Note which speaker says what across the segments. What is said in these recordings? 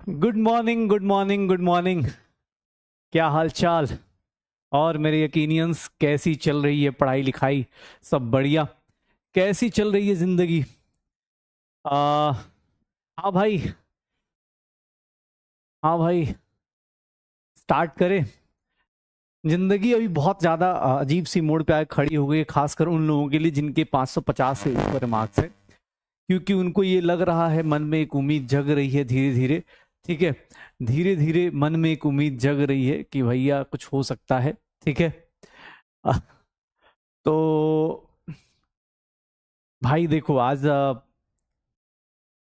Speaker 1: Good morning, good morning, good morning. क्या हाल चाल? और मेरे यकीनियंस, कैसी चल रही है पढ़ाई लिखाई? सब बढ़िया? कैसी चल रही है जिंदगी? हाँ भाई, हाँ भाई, स्टार्ट करें। जिंदगी अभी बहुत ज्यादा अजीब सी मोड़ पे आके खड़ी हो गई है, खासकर उन लोगों के लिए जिनके 550 से ऊपर मार्क्स है। क्योंकि उनको ये लग रहा है, मन में एक उम्मीद जग रही है धीरे धीरे। ठीक है, धीरे धीरे मन में एक उम्मीद जग रही है कि भैया कुछ हो सकता है। ठीक है। अ, तो भाई देखो, आज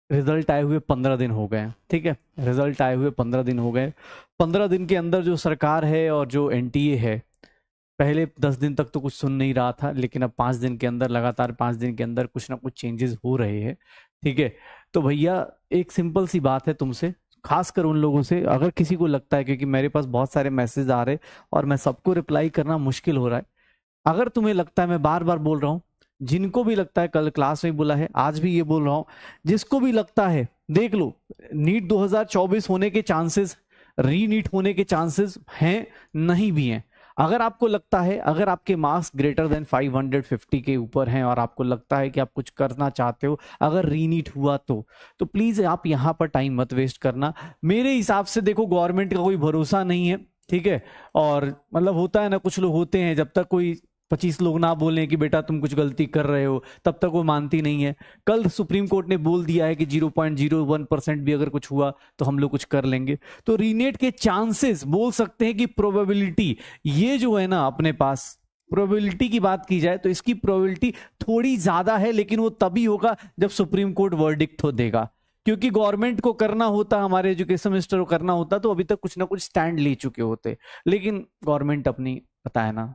Speaker 1: रिजल्ट आए हुए 15 दिन हो गए हैं। ठीक है, रिजल्ट आए हुए 15 दिन हो गए। 15 दिन के अंदर जो सरकार है और जो एनटीए है, पहले 10 दिन तक तो कुछ सुन नहीं रहा था, लेकिन अब 5 दिन के अंदर, लगातार 5 दिन के अंदर कुछ ना कुछ चेंजेस हो रहे हैं। ठीक है। तो भैया, एक सिंपल सी बात है तुमसे, खासकर उन लोगों से, अगर किसी को लगता है, क्योंकि मेरे पास बहुत सारे मैसेज आ रहे हैं और मैं सबको रिप्लाई करना मुश्किल हो रहा है। अगर तुम्हें लगता है, मैं बार बार बोल रहा हूं, जिनको भी लगता है, कल क्लास में बोला है, आज भी ये बोल रहा हूं, जिसको भी लगता है, देख लो, नीट 2024 होने के चांसेस, री नीट होने के चांसेस हैं, नहीं भी हैं। अगर आपको लगता है, अगर आपके मार्क्स ग्रेटर देन 550 के ऊपर हैं और आपको लगता है कि आप कुछ करना चाहते हो, अगर रीनीट हुआ तो प्लीज आप यहां पर टाइम मत वेस्ट करना। मेरे हिसाब से देखो, गवर्नमेंट का कोई भरोसा नहीं है। ठीक है। और मतलब होता है ना, कुछ लोग होते हैं, जब तक कोई 25 लोग ना बोले कि बेटा तुम कुछ गलती कर रहे हो, तब तक वो मानती नहीं है। कल सुप्रीम कोर्ट ने बोल दिया है कि 0.01% भी अगर कुछ हुआ तो हम लोग कुछ कर लेंगे। तो रीनेट के चांसेस, बोल सकते हैं कि प्रोबेबिलिटी, ये जो है ना अपने पास, प्रोबेबिलिटी की बात की जाए तो इसकी प्रोबेबिलिटी थोड़ी ज्यादा है, लेकिन वो तभी होगा जब सुप्रीम कोर्ट वर्डिक्ट हो देगा। क्योंकि गवर्नमेंट को करना होता, हमारे एजुकेशन मिनिस्टर को करना होता, तो अभी तक कुछ ना कुछ स्टैंड ले चुके होते। लेकिन गवर्नमेंट अपनी, पता है ना,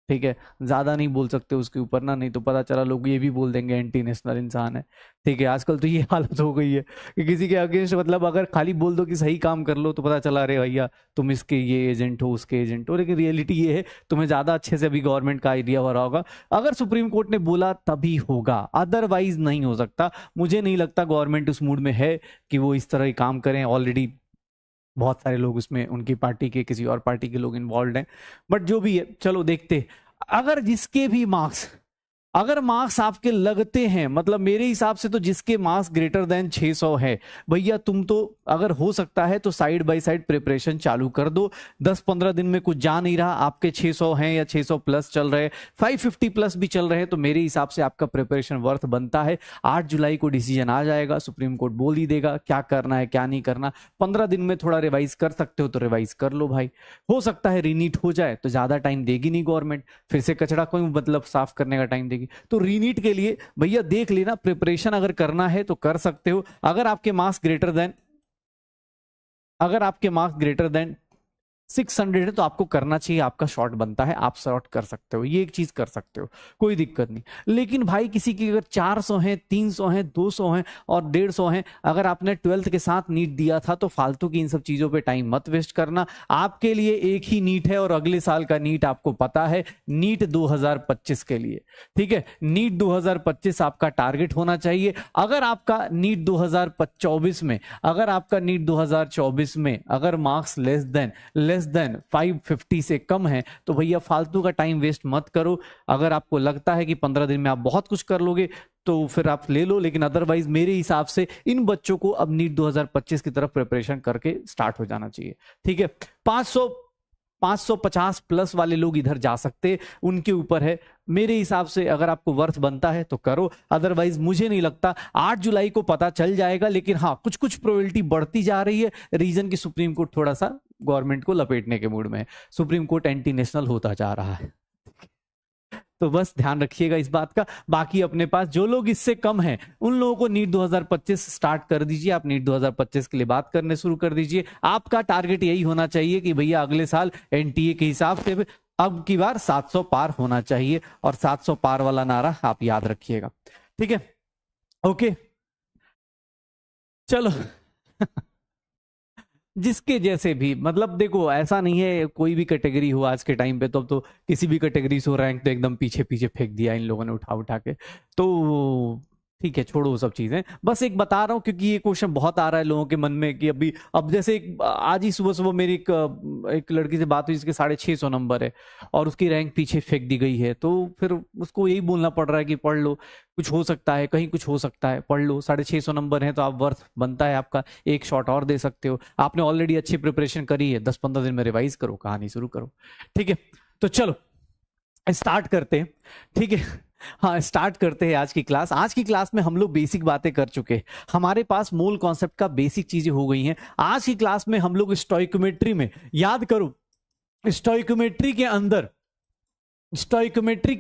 Speaker 1: ठीक है, ज्यादा नहीं बोल सकते उसके ऊपर ना, नहीं तो पता चला लोग ये भी बोल देंगे एंटी नेशनल इंसान है। ठीक है, आजकल तो ये हालत हो गई है कि किसी के अगेंस्ट, मतलब अगर खाली बोल दो कि सही काम कर लो, तो पता चला, अरे भैया तुम इसके ये एजेंट हो, उसके एजेंट हो। लेकिन रियलिटी ये है, तुम्हें ज्यादा अच्छे से अभी गवर्नमेंट का आइडिया हो रहा होगा। अगर सुप्रीम कोर्ट ने बोला तभी होगा, अदरवाइज नहीं हो सकता। मुझे नहीं लगता गवर्नमेंट उस मूड में है कि वो इस तरह ही काम करें। ऑलरेडी बहुत सारे लोग उसमें, उनकी पार्टी के, किसी और पार्टी के लोग इन्वॉल्व हैं। बट जो भी है, चलो देखते। अगर जिसके भी मार्क्स, अगर मार्क्स आपके लगते हैं, मतलब मेरे हिसाब से तो जिसके मार्क्स ग्रेटर देन 600 है, भैया तुम तो, अगर हो सकता है तो साइड बाय साइड प्रिपरेशन चालू कर दो। 10-15 दिन में कुछ जा नहीं रहा, आपके 600 हैं या 600 प्लस चल रहे, 550 प्लस भी चल रहे हैं, तो मेरे हिसाब से आपका प्रिपरेशन वर्थ बनता है। 8 जुलाई को डिसीजन आ जाएगा, सुप्रीम कोर्ट बोल ही देगा क्या करना है क्या नहीं करना। 15 दिन में थोड़ा रिवाइज कर सकते हो तो रिवाइज कर लो भाई। हो सकता है रीनीट हो जाए तो ज्यादा टाइम देगी नहीं गवर्नमेंट, फिर से कचरा कोई मतलब साफ करने का टाइम देगी। तो रीनीट के लिए भैया देख लेना, प्रिपरेशन अगर करना है तो कर सकते हो। अगर आपके मार्क्स ग्रेटर देन, अगर आपके मार्क्स ग्रेटर देन 600 है तो आपको करना चाहिए, आपका शॉर्ट बनता है, आप शॉर्ट कर सकते हो, ये एक चीज कर सकते हो, कोई दिक्कत नहीं। लेकिन भाई किसी की अगर 400 है, 300 है, 200 है और 150 है, अगर आपने 12th के साथ नीट दिया था, तो फालतू की इन सब चीजों पे टाइम मत वेस्ट करना। आपके लिए एक ही नीट है और अगले साल का नीट आपको पता है, नीट 2025 के लिए। ठीक है, नीट 2025 आपका टारगेट होना चाहिए। अगर आपका नीट 2024 में, अगर आपका नीट 2024 में अगर मार्क्स लेस देन 550 से कम है, तो भैया फालतू का टाइम वेस्ट मत करो। अगर आपको लगता है कि 15 दिन में आप बहुत कुछ कर लोगे, तो फिर आप ले लो, लेकिन अदरवाइज मेरे हिसाब से इन बच्चों को अब नीट 2025 की तरफ प्रिपरेशन करके स्टार्ट हो जाना चाहिए। ठीक है, 550 प्लस वाले लोग इधर जा सकते, उनके ऊपर है। मेरे हिसाब से अगर आपको वर्थ बनता है तो करो, अदरवाइज मुझे नहीं लगता। 8 जुलाई को पता चल जाएगा, लेकिन हाँ, कुछ कुछ प्रोबेबिलिटी बढ़ती जा रही है। रीजन की सुप्रीम कोर्ट थोड़ा सा गवर्नमेंट को लपेटने के मूड में है, सुप्रीम कोर्ट एंटी नेशनल होता जा रहा है। तो बस ध्यान रखिएगा इस बात का। बाकी अपने पास जो लोग इससे कम हैं, उन लोगों को नीट 2025 स्टार्ट कर दीजिए। आप नीट 2025 के लिए बात करने शुरू कर दीजिए। आपका टारगेट यही होना चाहिए कि भैया अगले साल एनटीए के हिसाब से अब की बार 700 पार होना चाहिए, और 700 पार वाला नारा आप याद रखिएगा। ठीक है, ओके, चलो। जिसके जैसे भी, मतलब देखो, ऐसा नहीं है कोई भी कैटेगरी हो आज के टाइम पे, तो अब तो किसी भी कैटेगरी से रैंक तो एकदम पीछे पीछे फेंक दिया इन लोगों ने उठा उठा के। तो ठीक है, छोड़ो वो सब चीजें, बस एक बता रहा हूं क्योंकि ये क्वेश्चन बहुत आ रहा है लोगों के मन में कि अभी अब जैसे आज ही सुबह सुबह मेरी एक लड़की से बात हुई जिसके 650 नंबर है और उसकी रैंक पीछे फेंक दी गई है, तो फिर उसको यही बोलना पड़ रहा है कि पढ़ लो, कुछ हो सकता है, कहीं कुछ हो सकता है, पढ़ लो, 650 नंबर है तो आप वर्थ बनता है आपका, एक शॉट और दे सकते हो, आपने ऑलरेडी अच्छी प्रिपरेशन करी है, 10-15 दिन में रिवाइज करो, कहानी शुरू करो। ठीक है, तो चलो स्टार्ट करते हैं। ठीक है, हाँ स्टार्ट करते हैं आज की क्लास। आज की क्लास में हम लोग बेसिक बातें कर चुके हैं, हमारे पास मूल कॉन्सेप्ट का बेसिक चीजें हो गई हैं। आज की क्लास में हम लोग स्टोइकोमेट्री में, याद करो स्टोइकोमेट्री के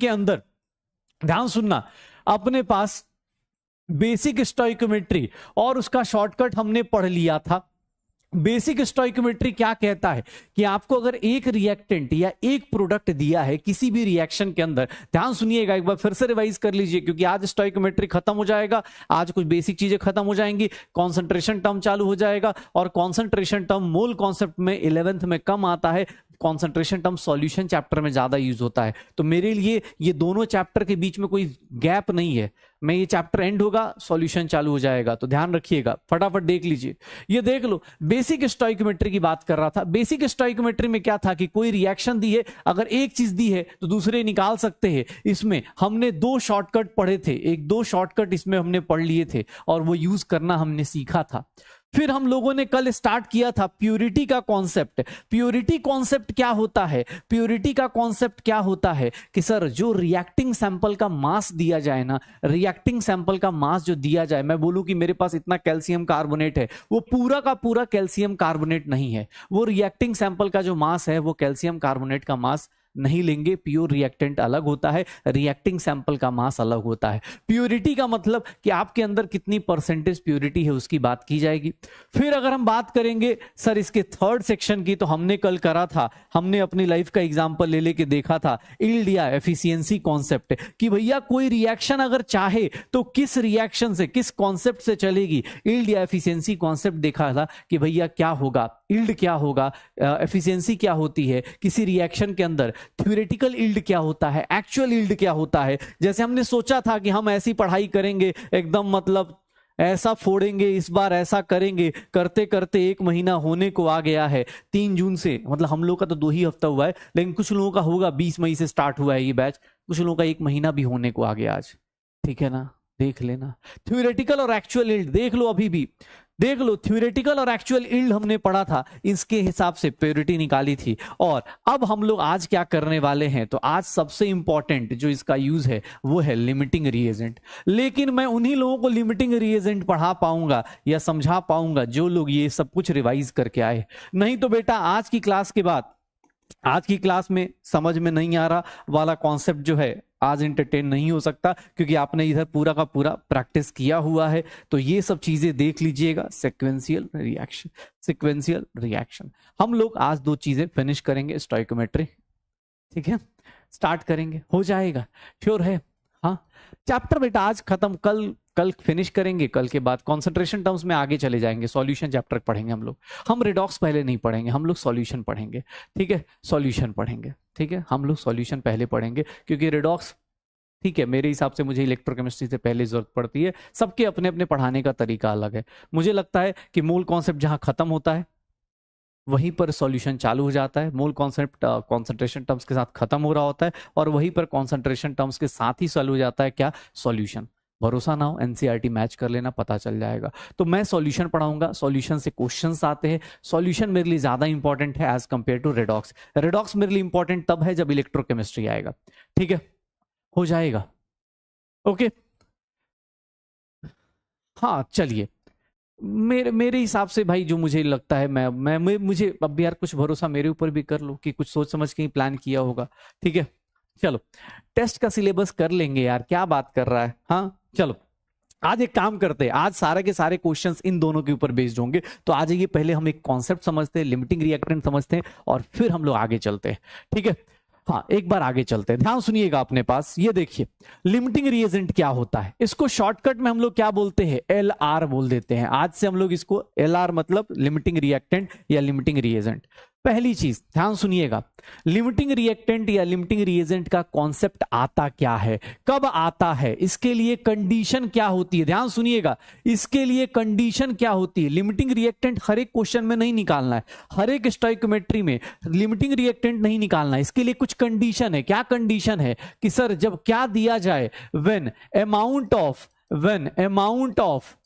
Speaker 1: अंदर ध्यान सुनना, अपने पास बेसिक स्टोइकोमेट्री और उसका शॉर्टकट हमने पढ़ लिया था। बेसिक स्टोइकोमेट्री क्या कहता है कि आपको अगर एक रिएक्टेंट या एक प्रोडक्ट दिया है किसी भी रिएक्शन के अंदर, ध्यान सुनिएगा एक बार फिर से रिवाइज कर लीजिए क्योंकि आज स्टोइकोमेट्री खत्म हो जाएगा, आज कुछ बेसिक चीजें खत्म हो जाएंगी, कॉन्सेंट्रेशन टर्म चालू हो जाएगा और कॉन्सेंट्रेशन टर्म मोल कॉन्सेप्ट में 11th में कम आता है, कॉन्सेंट्रेशन टर्म सॉल्यूशन चैप्टर में ज्यादा यूज होता है। तो मेरे लिए ये दोनों चैप्टर के बीच में कोई गैप नहीं है, मैं ये चैप्टर एंड होगा सॉल्यूशन चालू हो जाएगा, तो ध्यान रखिएगा, फटाफट देख लीजिए। ये देख लो, बेसिक स्टोइकोमेट्री की बात कर रहा था। बेसिक स्टोइकोमेट्री में क्या था कि कोई रिएक्शन दी है, अगर एक चीज दी है तो दूसरे निकाल सकते हैं। इसमें हमने 2 शॉर्टकट पढ़े थे, 2 शॉर्टकट इसमें हमने पढ़ लिए थे और वो यूज करना हमने सीखा था। फिर हम लोगों ने कल स्टार्ट किया था प्योरिटी का कॉन्सेप्ट। प्योरिटी कॉन्सेप्ट क्या होता है? प्योरिटी का कॉन्सेप्ट क्या होता है कि सर जो रिएक्टिंग सैंपल का मास दिया जाए ना, रिएक्टिंग सैंपल का मास जो दिया जाए, मैं बोलूं कि मेरे पास इतना कैल्शियम कार्बोनेट है, वो पूरा का पूरा कैल्शियम कार्बोनेट नहीं है, वो रिएक्टिंग सैंपल का जो मास है वो कैल्शियम कार्बोनेट का मास नहीं लेंगे। प्योर रिएक्टेंट अलग होता है, रिएक्टिंग सैंपल का मास अलग होता है। प्योरिटी का मतलब कि आपके अंदर कितनी परसेंटेज प्योरिटी है उसकी बात की जाएगी। फिर अगर हम बात करेंगे सर इसके थर्ड सेक्शन की, तो हमने कल करा था, हमने अपनी लाइफ का एग्जांपल ले लेके देखा था यील्ड या एफिशिएंसी कॉन्सेप्ट, कि भैया कोई रिएक्शन अगर चाहे तो किस रिएक्शन से, किस कॉन्सेप्ट से चलेगी। यील्ड या एफिशिएंसी कॉन्सेप्ट देखा था कि भैया क्या होगा, यील्ड क्या होगा, एफिशिएंसी क्या होती है किसी रिएक्शन के अंदर, थ्योरेटिकल यील्ड क्या होता है, एक्चुअल यील्ड क्या होता है। जैसे हमने सोचा था कि हम ऐसी पढ़ाई करेंगे एकदम मतलब ऐसा फोड़ेंगे, इस बार ऐसा करेंगे, करते करते 1 महीना होने को आ गया है। 3 जून से, मतलब हम लोग का तो 2 ही हफ्ता हुआ है, लेकिन कुछ लोगों का होगा 20 मई से स्टार्ट हुआ है ये बैच, कुछ लोगों का 1 महीना भी होने को आ गया आज। ठीक है ना, देख लेना थ्योरेटिकल और एक्चुअल यील्ड देख लो, अभी भी देख लो, थ्योरेटिकल और एक्चुअल यील्ड हमने पढ़ा था, इसके हिसाब से प्योरिटी निकाली थी। और अब हम लोग आज क्या करने वाले हैं, तो आज सबसे इंपॉर्टेंट जो इसका यूज है वो है लिमिटिंग रिएजेंट। लेकिन मैं उन्हीं लोगों को लिमिटिंग रिएजेंट पढ़ा पाऊंगा या समझा पाऊंगा जो लोग ये सब कुछ रिवाइज करके आए। नहीं तो बेटा आज की क्लास के बाद, आज की क्लास में समझ में नहीं आ रहा वाला कॉन्सेप्ट जो है आज एंटरटेन नहीं हो सकता, क्योंकि आपने इधर पूरा का पूरा प्रैक्टिस किया हुआ है। तो ये सब चीजें देख लीजिएगा, सीक्वेंशियल रिएक्शन, सीक्वेंशियल रिएक्शन। हम लोग आज 2 चीजें फिनिश करेंगे, स्टोइकोमेट्री, ठीक है, स्टार्ट करेंगे, हो जाएगा, श्योर है। हाँ चैप्टर बेटा आज खत्म, कल फिनिश करेंगे, कल के बाद कंसंट्रेशन टर्म्स में आगे चले जाएंगे, सॉल्यूशन चैप्टर पढ़ेंगे हम लोग। हम रिडॉक्स पहले नहीं पढ़ेंगे, हम लोग सॉल्यूशन पढ़ेंगे, ठीक है, सॉल्यूशन पढ़ेंगे, ठीक है, हम लोग सॉल्यूशन पहले पढ़ेंगे, क्योंकि रिडॉक्स, ठीक है, मेरे हिसाब से मुझे इलेक्ट्रोकेमिस्ट्री से पहले जरूरत पड़ती है। सबके अपने अपने पढ़ाने का तरीका अलग है। मुझे लगता है कि मूल कॉन्सेप्ट जहां खत्म होता है वहीं पर सॉल्यूशन चालू हो जाता है। मूल कॉन्सेप्ट कॉन्सेंट्रेशन टर्म्स के साथ खत्म हो रहा होता है और वहीं पर कॉन्सेंट्रेशन टर्म्स के साथ ही चालू हो जाता है क्या, सॉल्यूशन। भरोसा ना हो एनसीईआरटी मैच कर लेना, पता चल जाएगा। तो मैं सॉल्यूशन पढ़ाऊंगा, सॉल्यूशन से क्वेश्चंस आते हैं। सॉल्यूशन मेरे लिए ज्यादा इंपॉर्टेंट है as compare to redox. Redox मेरे लिए इंपॉर्टेंट तब है जब इलेक्ट्रोकेमिस्ट्री आएगा, ठीक है, हो जाएगा, ओके। हाँ चलिए, मेरे हिसाब से भाई जो मुझे लगता है, मैं मुझे अब यार कुछ भरोसा मेरे ऊपर भी कर लो कि कुछ सोच समझ के ही प्लान किया होगा, ठीक है। चलो टेस्ट का सिलेबस कर लेंगे यार, क्या बात कर रहा है। हाँ चलो आज एक काम करते हैं, आज सारे के सारे क्वेश्चंस इन दोनों के ऊपर बेस्ड होंगे। तो आ जाइए, पहले हम एक कॉन्सेप्ट समझते हैं, लिमिटिंग रिएक्टेंट समझते हैं, और फिर हम लोग आगे चलते हैं, ठीक है। हाँ एक बार आगे चलते हैं, ध्यान सुनिएगा अपने पास। ये देखिए लिमिटिंग रिएजेंट क्या होता है, इसको शॉर्टकट में हम लोग क्या बोलते हैं, LR बोल देते हैं। आज से हम लोग इसको LR मतलब लिमिटिंग रिएक्टेंट या लिमिटिंग रिएजेंट। पहली चीज ध्यान सुनिएगा, लिमिटिंग रिएक्टेंट या लिमिटिंग रिएजेंट का कॉन्सेप्ट आता क्या है, कब आता है, इसके लिए कंडीशन क्या होती है, ध्यान सुनिएगा, इसके लिए कंडीशन क्या होती है। लिमिटिंग रिएक्टेंट हर एक क्वेश्चन में नहीं निकालना है, हर एक स्टोइकोमेट्री में लिमिटिंग रिएक्टेंट नहीं निकालना है, इसके लिए कुछ कंडीशन है। क्या कंडीशन है कि सर जब क्या दिया जाए, when amount of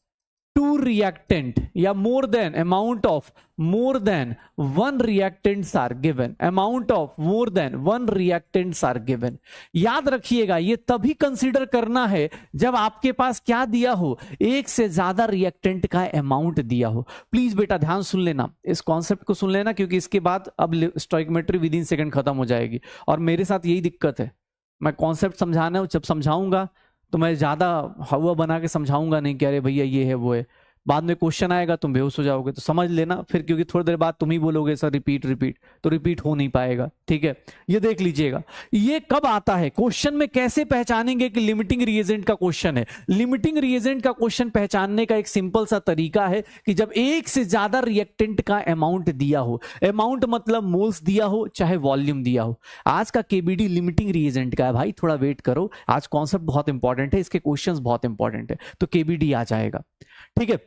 Speaker 1: two reactant या more than amount of more than one reactants are given, amount of more than one reactants are given. याद रखिएगा ये तभी कंसीडर करना है जब आपके पास क्या दिया हो, एक से ज्यादा रिएक्टेंट का अमाउंट दिया हो। प्लीज बेटा ध्यान सुन लेना, इस कॉन्सेप्ट को सुन लेना, क्योंकि इसके बाद अब स्टोइकोमेट्री विद इन सेकंड खत्म हो जाएगी। और मेरे साथ यही दिक्कत है, मैं कॉन्सेप्ट समझाना जब समझाऊंगा तो मैं ज्यादा हवा बना के समझाऊंगा नहीं कि अरे भैया ये है वो है, बाद में क्वेश्चन आएगा तुम बेहोश हो जाओगे। तो समझ लेना फिर, क्योंकि थोड़ी देर बाद तुम ही बोलोगे सर रिपीट, तो रिपीट हो नहीं पाएगा। ठीक है, ये देख लीजिएगा, ये कब आता है क्वेश्चन में, कैसे पहचानेंगे कि लिमिटिंग रिएजेंट का क्वेश्चन है। लिमिटिंग रिएजेंट का क्वेश्चन पहचानने का एक सिंपल सा तरीका है कि जब एक से ज्यादा रिएक्टेंट का अमाउंट दिया हो, अमाउंट मतलब मोल्स दिया हो चाहे वॉल्यूम दिया हो। आज का केबीडी लिमिटिंग रिएजेंट का है भाई, थोड़ा वेट करो, आज कॉन्सेप्ट बहुत इंपॉर्टेंट है, इसके क्वेश्चंस बहुत इंपॉर्टेंट है, तो केबीडी आ जाएगा। ठीक है,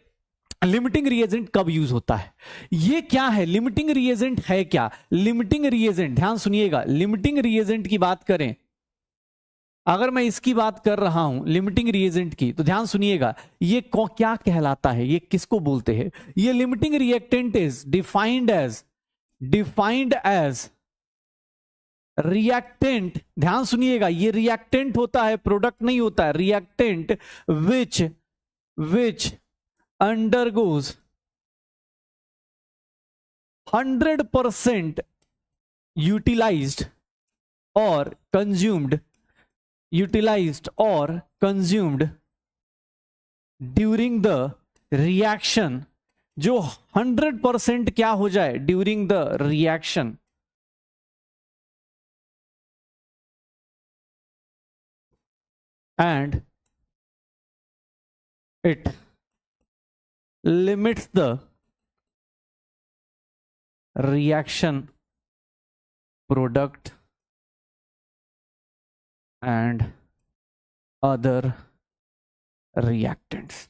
Speaker 1: लिमिटिंग रिएजेंट कब यूज होता है, ये क्या है, लिमिटिंग रिएजेंट है क्या। लिमिटिंग रिएजेंट ध्यान सुनिएगा, लिमिटिंग रिएजेंट की बात करें, अगर मैं इसकी बात कर रहा हूं लिमिटिंग रिएजेंट की, तो ध्यान सुनिएगा ये क्या कहलाता है, ये किसको बोलते हैं। ये limiting reactant is defined as reactant, ध्यान सुनिएगा, ये रिएक्टेंट होता है, प्रोडक्ट नहीं होता है, reactant which undergoes 100% utilized or consumed during the reaction, जो 100% क्या हो जाए during the reaction, and it limits the reaction product and other reactants।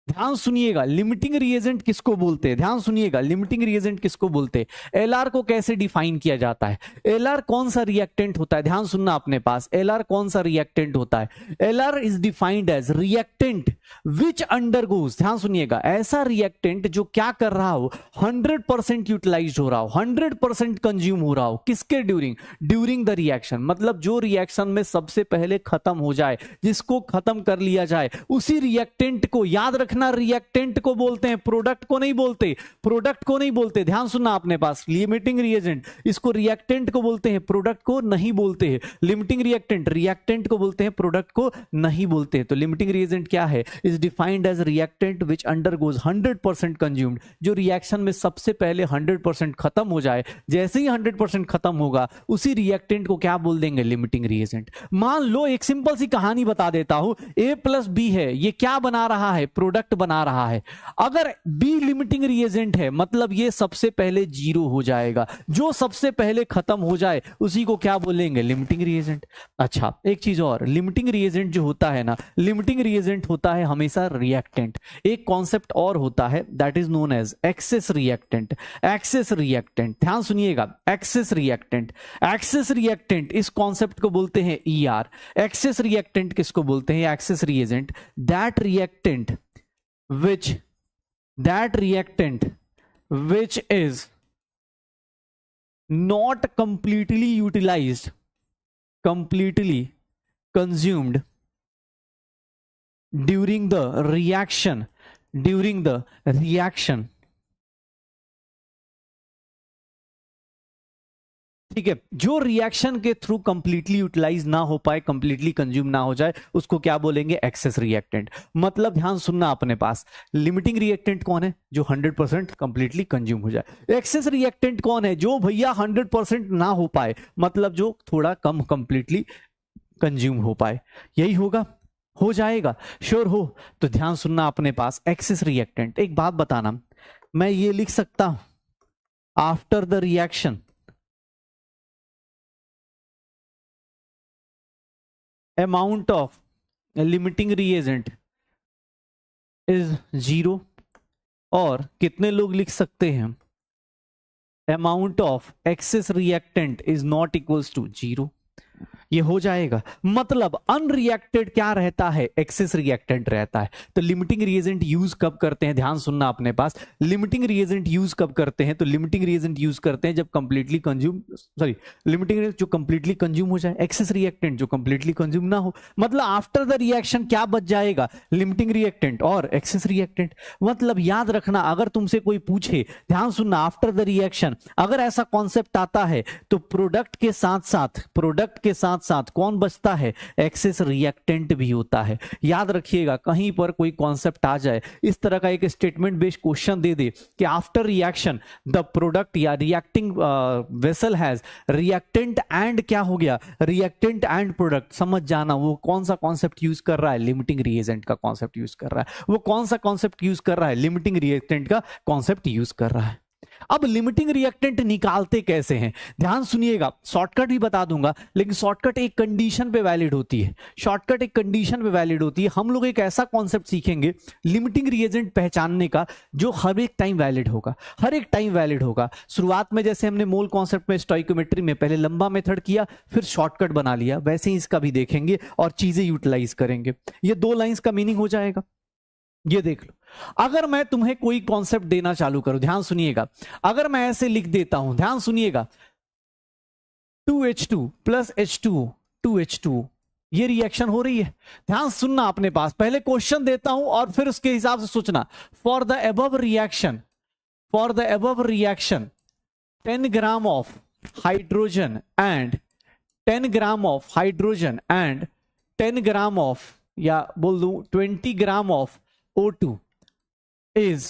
Speaker 1: ध्यान सुनिएगा, लिमिटिंग रिएजेंट किसको बोलते हैं, ध्यान सुनिएगा, लिमिटिंग रिएजेंट किसको बोलते हैं। एलआर को कैसे डिफाइन किया जाता है, एलआर कौन सा रिएक्टेंट होता है, ध्यान सुनना अपने पास, एलआर कौन सा रिएक्टेंट होता है। LR is defined as reactant which undergoes, ध्यान सुनिएगा, ऐसा रिएक्टेंट जो क्या कर रहा हो, 100% यूटिलाइज हो रहा हो, 100% कंज्यूम हो रहा हो, किसके ड्यूरिंग द रिएक्शन, मतलब जो रिएक्शन में सबसे पहले खत्म हो जाए, जिसको खत्म कर लिया जाए, उसी रिएक्टेंट को, याद रखना रिएक्टेंट को बोलते हैं, प्रोडक्ट को नहीं बोलते, प्रोडक्ट को नहीं बोलते, ध्यान सुनना अपने पास, लिमिटिंग रिएजेंट इसको रिएक्टेंट को बोलते हैं, प्रोडक्ट को नहीं बोलते हैं। लिमिटिंग रिएक्टेंट को बोलते हैं, प्रोडक्ट को नहीं बोलते। तो लिमिटिंग रिएजेंट क्या है, is defined as reactant which undergoes 100% consumed, जो रिएक्शन में सबसे पहले 100% खत्म हो जाए, जैसे ही 100% खत्म होगा उसी रिएक्टेंट को क्या बोल देंगे, लिमिटिंग रिएजेंट। मान लो एक सिंपल सी कहानी बता देता हूं, A+B है, ये क्या बना रहा है, प्रोडक्ट बना रहा है। अगर B लिमिटिंग रिएजेंट है मतलब ये सबसे पहले 0 हो जाएगा, जो सबसे पहले खत्म हो जाए उसी को क्या बोलेंगे, लिमिटिंग रिएजेंट। अच्छा एक चीज और, लिमिटिंग रिएजेंट जो होता है ना, लिमिटिंग रिएजेंट होता है हमेशा रिएक्टेंट। एक कॉन्सेप्ट और होता है that is known as excess reactant. Excess reactant, ध्यान सुनिएगा, एक्सेस रिएक्टेंट, एक्सेस रिएक्टेंट इस कॉन्सेप्ट को बोलते हैं ER। एक्सेस रिएक्टेंट किसको बोलते हैं, excess reagent, that reactant which is not completely utilized, completely consumed during the reaction, ठीक है, जो रिएक्शन के थ्रू कंप्लीटली यूटिलाइज ना हो पाए, कंप्लीटली कंज्यूम ना हो जाए, उसको क्या बोलेंगे, एक्सेस रिएक्टेंट। मतलब ध्यान सुनना अपने पास, लिमिटिंग रिएक्टेंट कौन है, जो 100% कंप्लीटली कंज्यूम हो जाए। एक्सेस रिएक्टेंट कौन है, जो भैया 100% ना हो पाए, मतलब जो थोड़ा कम कंप्लीटली कंज्यूम हो पाए। यही होगा, हो जाएगा, श्योर हो तो ध्यान सुनना अपने पास, एक्सेस रिएक्टेंट। एक बात बताना, मैं ये लिख सकता हूं, after the reaction amount of limiting reagent is 0, और कितने लोग लिख सकते हैं amount of excess reactant is not equals to 0। ये हो जाएगा, मतलब अनरिएक्टेड क्या रहता है, एक्सेस रिएक्टेंट रहता है। तो लिमिटिंग रिएजेंट यूज कब करते हैं, ध्यान सुनना अपने पास, लिमिटिंग रिएजेंट यूज कब करते हैं, तो लिमिटिंग रिएजेंट यूज करते हैं जब कंप्लीटली कंज्यूम, सॉरी लिमिटिंग जो कंप्लीटली कंज्यूम हो जाए, एक्सेस रिएक्टेंट जो कंप्लीटली कंज्यूम ना हो। मतलब आफ्टर द रिएक्शन क्या बच जाएगा, लिमिटिंग रिएक्टेंट और एक्सेस रिएक्टेंट। मतलब याद रखना, अगर तुमसे कोई पूछे, ध्यान सुनना, आफ्टर द रिएक्शन अगर ऐसा कॉन्सेप्ट आता है तो प्रोडक्ट के साथ साथ कौन बचता है, एक्सेस रिएक्टेंट भी होता है। याद रखिएगा, कहीं पर कोई कॉन्सेप्ट आ जाए, इस तरह का एक स्टेटमेंट बेस्ड क्वेश्चन दे दे कि आफ्टर रिएक्शन द प्रोडक्ट या reacting vessel has reactant and क्या हो गया, रिएक्टेंट एंड प्रोडक्ट, समझ जाना वो कौन सा कॉन्सेप्ट यूज कर रहा है, लिमिटिंग रिएजेंट का कॉन्सेप्ट यूज कर रहा है। वो कौन सा कॉन्सेप्ट यूज कर रहा है, लिमिटिंग रिएक्टेंट का कॉन्सेप्ट यूज कर रहा है। अब लिमिटिंग रिएक्टेंट निकालते कैसे हैं, ध्यान सुनिएगा, शॉर्टकट भी बता दूंगा, लेकिन शॉर्टकट एक कंडीशन पे वैलिड होती है, शॉर्टकट एक कंडीशन पे वैलिड होती है। हम लोग एक ऐसा कॉन्सेप्ट सीखेंगे लिमिटिंग रिएजेंट पहचानने का जो हर एक टाइम वैलिड होगा, हर एक टाइम वैलिड होगा। शुरुआत में जैसे हमने मोल कॉन्सेप्ट में स्टोइकोमेट्री में पहले लंबा मेथड किया फिर शॉर्टकट बना लिया, वैसे ही इसका भी देखेंगे और चीजें यूटिलाइज करेंगे। ये 2 लाइंस का मीनिंग हो जाएगा। ये देख लो, अगर मैं तुम्हें कोई कॉन्सेप्ट देना चालू करूं, ध्यान सुनिएगा, अगर मैं ऐसे लिख देता हूं, ध्यान सुनिएगा, 2H2 प्लस H2O 2H2O, ये रिएक्शन हो रही है। ध्यान सुनना अपने पास, पहले क्वेश्चन देता हूं और फिर उसके हिसाब से सोचना। For the above reaction 10 gram of hydrogen and 10 gram of hydrogen and 10 gram of, या बोल दूं 20 gram of O2 is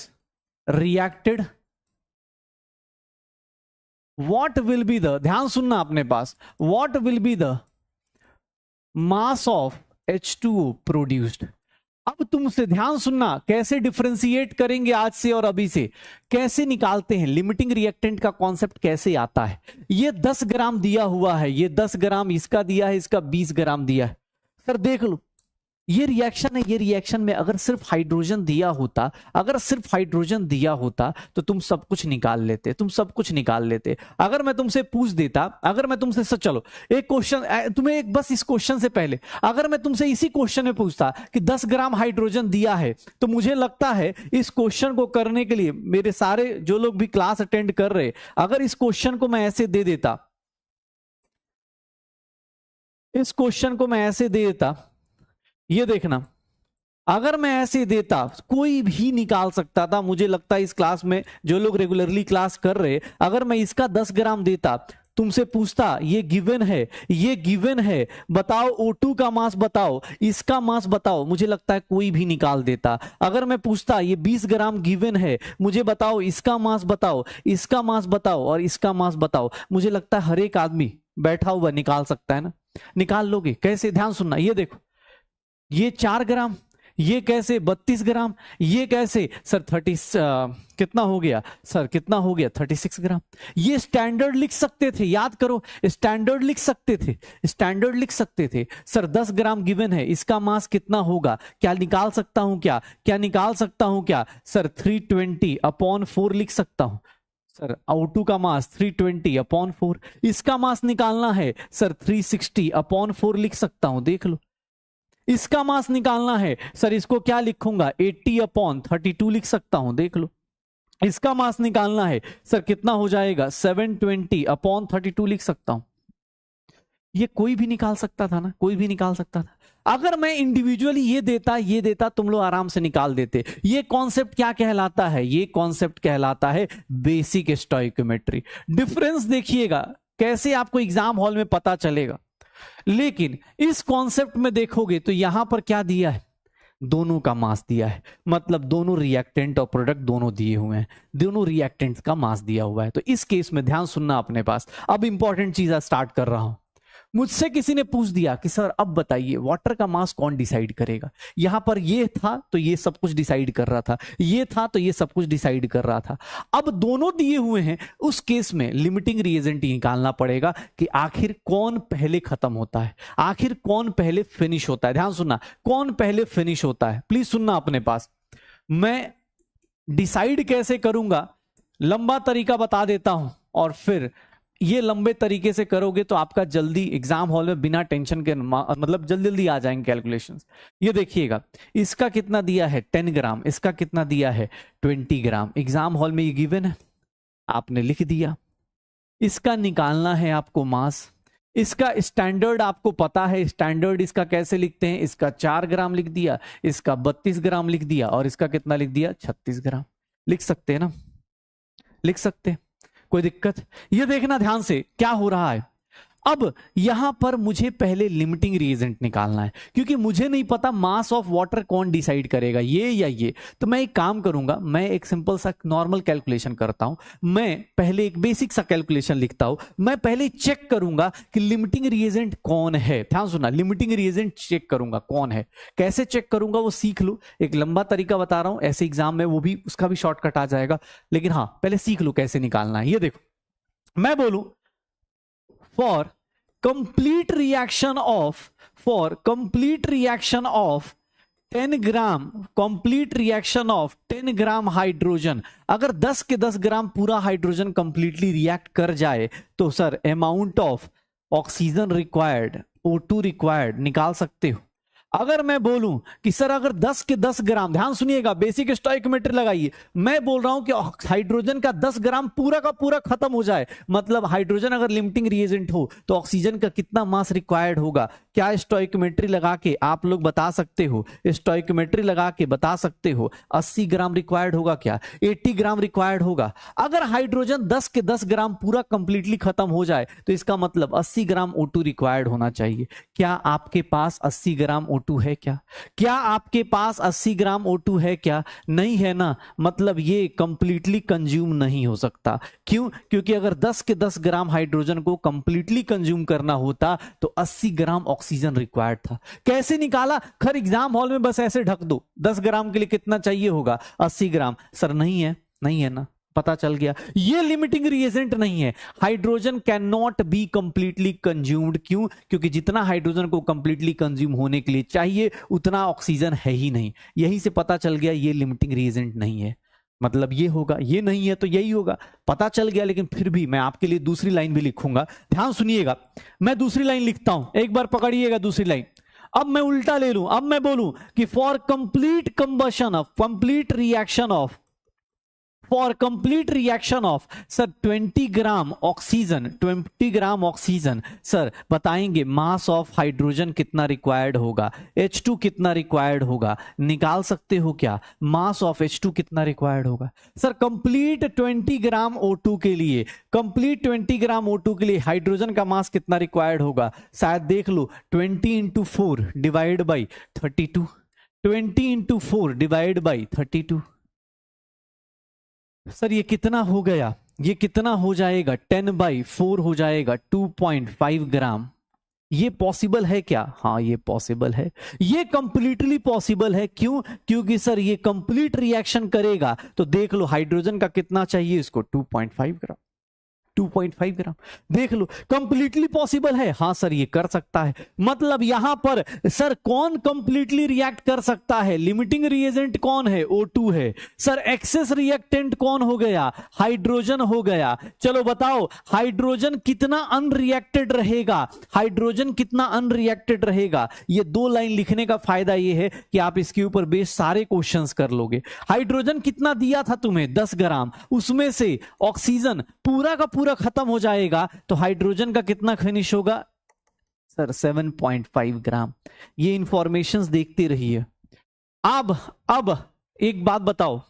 Speaker 1: reacted, what will be the, ध्यान सुनना अपने पास, what will be the mass of H2O produced। अब तुमसे ध्यान सुनना, कैसे डिफरेंशिएट करेंगे आज से और अभी से, कैसे निकालते हैं लिमिटिंग रिएक्टेंट का कॉन्सेप्ट कैसे आता है। ये 10 ग्राम दिया हुआ है, ये 10 ग्राम इसका दिया है, इसका 20 ग्राम दिया है। सर देख लो, ये रिएक्शन है, ये रिएक्शन में अगर सिर्फ हाइड्रोजन दिया होता, अगर सिर्फ हाइड्रोजन दिया होता तो तुम सब कुछ निकाल लेते, तुम सब कुछ निकाल लेते। अगर मैं तुमसे पूछ देता, अगर मैं तुमसे सच, चलो एक क्वेश्चन तुम्हें, एक बस इस क्वेश्चन से पहले अगर मैं तुमसे इसी क्वेश्चन में पूछता कि 10 ग्राम हाइड्रोजन दिया है, तो मुझे लगता है इस क्वेश्चन को करने के लिए मेरे सारे जो लोग भी क्लास अटेंड कर रहे, अगर इस क्वेश्चन को मैं ऐसे दे देता, इस क्वेश्चन को मैं ऐसे दे देता, ये देखना, अगर मैं ऐसे देता कोई भी निकाल सकता था। मुझे लगता है इस क्लास में जो लोग रेगुलरली क्लास कर रहे, अगर मैं इसका 10 ग्राम देता, तुमसे पूछता ये गिवन है, ये गिवन है, बताओ O2 का मास बताओ, इसका मास बताओ, मुझे लगता है कोई भी निकाल देता। अगर मैं पूछता ये 20 ग्राम गिवन है, मुझे बताओ इसका मास बताओ, इसका मास बताओ और इसका मास बताओ, मुझे लगता है हर एक आदमी बैठा हुआ निकाल सकता है ना। निकाल लोगे कैसे, ध्यान सुनना, ये देखो, ये 4 ग्राम, ये कैसे 32 ग्राम, ये कैसे सर 30 कितना हो गया सर, कितना हो गया 36 ग्राम। ये स्टैंडर्ड लिख सकते थे, याद करो, स्टैंडर्ड लिख सकते थे, स्टैंडर्ड लिख सकते थे। सर 10 ग्राम गिवन है, इसका मास कितना होगा, क्या निकाल सकता हूं, क्या निकाल सकता हूं, क्या सर 320/4 लिख सकता हूं। सर O2 का मास 320/4, इसका मास निकालना है सर 360/4 लिख सकता हूं, देख लो। इसका मास निकालना है सर, इसको क्या लिखूंगा 80/32 लिख सकता हूं, देख लो। इसका मास निकालना है सर, कितना हो जाएगा 720/32 लिख सकता हूं। ये कोई भी निकाल सकता था ना, कोई भी निकाल सकता था। अगर मैं इंडिविजुअली ये देता तुम लोग आराम से निकाल देते। ये कॉन्सेप्ट क्या कहलाता है, ये कॉन्सेप्ट कहलाता है बेसिक स्टोइकोमेट्री। डिफरेंस देखिएगा कैसे आपको एग्जाम हॉल में पता चलेगा। लेकिन इस कॉन्सेप्ट में देखोगे तो यहां पर क्या दिया है, दोनों का मास दिया है, मतलब दोनों रिएक्टेंट और प्रोडक्ट दोनों दिए हुए हैं, दोनों रिएक्टेंट्स का मास दिया हुआ है। तो इस केस में ध्यान सुनना अपने पास, अब इंपॉर्टेंट चीज स्टार्ट कर रहा हूं। मुझसे किसी ने पूछ दिया कि सर अब बताइए वाटर का मास कौन डिसाइड करेगा। यहां पर ये था तो ये सब कुछ डिसाइड कर रहा था, ये था तो ये सब कुछ डिसाइड कर रहा था। अब दोनों दिए हुए हैं, उस केस में लिमिटिंग रिएजेंट निकालना पड़ेगा कि आखिर कौन पहले खत्म होता है, आखिर कौन पहले फिनिश होता है। ध्यान सुनना, कौन पहले फिनिश होता है, प्लीज सुनना अपने पास। मैं डिसाइड कैसे करूंगा, लंबा तरीका बता देता हूं, और फिर ये लंबे तरीके से करोगे तो आपका जल्दी एग्जाम हॉल में बिना टेंशन के मतलब जल्दी जल्दी आ जाएंगे कैलकुलेशंस। ये देखिएगा, इसका कितना दिया है 10 ग्राम, इसका कितना दिया है 20 ग्राम। एग्जाम हॉल में ये गिवन है, आपने लिख दिया। इसका निकालना है आपको मास, इसका स्टैंडर्ड आपको पता है, स्टैंडर्ड इसका कैसे लिखते हैं, इसका 4 ग्राम लिख दिया, इसका 32 ग्राम लिख दिया, और इसका कितना लिख दिया 36 ग्राम। लिख सकते हैं ना, लिख सकते हैं, कोई दिक्कत। ये देखना ध्यान से क्या हो रहा है। अब यहां पर मुझे पहले लिमिटिंग रिएजेंट निकालना है, क्योंकि मुझे नहीं पता मास ऑफ वाटर कौन डिसाइड करेगा, ये या ये। तो मैं एक काम करूंगा, मैं एक सिंपल सा नॉर्मल कैलकुलेशन करता हूं। मैं पहले एक बेसिक सा कैलकुलेशन लिखता हूं। मैं पहले चेक करूंगा कि लिमिटिंग रिएजेंट कौन है। ध्यान सुनना, लिमिटिंग रिएजेंट चेक करूंगा कौन है। कैसे चेक करूंगा वो सीख लो, एक लंबा तरीका बता रहा हूं, ऐसे एग्जाम में वो भी, उसका भी शॉर्टकट आ जाएगा, लेकिन हाँ पहले सीख लो कैसे निकालना है। ये देखो, मैं बोलूं for complete reaction of 10 gram, complete reaction of 10 gram hydrogen, अगर 10 के 10 ग्राम पूरा हाइड्रोजन कंप्लीटली रिएक्ट कर जाए तो sir amount of oxygen required, O2 required निकाल सकते हो। अगर मैं बोलूं कि सर अगर 10 के 10 ग्राम, ध्यान सुनिएगा, बेसिक स्टोइकोमेट्री लगाइए, मैं बोल रहा हूं कि हाइड्रोजन का 10 ग्राम पूरा का पूरा खत्म हो जाए, मतलब हाइड्रोजन अगर लिमिटिंग रिएजेंट हो तो ऑक्सीजन का कितना मास रिक्वायर्ड होगा। क्या स्टोइकोमेट्री लगा के आप लोग बता सकते हो, स्टोइकोमेट्री लगा के बता सकते हो 80 ग्राम रिक्वायर्ड होगा, क्या 80 ग्राम रिक्वायर्ड होगा। अगर हाइड्रोजन 10 के 10 ग्राम पूरा कंप्लीटली खत्म हो जाए तो इसका मतलब 80 ग्राम O2 रिक्वायर्ड होना चाहिए। क्या आपके पास 80 ग्राम O2 है क्या? क्या आपके पास 80 ग्राम O2 है क्या? नहीं है ना, मतलब ये कंप्लीटली कंज्यूम नहीं हो सकता। क्यों? क्योंकि अगर 10 के 10 ग्राम हाइड्रोजन को कंप्लीटली कंज्यूम करना होता तो 80 ग्राम ऑक्सीजन रिक्वायर्ड था। कैसे निकाला? खैर एग्जाम हॉल में बस ऐसे ढक दो, 10 ग्राम के लिए कितना चाहिए होगा 80 ग्राम। सर नहीं है, नहीं है ना, पता चल गया, ये लिमिटिंग रिएजेंट नहीं है। Hydrogen can not be completely consumed. क्यों? क्योंकि जितना हाइड्रोजन को कंप्लीटली कंज्यूम होने के लिए चाहिए उतना ऑक्सीजन है ही नहीं। यहीं से पता चल गया ये लिमिटिंग रिएजेंट नहीं है, मतलब ये होगा, ये नहीं है तो यही होगा, पता चल गया। लेकिन फिर भी मैं आपके लिए दूसरी लाइन भी लिखूंगा, ध्यान सुनिएगा। मैं दूसरी लाइन लिखता हूं, एक बार पकड़िएगा दूसरी लाइन। अब मैं उल्टा ले लूं, अब मैं बोलूं कि for complete combustion of, complete reaction of, for complete reaction of sir 20 gram oxygen, 20 gram oxygen, sir बताएंगे मास ऑफ हाइड्रोजन कितना रिक्वायर्ड होगा, H2 कितना रिक्वायर्ड होगा, निकाल सकते हो क्या? मास ऑफ H2 कितना रिक्वायर्ड होगा? सर कंप्लीट 20 ग्राम O2 के लिए, कंप्लीट 20 ग्राम O2 के लिए हाइड्रोजन का मास कितना रिक्वायर्ड होगा? शायद देख लो, 20 into 4 divide by 32, 20 into 4 divide by 32। Sir ये कितना हो गया, ये कितना हो जाएगा, 10/4 हो जाएगा, 2.5 ग्राम। ये पॉसिबल है क्या? हाँ ये पॉसिबल है, ये कंप्लीटली पॉसिबल है। क्यों? क्योंकि सर ये कंप्लीट रिएक्शन करेगा तो देख लो हाइड्रोजन का कितना चाहिए इसको, 2.5 ग्राम, 2.5 ग्राम। देख लो कंप्लीटली पॉसिबल है। हाँ सर ये कर सकता है, मतलब यहां पर सर कौन कंप्लीटली रिएक्ट कर सकता है? लिमिटिंग रिएजेंट कौन है? O2 है। सर एक्सेस रिएक्टेंट कौन हो गया? हाइड्रोजन हो गया। चलो बताओ हाइड्रोजन कितना अनरिएक्टेड रहेगा, हाइड्रोजन कितना अनरिएक्टेड रहेगा? ये दो लाइन लिखने का फायदा ये है कि आप इसके ऊपर बेस सारे क्वेश्चंस कर लोगे। हाइड्रोजन कितना दिया था तुम्हें? 10 ग्राम, उसमें से ऑक्सीजन पूरा का पूरा खत्म हो जाएगा तो हाइड्रोजन का कितना फिनिश होगा? सर 7.5 ग्राम। ये इंफॉर्मेशंस देखते रहिए। अब एक बात बताओ,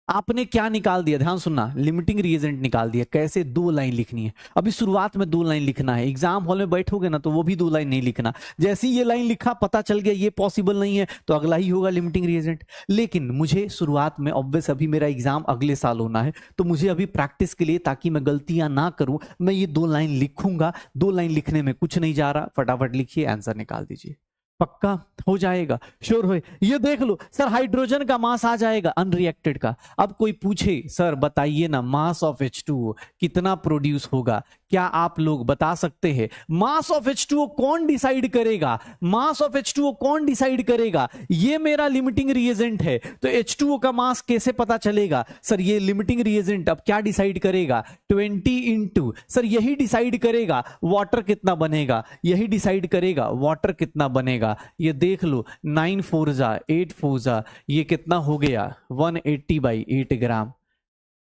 Speaker 1: आपने क्या निकाल दिया, ध्यान सुनना, लिमिटिंग रिएजेंट निकाल दिया। कैसे? 2 लाइन लिखनी है। अभी शुरुआत में 2 लाइन लिखना है, एग्जाम हॉल में बैठोगे ना तो वो भी 2 लाइन नहीं लिखना। जैसे ही ये लाइन लिखा, पता चल गया ये पॉसिबल नहीं है, तो अगला ही होगा लिमिटिंग रिएजेंट। लेकिन मुझे शुरुआत में ऑब्वियस, अभी मेरा एग्जाम अगले साल होना है, तो मुझे अभी प्रैक्टिस के लिए, ताकि मैं गलतियां ना करूं, मैं ये 2 लाइन लिखूंगा। 2 लाइन लिखने में कुछ नहीं जा रहा, फटाफट लिखिए, आंसर निकाल दीजिए, पक्का हो जाएगा, श्योर हो। ये देख लो सर, हाइड्रोजन का मास आ जाएगा अनरिएक्टेड का। अब कोई पूछे सर बताइए ना मास ऑफ H2O कितना प्रोड्यूस होगा, क्या आप लोग बता सकते हैं? मास ऑफ H2O कौन डिसाइड करेगा? मास ऑफ H2O कौन डिसाइड करेगा? ये मेरा लिमिटिंग रिएजेंट है, तो H2O का मास कैसे पता चलेगा? सर ये लिमिटिंग रिएजेंट अब क्या डिसाइड करेगा? 20 इंटू, सर यही डिसाइड करेगा वाटर कितना बनेगा, यही डिसाइड करेगा वाटर कितना बनेगा। ये देख लो, 9 4 जा 8 4 जा, ये कितना हो गया? 180/8 ग्राम,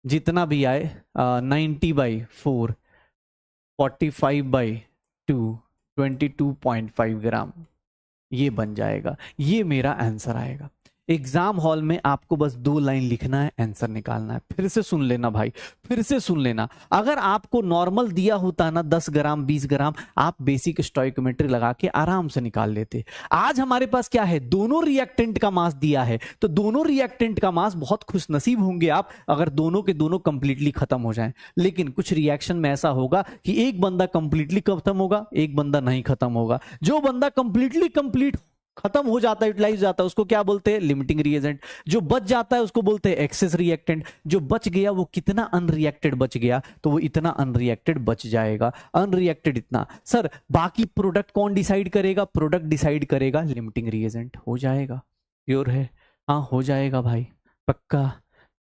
Speaker 1: जितना भी आए 90/4, 45/2, 22.5 ग्राम, ये बन जाएगा। ये मेरा आंसर आएगा। एग्जाम हॉल में आपको बस 2 लाइन लिखना है, आंसर निकालना है। फिर से सुन लेना भाई, फिर से सुन लेना। अगर आपको नॉर्मल दिया होता ना 10 ग्राम 20 ग्राम, आप बेसिक स्टोइकोमेट्री लगा के आराम से निकाल लेते। आज हमारे पास क्या है? दोनों रिएक्टेंट का मास दिया है, तो दोनों रिएक्टेंट का मास, बहुत खुशनसीब होंगे आप अगर दोनों के दोनों कंप्लीटली खत्म हो जाएं। लेकिन कुछ रिएक्शन में ऐसा होगा कि एक बंदा कंप्लीटली खत्म होगा, एक बंदा नहीं खत्म होगा। जो बंदा कंप्लीटली खत्म हो जाता है, यूटिलाइज जाता है, उसको क्या बोलते हैं? Limiting reagent. जो बच जाता है उसको बोलते हैं एक्सेस रिएक्टेंट। जो बच गया वो कितना अनरिएक्टेड बच गया, तो वो इतना अनरिएक्टेड बच जाएगा। अनरिएक्टेड इतना। सर बाकी प्रोडक्ट कौन डिसाइड करेगा? प्रोडक्ट डिसाइड करेगा लिमिटिंग रिएजेंट। हो जाएगा, प्योर है, हाँ हो जाएगा भाई, पक्का।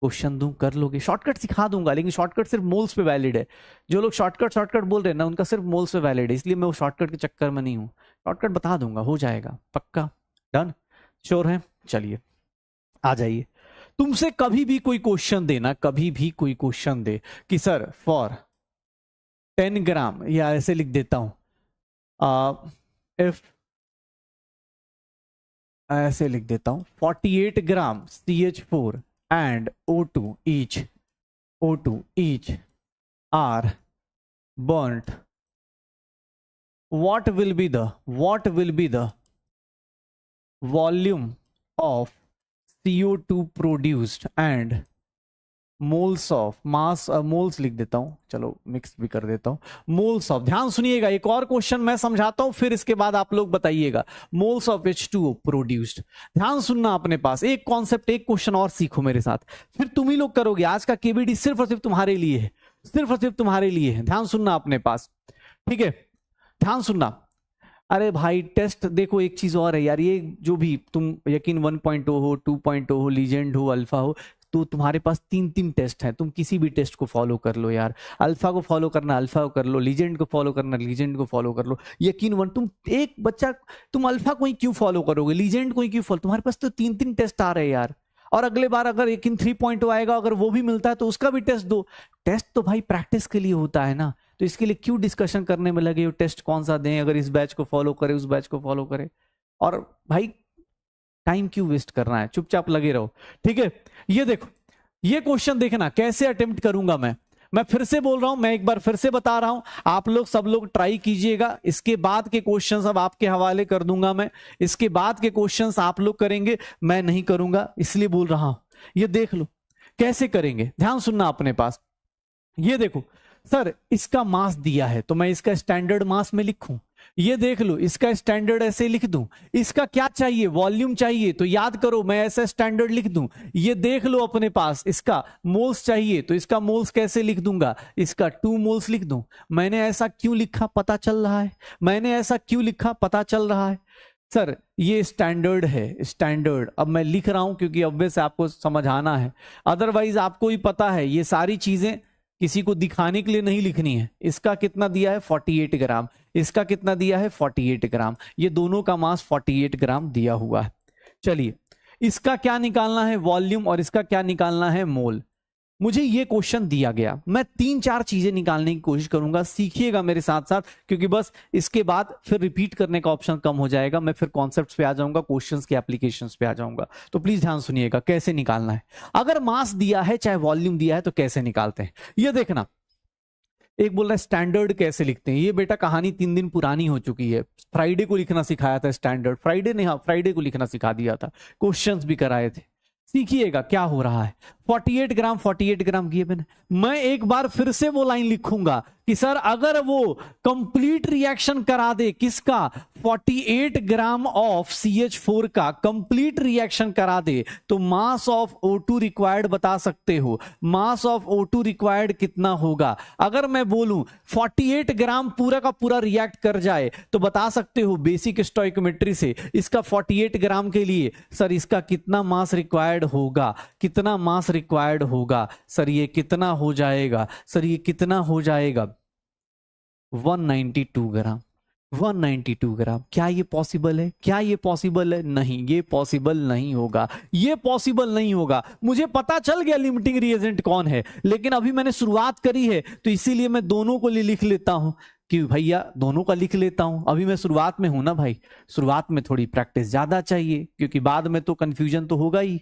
Speaker 1: क्वेश्चन दूं, कर लोगे? शॉर्टकट सिखा दूंगा, लेकिन शॉर्टकट सिर्फ मोल्स पे वैलिड है। जो लोग शॉर्टकट बोल रहे हैं ना, उनका सिर्फ मोल्स पे वैलिड है, इसलिए मैं वो शॉर्टकट के चक्कर में नहीं हूं। शॉर्टकट बता दूंगा, हो जाएगा, पक्का, डन, श्योर है। चलिए आ जाइए। तुमसे कभी भी कोई क्वेश्चन देना, कभी भी कोई क्वेश्चन दे कि सर फॉर 10 ग्राम, या ऐसे लिख देता हूं, इफ, ऐसे लिख देता हूं 48 ग्राम CH4 and O2 each are burnt, what will be the volume of CO2 produced and moles of mass, moles लिख देता हूं, चलो मिक्स भी कर देता हूं, moles of, ध्यान सुनिएगा, एक और क्वेश्चन मैं समझाता हूं, फिर इसके बाद आप लोग बताइएगा। moles of H2O produced, ध्यान सुनना, अपने पास एक कॉन्सेप्ट, एक क्वेश्चन और सीखो मेरे साथ, फिर तुम ही लोग करोगे। आज का केबीडी सिर्फ और सिर्फ तुम्हारे लिए है, सिर्फ और सिर्फ तुम्हारे लिए है। ध्यान सुनना अपने पास, ठीक है, ध्यान सुनना। अरे भाई टेस्ट देखो, एक चीज और है यार, ये जो भी तुम यकीन 1.0 हो, 2.0 हो, लीजेंड हो, अल्फा हो, तो तुम्हारे पास 3 टेस्ट हैं। तुम किसी भी टेस्ट को फॉलो कर लो यार, अल्फा को फॉलो करना अल्फा को कर लो, लीजेंड को फॉलो करना लीजेंड को फॉलो कर लो। यकीन वन, तुम एक बच्चा, तुम अल्फा को ही क्यों फॉलो करोगे, लीजेंड को ही क्यों फॉलो? तुम्हारे पास तो 3 टेस्ट आ रहे हैं यार। और अगले बार अगर यकीन 3.0 आएगा, अगर वो भी मिलता है तो उसका भी टेस्ट दो। टेस्ट तो भाई प्रैक्टिस के लिए होता है ना, तो इसके लिए क्यों डिस्कशन करने में लगे हो? टेस्ट कौन सा दें, अगर इस बैच को फॉलो करे उस बैच को फॉलो करे, और भाई टाइम क्यों वेस्ट करना है, चुपचाप लगे रहो, ठीक है। ये देखो, ये क्वेश्चन देखना कैसे अटेम्प्ट करूंगा मैं फिर से बोल रहा हूं, मैं एक बार फिर से बता रहा हूं, आप लोग सब लोग ट्राई कीजिएगा। इसके बाद के क्वेश्चंस अब आपके हवाले कर दूंगा मैं, इसके बाद के क्वेश्चंस आप लोग करेंगे, मैं नहीं करूंगा, इसलिए बोल रहा हूं। ये देख लो कैसे करेंगे, ध्यान सुनना अपने पास। ये देखो सर, इसका मास दिया है तो मैं इसका स्टैंडर्ड मास में लिखूं। ये देख लो, इसका स्टैंडर्ड ऐसे लिख दूं। इसका क्या चाहिए? वॉल्यूम चाहिए, तो याद करो मैं ऐसा स्टैंडर्ड लिख दूं। ये देख लो अपने पास, इसका मोल्स चाहिए, तो इसका मोल्स कैसे लिख दूंगा? इसका 2 मोल्स लिख दूं। मैंने ऐसा क्यों लिखा पता चल रहा है, मैंने ऐसा क्यों लिखा पता चल रहा है। सर ये स्टैंडर्ड है, स्टैंडर्ड अब मैं लिख रहा हूं क्योंकि ऑब्वियस आपको समझाना है, अदरवाइज आपको ही पता है ये सारी चीजें किसी को दिखाने के लिए नहीं लिखनी है। इसका कितना दिया है? 48 ग्राम। इसका कितना दिया है? 48 ग्राम। ये दोनों का मास 48 ग्राम दिया हुआ है। चलिए इसका क्या निकालना है? वॉल्यूम। और इसका क्या निकालना है? मोल। मुझे ये क्वेश्चन दिया गया, मैं 3-4 चीजें निकालने की कोशिश करूंगा, सीखिएगा मेरे साथ साथ, क्योंकि बस इसके बाद फिर रिपीट करने का ऑप्शन कम हो जाएगा, मैं फिर कॉन्सेप्ट्स पे आ जाऊंगा, क्वेश्चंस के एप्लीकेशंस पे आ जाऊंगा। तो प्लीज ध्यान सुनिएगा कैसे निकालना है। अगर मास दिया है चाहे वॉल्यूम दिया है तो कैसे निकालते हैं ये देखना। एक बोल रहा है स्टैंडर्ड कैसे लिखते हैं, ये बेटा कहानी 3 दिन पुरानी हो चुकी है, फ्राइडे को लिखना सिखाया था स्टैंडर्ड, फ्राइडे ने, हाँ फ्राइडे को लिखना सिखा दिया था, क्वेश्चंस भी कराए थे। सीखिएगा क्या हो रहा है। 48 ग्राम 48 ग्राम किए मैंने, मैं एक बार फिर से वो लाइन लिखूंगा कि सर अगर वो कंप्लीट रिएक्शन करा दे, किसका, 48 ग्राम ऑफ CH4 का कंप्लीट रिएक्शन करा दे, तो मास ऑफ O2 रिक्वायर्ड बता सकते हो। मास ऑफ O2 रिक्वायर्ड कितना होगा, अगर मैं बोलूं 48 ग्राम पूरा का पूरा रिएक्ट कर जाए तो बता सकते हो बेसिक स्टोइकोमेट्री से इसका 48 ग्राम के लिए सर इसका कितना मास रिक्वायर्ड होगा, कितना मास रिक्वायर्ड होगा, सर ये कितना हो जाएगा, सर ये कितना हो जाएगा, 192 ग्राम। 192 ग्राम। क्या ये पॉसिबल है, क्या ये पॉसिबल है, नहीं ये पॉसिबल नहीं होगा, ये पॉसिबल नहीं होगा। मुझे पता चल गया लिमिटिंग रिएजेंट कौन है, लेकिन अभी मैंने शुरुआत करी है तो इसीलिए मैं दोनों को लिख लेता हूं कि भैया दोनों का लिख लेता हूं। अभी मैं शुरुआत में हूं ना भाई, शुरुआत में थोड़ी प्रैक्टिस ज्यादा चाहिए, क्योंकि बाद में तो कंफ्यूजन तो होगा ही।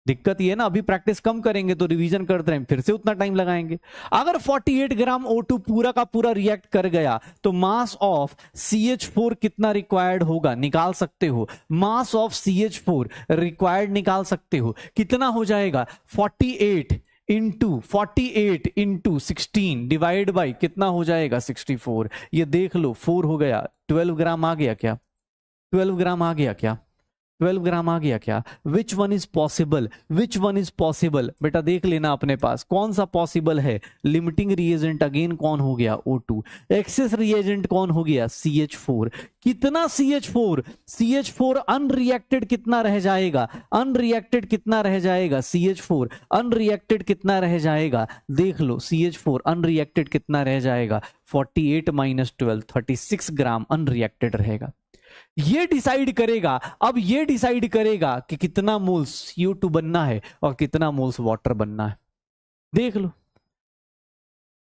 Speaker 1: दिक्कत ये है ना, अभी प्रैक्टिस कम करेंगे तो रिवीजन करते हैं फिर से उतना टाइम लगाएंगे। अगर 48 ग्राम O2 पूरा का पूरा रिएक्ट कर गया तो मास ऑफ CH4 कितना रिक्वायर्ड होगा, निकाल सकते हो। मास ऑफ CH4 रिक्वायर्ड निकाल सकते हो, कितना हो जाएगा, 48 इंटू 16 डिवाइड बाई कितना हो जाएगा, 64। ये देख लो 4 हो गया, 12 ग्राम आ गया क्या, 12 ग्राम आ गया क्या, 12 ग्राम आ गया क्या। Which one is possible, which one is possible, बेटा देख लेना अपने पास कौन सा पॉसिबल है। लिमिटिंग रिएजेंट अगेन कौन हो गया, O2। एक्सेस रिएजेंट कौन हो गया, CH4। कितना CH4, CH4 अनरिएक्टेड कितना रह जाएगा, अनरिएक्टेड कितना रह जाएगा, CH4 अनरिएक्टेड कितना रह जाएगा, देख लो CH4 अनरिएक्टेड कितना रह जाएगा, 48 माइनस 12 36 ग्राम अनरिएक्टेड रहेगा। ये डिसाइड करेगा, अब ये डिसाइड करेगा कि कितना मोल्स CO2 बनना है और कितना मोल्स वाटर बनना है। देख लो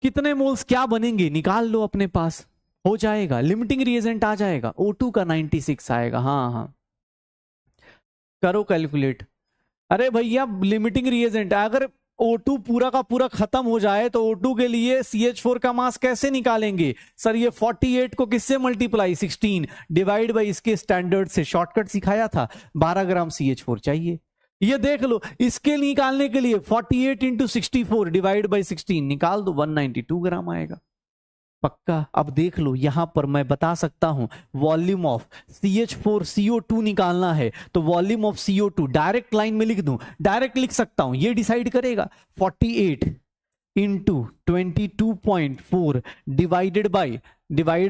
Speaker 1: कितने मोल्स क्या बनेंगे, निकाल लो अपने पास, हो जाएगा। लिमिटिंग रिएजेंट आ जाएगा, O2 का 96 आएगा। हाँ करो कैलकुलेट। अरे भैया लिमिटिंग रिएजेंट, अगर O2 पूरा का पूरा खत्म हो जाए तो O2 के लिए CH4 का मास कैसे निकालेंगे, सर ये 48 को किससे मल्टीप्लाई, 16 डिवाइड बाई इसके स्टैंडर्ड से, शॉर्टकट सिखाया था, 12 ग्राम CH4 चाहिए। ये देख लो इसके निकालने के लिए 48 इंटू 64 डिवाइड बाई 16 निकाल दो, 192 ग्राम आएगा पक्का। अब देख लो यहां पर मैं बता सकता हूं वॉल्यूम ऑफ CH4 CO2 निकालना है तो volume of CO2 direct line में लिख दूं, डायरेक्ट लिख सकता हूं, ये डिसाइड करेगा 48 इंटू 22.4 डिवाइड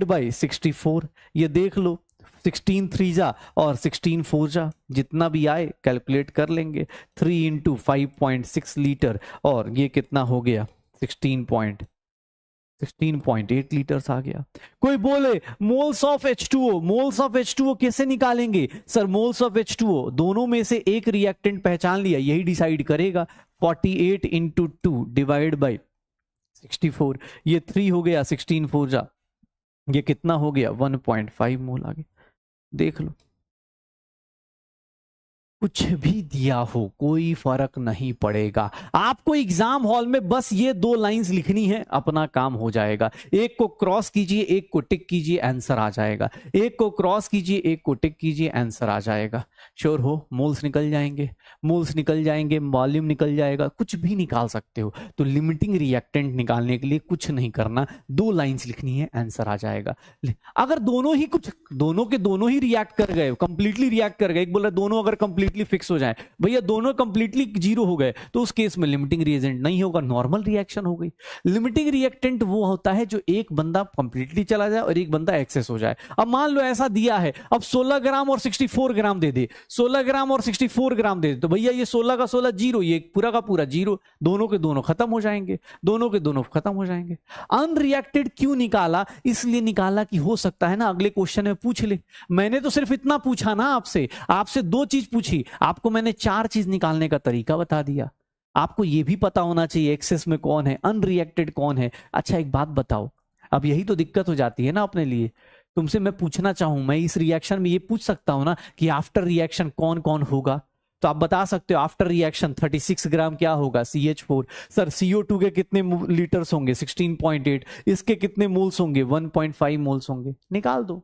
Speaker 1: बाई 64। ये देख लो 16 3 जा और 16 4 जा, जितना भी आए कैलकुलेट कर लेंगे। 3 इंटू 5.6 लीटर और ये कितना हो गया, 16.8 लीटर्स आ गया। कोई बोले moles of H2O, moles of H2O कैसे निकालेंगे, सर मोल्स ऑफ H2O दोनों में से एक रिएक्टेंट पहचान लिया, यही डिसाइड करेगा। 48 इंटू 2 डिवाइड बाई 64, ये 3 हो गया, 16 4 जा, ये कितना हो गया, 1.5 मोल आ गया। देख लो कुछ भी दिया हो कोई फर्क नहीं पड़ेगा, आपको एग्जाम हॉल में बस ये 2 लाइंस लिखनी है, अपना काम हो जाएगा। एक को क्रॉस कीजिए, एक को टिक कीजिए, आंसर आ जाएगा। एक को क्रॉस कीजिए, एक को टिक कीजिए, आंसर आ जाएगा। श्योर हो, मोल्स निकल जाएंगे, मोल्स निकल जाएंगे, वॉल्यूम निकल जाएगा, कुछ भी निकाल सकते हो। तो लिमिटिंग रिएक्टेंट निकालने के लिए कुछ नहीं करना, 2 लाइंस लिखनी है, आंसर आ जाएगा। अगर दोनों के दोनों ही रिएक्ट कर गए, कंप्लीटली रिएक्ट कर गए, एक बोला दोनों अगर कंप्लीटली फिक्स हो जाए, भैया दोनों कंप्लीटली 0 हो गए, तो उस केस में लिमिटिंग रिएजेंट नहीं होगा, नॉर्मल रिएक्शन हो गई। लिमिटिंग रिएक्टेंट वो होता है जो एक बंदा कंप्लीटली चला जाए और एक बंदा एक्सेस हो जाए। अब मान लो ऐसा दिया है, अब 16 ग्राम और 64 ग्राम दे दे, 16 ग्राम और 64 ग्राम दे दे, तो भैया ये 16 का 16 0, ये पूरा का पूरा 0, दोनों के दोनों खत्म हो जाएंगे, दोनों के दोनों खत्म हो जाएंगे। अनरिएक्टेड क्यों निकाला, इसलिए निकाला कि हो सकता है ना अगले क्वेश्चन में पूछ ले। मैंने तो सिर्फ इतना पूछा ना आपसे 2 चीज पूछी, आपको मैंने 4 चीज निकालने का तरीका बता दिया। आपको ये भी पता होना चाहिए एक्सेस में कौन है, अनरिएक्टेड कौन है। अच्छा एक बात बताओ, अब यही तो दिक्कत हो जाती है ना अपने लिए। तुमसे मैं पूछना चाहूं, मैं इस रिएक्शन में ये पूछ सकता हूं ना कि आफ्टर रिएक्शन कौन कौन होगा, तो आप बता सकते हो आफ्टर रिएक्शन 36 ग्राम क्या होगा, CH4। सर CO2 के कितने लीटर्स होंगे, 16.8। इसके कितने मोल्स होंगे, 1.5 मोल्स होंगे। निकाल दो,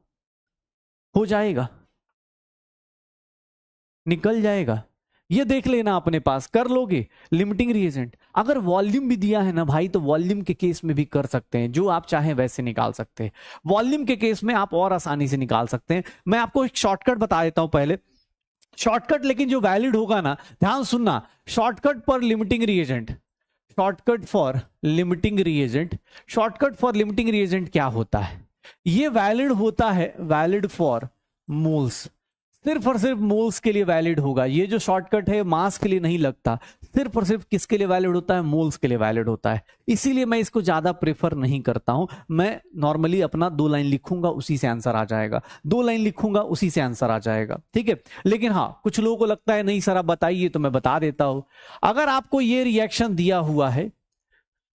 Speaker 1: हो जाएगा, निकल जाएगा। ये देख लेना अपने पास, कर लोगे लिमिटिंग रिएजेंट। अगर वॉल्यूम भी दिया है ना भाई, तो वॉल्यूम के केस में भी कर सकते हैं, जो आप चाहें वैसे निकाल सकते हैं। वॉल्यूम के केस में आप और आसानी से निकाल सकते हैं। मैं आपको एक शॉर्टकट बता देता हूं पहले, शॉर्टकट लेकिन जो वैलिड होगा ना, ध्यान सुनना, शॉर्टकट पर limiting reagent, shortcut for limiting reagent, shortcut for limiting reagent क्या होता है, ये वैलिड होता है, वैलिड फॉर मोल्स, सिर्फ और सिर्फ मोल्स के लिए वैलिड होगा। ये जो शॉर्टकट है मास के लिए नहीं लगता, सिर्फ और सिर्फ किसके लिए वैलिड होता है, मोल्स के लिए वैलिड होता है। इसीलिए मैं इसको ज्यादा प्रेफर नहीं करता हूं। मैं नॉर्मली अपना 2 लाइन लिखूंगा, उसी से आंसर आ जाएगा, 2 लाइन लिखूंगा, उसी से आंसर आ जाएगा, ठीक है। लेकिन हाँ, कुछ लोगों को लगता है नहीं सर आप बताइए, तो मैं बता देता हूं। अगर आपको ये रिएक्शन दिया हुआ है,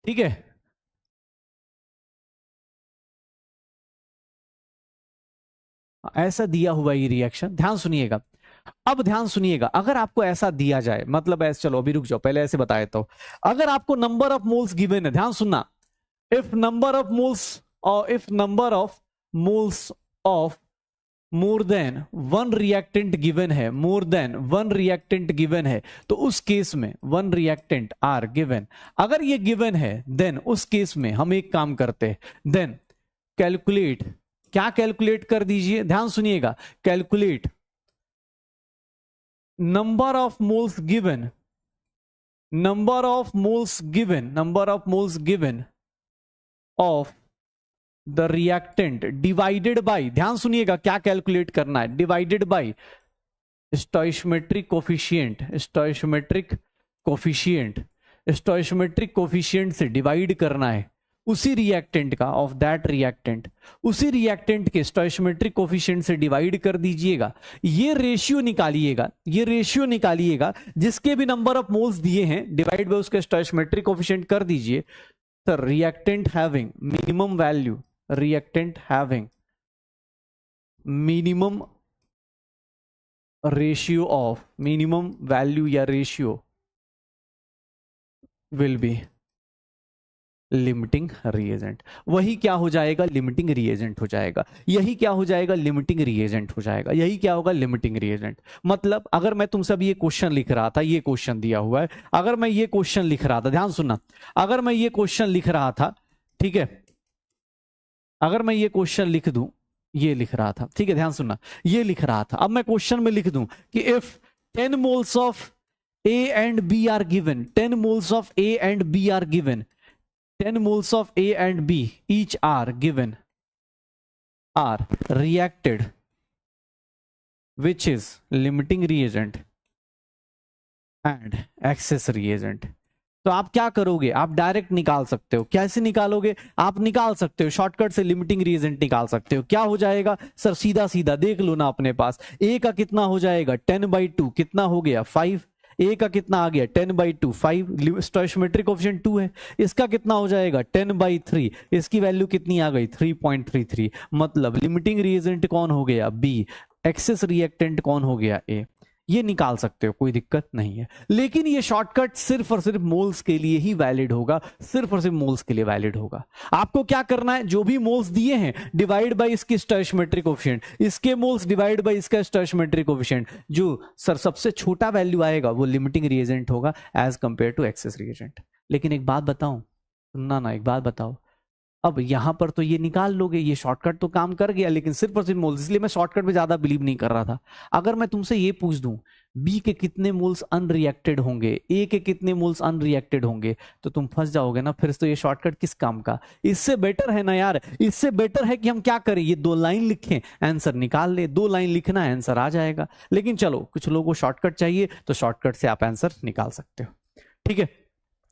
Speaker 1: ठीक है, ऐसा दिया हुआ ये रिएक्शन, ध्यान सुनिएगा, अब ध्यान सुनिएगा। अगर आपको ऐसा दिया जाए, मतलब ऐसे, चलो अभी रुक जाओ, पहले ऐसे बताया तो, अगर आपको नंबर ऑफ मोल्स गिवन है, ध्यान सुनना, इफ नंबर ऑफ मोल्स, और if number of moles of more than one reactant given है, more than one reactant given है, तो उस केस में वन रिएक्टेंट आर गिवन, अगर ये गिवन है, देन उस केस में हम एक काम करते हैं, देन कैलकुलेट, क्या कैलकुलेट कर दीजिए, ध्यान सुनिएगा, calculate number of moles given, number of moles given, number of moles given of the reactant divided by, ध्यान सुनिएगा क्या कैलकुलेट करना है, divided by स्टोइशियोमेट्रिक coefficient, स्टोइशियोमेट्रिक coefficient, स्टोइशियोमेट्रिक coefficient से डिवाइड करना है उसी रिएक्टेंट का, ऑफ दैट रिएक्टेंट, उसी रिएक्टेंट के स्टोइशियोमेट्रिक कोफिशिएंट से डिवाइड कर दीजिएगा। ये रेशियो निकालिएगा, ये रेशियो निकालिएगा, जिसके भी नंबर ऑफ मोल्स दिए हैं डिवाइड बाय उसका स्टोइशियोमेट्रिक कोफिशिएंट कर दीजिए। Sir reactant having minimum value, reactant having minimum ratio of, minimum value या ratio will be limiting reagent. वही क्या हो जाएगा, लिमिटिंग रिएजेंट हो जाएगा। यही क्या हो जाएगा, लिमिटिंग रिएजेंट हो जाएगा। यही क्या होगा, लिमिटिंग रिएजेंट। मतलब अगर मैं तुमसे अभी ये क्वेश्चन लिख रहा था, ये क्वेश्चन दिया हुआ है, अगर मैं ये क्वेश्चन लिख रहा था, ध्यान सुनना, अगर मैं ये क्वेश्चन लिख रहा था, ठीक है, अगर मैं ये क्वेश्चन लिख दूं, ये लिख रहा था, ठीक है, ध्यान सुनना, ये लिख रहा था, अब मैं क्वेश्चन में लिख दूं कि if 10 moles of A and B are given, 10 moles of A and B are given, 10 moles of A and B each are given, are reacted which is limiting reagent and excess reagent। तो आप क्या करोगे, आप direct निकाल सकते हो। कैसे निकालोगे, आप निकाल सकते हो शॉर्टकट से, लिमिटिंग रिएजेंट निकाल सकते हो। क्या हो जाएगा सर, सीधा सीधा देख लो ना अपने पास, A का कितना हो जाएगा 10/2, कितना हो गया 5, A का कितना आ गया 10/2, 5, स्टोइशियोमेट्रिक कोएफिशिएंट 2 है। इसका कितना हो जाएगा 10/3, इसकी वैल्यू कितनी आ गई 3.33। मतलब लिमिटिंग रिएजेंट कौन हो गया B, एक्सेस रिएक्टेंट कौन हो गया A। ये निकाल सकते हो, कोई दिक्कत नहीं है। लेकिन ये शॉर्टकट सिर्फ और सिर्फ मोल्स के लिए ही वैलिड होगा, सिर्फ और सिर्फ मोल्स के लिए वैलिड होगा। आपको क्या करना है, जो भी मोल्स दिए हैं डिवाइड बाय इसकी स्टोइशियोमेट्रिक कोएफिशिएंट, इसके मोल्स डिवाइड बाय इसका स्टोइशियोमेट्रिक कोएफिशिएंट, जो सर सबसे छोटा वैल्यू आएगा वो लिमिटिंग रिएजेंट होगा as compare to excess reagent. लेकिन एक बात बताऊं, सुनना ना, एक बात बताओ, अब यहां पर तो ये निकाल लोगे, ये शॉर्टकट तो काम कर गया, लेकिन सिर्फ और सिर्फ मोल्स, इसलिए मैं शॉर्टकट पे ज्यादा बिलीव नहीं कर रहा था। अगर मैं तुमसे ये पूछ दूं बी के कितने मोल्स अनरिएक्टेड होंगे, ए के कितने मोल्स अनरिएक्टेड होंगे, तो तुम फंस जाओगे ना, फिर तो ये शॉर्टकट किस काम का। इससे बेटर है ना यार, इससे बेटर है कि हम क्या करें, ये 2 लाइन लिखें, आंसर निकाल ले। 2 लाइन लिखना है, आंसर आ जाएगा। लेकिन चलो, कुछ लोगों को शॉर्टकट चाहिए, तो शॉर्टकट से आप आंसर निकाल सकते हो, ठीक है।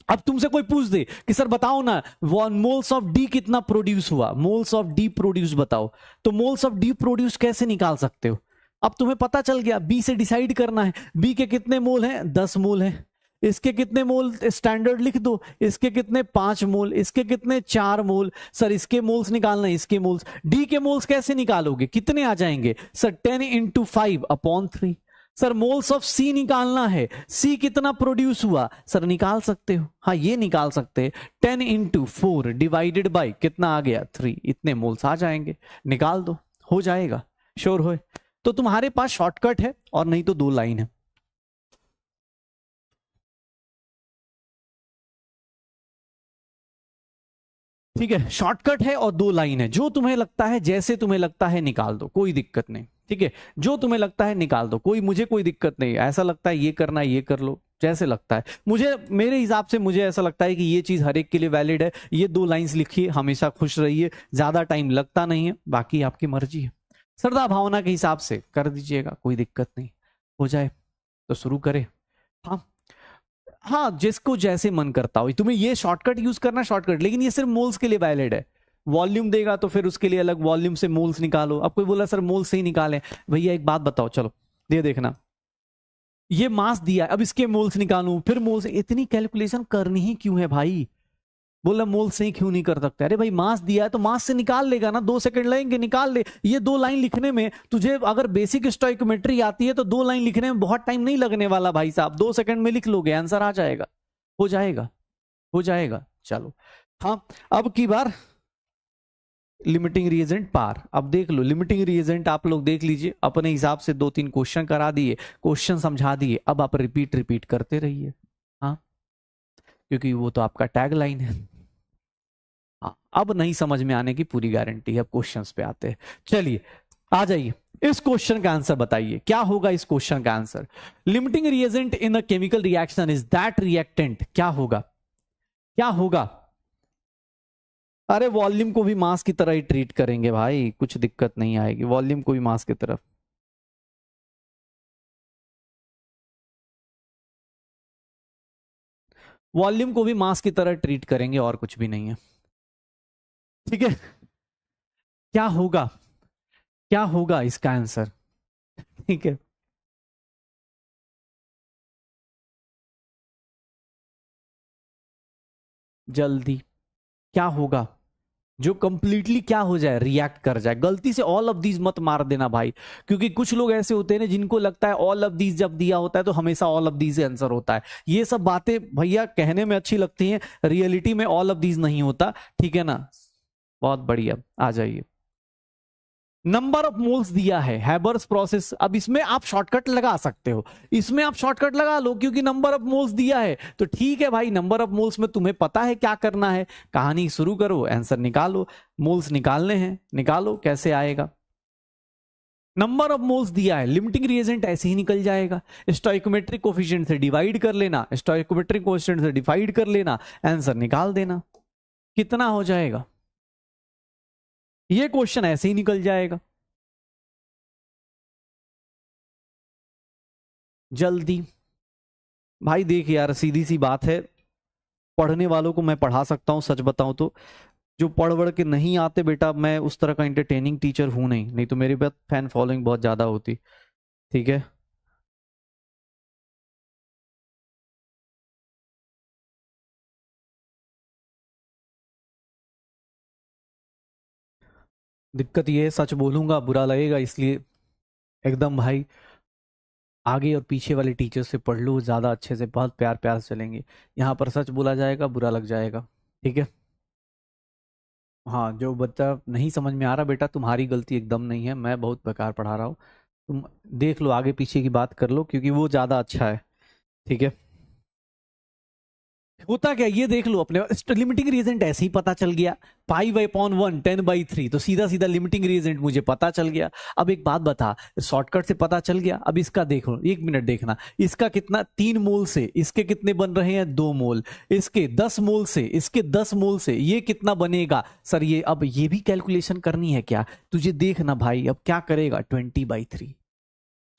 Speaker 1: अब तुमसे कोई पूछ दे कि सर बताओ ना, मोल्स ऑफ डी कितना प्रोड्यूस हुआ, मोल्स ऑफ डी प्रोड्यूस बताओ, तो मोल्स ऑफ डी प्रोड्यूस कैसे निकाल सकते हो। अब तुम्हें पता चल गया, बी से डिसाइड करना है, बी के कितने मोल हैं 10 मोल हैं, इसके कितने मोल स्टैंडर्ड लिख दो, इसके कितने 5 मोल, इसके कितने 4 मोल। सर इसके मोल्स निकालना है, इसके मोल्स। डी के मोल्स कैसे निकालोगे, कितने आ जाएंगे sir 10 into 5/3। Sir moles of C निकालना है, सी कितना प्रोड्यूस हुआ सर निकाल सकते हो, हाँ ये निकाल सकते हैं। 10 इंटू 4 डिवाइडेड बाई कितना आ गया 3, इतने मोल्स आ जाएंगे, निकाल दो, हो जाएगा। श्योर हो तो तुम्हारे पास शॉर्टकट है, और नहीं तो 2 लाइन है। ठीक है, शॉर्टकट है और 2 लाइन है, जो तुम्हें लगता है, जैसे तुम्हें लगता है निकाल दो, कोई दिक्कत नहीं। ठीक है, जो तुम्हें लगता है निकाल दो, मुझे कोई दिक्कत नहीं। ऐसा लगता है ये करना है, ये कर लो, जैसे लगता है। मेरे हिसाब से मुझे ऐसा लगता है कि ये चीज हर एक के लिए वैलिड है। ये 2 लाइंस लिखिए, हमेशा खुश रहिए, ज्यादा टाइम लगता नहीं है, बाकी आपकी मर्जी है। श्रद्धा भावना के हिसाब से कर दीजिएगा, कोई दिक्कत नहीं। हो जाए तो शुरू करें। हाँ हाँ, जिसको जैसे मन करता हो, तुम्हें ये शॉर्टकट यूज करना शॉर्टकट, लेकिन ये सिर्फ मोल्स के लिए वैलिड है। वॉल्यूम देगा तो फिर उसके लिए अलग, वॉल्यूम से मोल्स निकालो। अब कोई बोला सर मोल्स से ही निकालें, भैया एक बात बताओ, चलो ये देखना, ये मास दिया है, अब इसके मोल्स निकालूं, फिर मोल्स, इतनी कैलकुलेशन करनी ही क्यों है भाई। बोला मोल से ही क्यों नहीं कर सकते, अरे भाई मास दिया है तो मास से निकाल लेगा ना, 2 सेकंड लगेंगे, निकाल ले। ये 2 लाइन लिखने में तुझे अगर बेसिक स्टोइकोमेट्री आती है तो 2 लाइन लिखने में बहुत टाइम नहीं लगने वाला भाई साहब, 2 सेकंड में लिख लोगे, आंसर आ जाएगा, हो जाएगा, हो जाएगा। चलो हाँ, अब की बार लिमिटिंग रिएजेंट पार। अब देख लो लिमिटिंग रिएजेंट, आप लोग देख लीजिए, अपने हिसाब से 2-3 क्वेश्चन करा दिए, क्वेश्चन समझा दिए, अब आप रिपीट करते रहिए। हाँ, क्योंकि वो तो आपका टैग लाइन है। हाँ, अब नहीं समझ में आने की पूरी गारंटी है। अब क्वेश्चंस पे आते हैं, चलिए आ जाइए। इस क्वेश्चन का आंसर बताइए, क्या होगा इस क्वेश्चन का answer. Limiting reagent in a chemical reaction is that reactant, क्या होगा, क्या होगा। अरे वॉल्यूम को भी मास की तरह ही ट्रीट करेंगे भाई, कुछ दिक्कत नहीं आएगी, वॉल्यूम को भी मास की तरफ। वॉल्यूम को भी मास की तरह ट्रीट करेंगे, और कुछ भी नहीं है। ठीक है, क्या होगा, क्या होगा इसका आंसर। ठीक है, जल्दी क्या होगा जो कंप्लीटली क्या हो जाए, रिएक्ट कर जाए। गलती से ऑल ऑफ दीज मत मार देना भाई, क्योंकि कुछ लोग ऐसे होते हैं ना जिनको लगता है ऑल ऑफ दीज जब दिया होता है तो हमेशा ऑल ऑफ दीज आंसर होता है। ये सब बातें भैया कहने में अच्छी लगती हैं, रियलिटी में ऑल ऑफ दीज नहीं होता। ठीक है ना, बहुत बढ़िया, आ जाइए। नंबर ऑफ मोल्स दिया है, हैबर्स प्रोसेस। अब इसमें आप शॉर्टकट लगा सकते हो, इसमें आप शॉर्टकट लगा लो, क्योंकि नंबर ऑफ मोल्स दिया है तो ठीक है भाई, नंबर ऑफ मोल्स में तुम्हें पता है क्या करना है, कहानी शुरू करो, आंसर निकालो। मोल्स निकालने हैं, निकालो, कैसे आएगा। नंबर ऑफ मोल्स दिया है, लिमिटिंग रिएजेंट ऐसे ही निकल जाएगा, स्टोइकोमेट्रिक कोफिशिएंट से डिवाइड कर लेना, स्टोइकोमेट्रिक कोफिशिएंट से डिवाइड कर लेना, आंसर निकाल देना, कितना हो जाएगा। ये क्वेश्चन ऐसे ही निकल जाएगा। जल्दी भाई, देख यार सीधी सी बात है, पढ़ने वालों को मैं पढ़ा सकता हूँ, सच बताऊं तो जो पढ़ वढ़ के नहीं आते बेटा, मैं उस तरह का इंटरटेनिंग टीचर हूं नहीं, नहीं तो मेरे पास फैन फॉलोइंग बहुत ज्यादा होती। ठीक है, दिक्कत ये है, सच बोलूंगा बुरा लगेगा, इसलिए एकदम भाई आगे और पीछे वाले टीचर से पढ़ लो, ज्यादा अच्छे से, बहुत प्यार प्यार से चलेंगे। यहाँ पर सच बोला जाएगा, बुरा लग जाएगा। ठीक है, हाँ, जो बच्चा नहीं समझ में आ रहा बेटा, तुम्हारी गलती एकदम नहीं है, मैं बहुत बेकार पढ़ा रहा हूँ। तुम देख लो, आगे पीछे की बात कर लो, क्योंकि वो ज्यादा अच्छा है। ठीक है, होता क्या, ये देख लो, अपने लिमिटिंग रीजेंट ऐसे ही पता चल गया, 5/1 10/3, तो सीधा सीधा लिमिटिंग रीजेंट मुझे पता चल गया। अब एक बात बता, शॉर्टकट से पता चल गया, अब इसका देखो, 1 मिनट देखना, इसका कितना 3 मोल से इसके कितने बन रहे हैं 2 मोल, इसके 10 मोल से इसके 10 मोल से ये कितना बनेगा सर। ये अब ये भी कैलकुलेशन करनी है क्या तुझे, देखना भाई अब क्या करेगा, 20/3।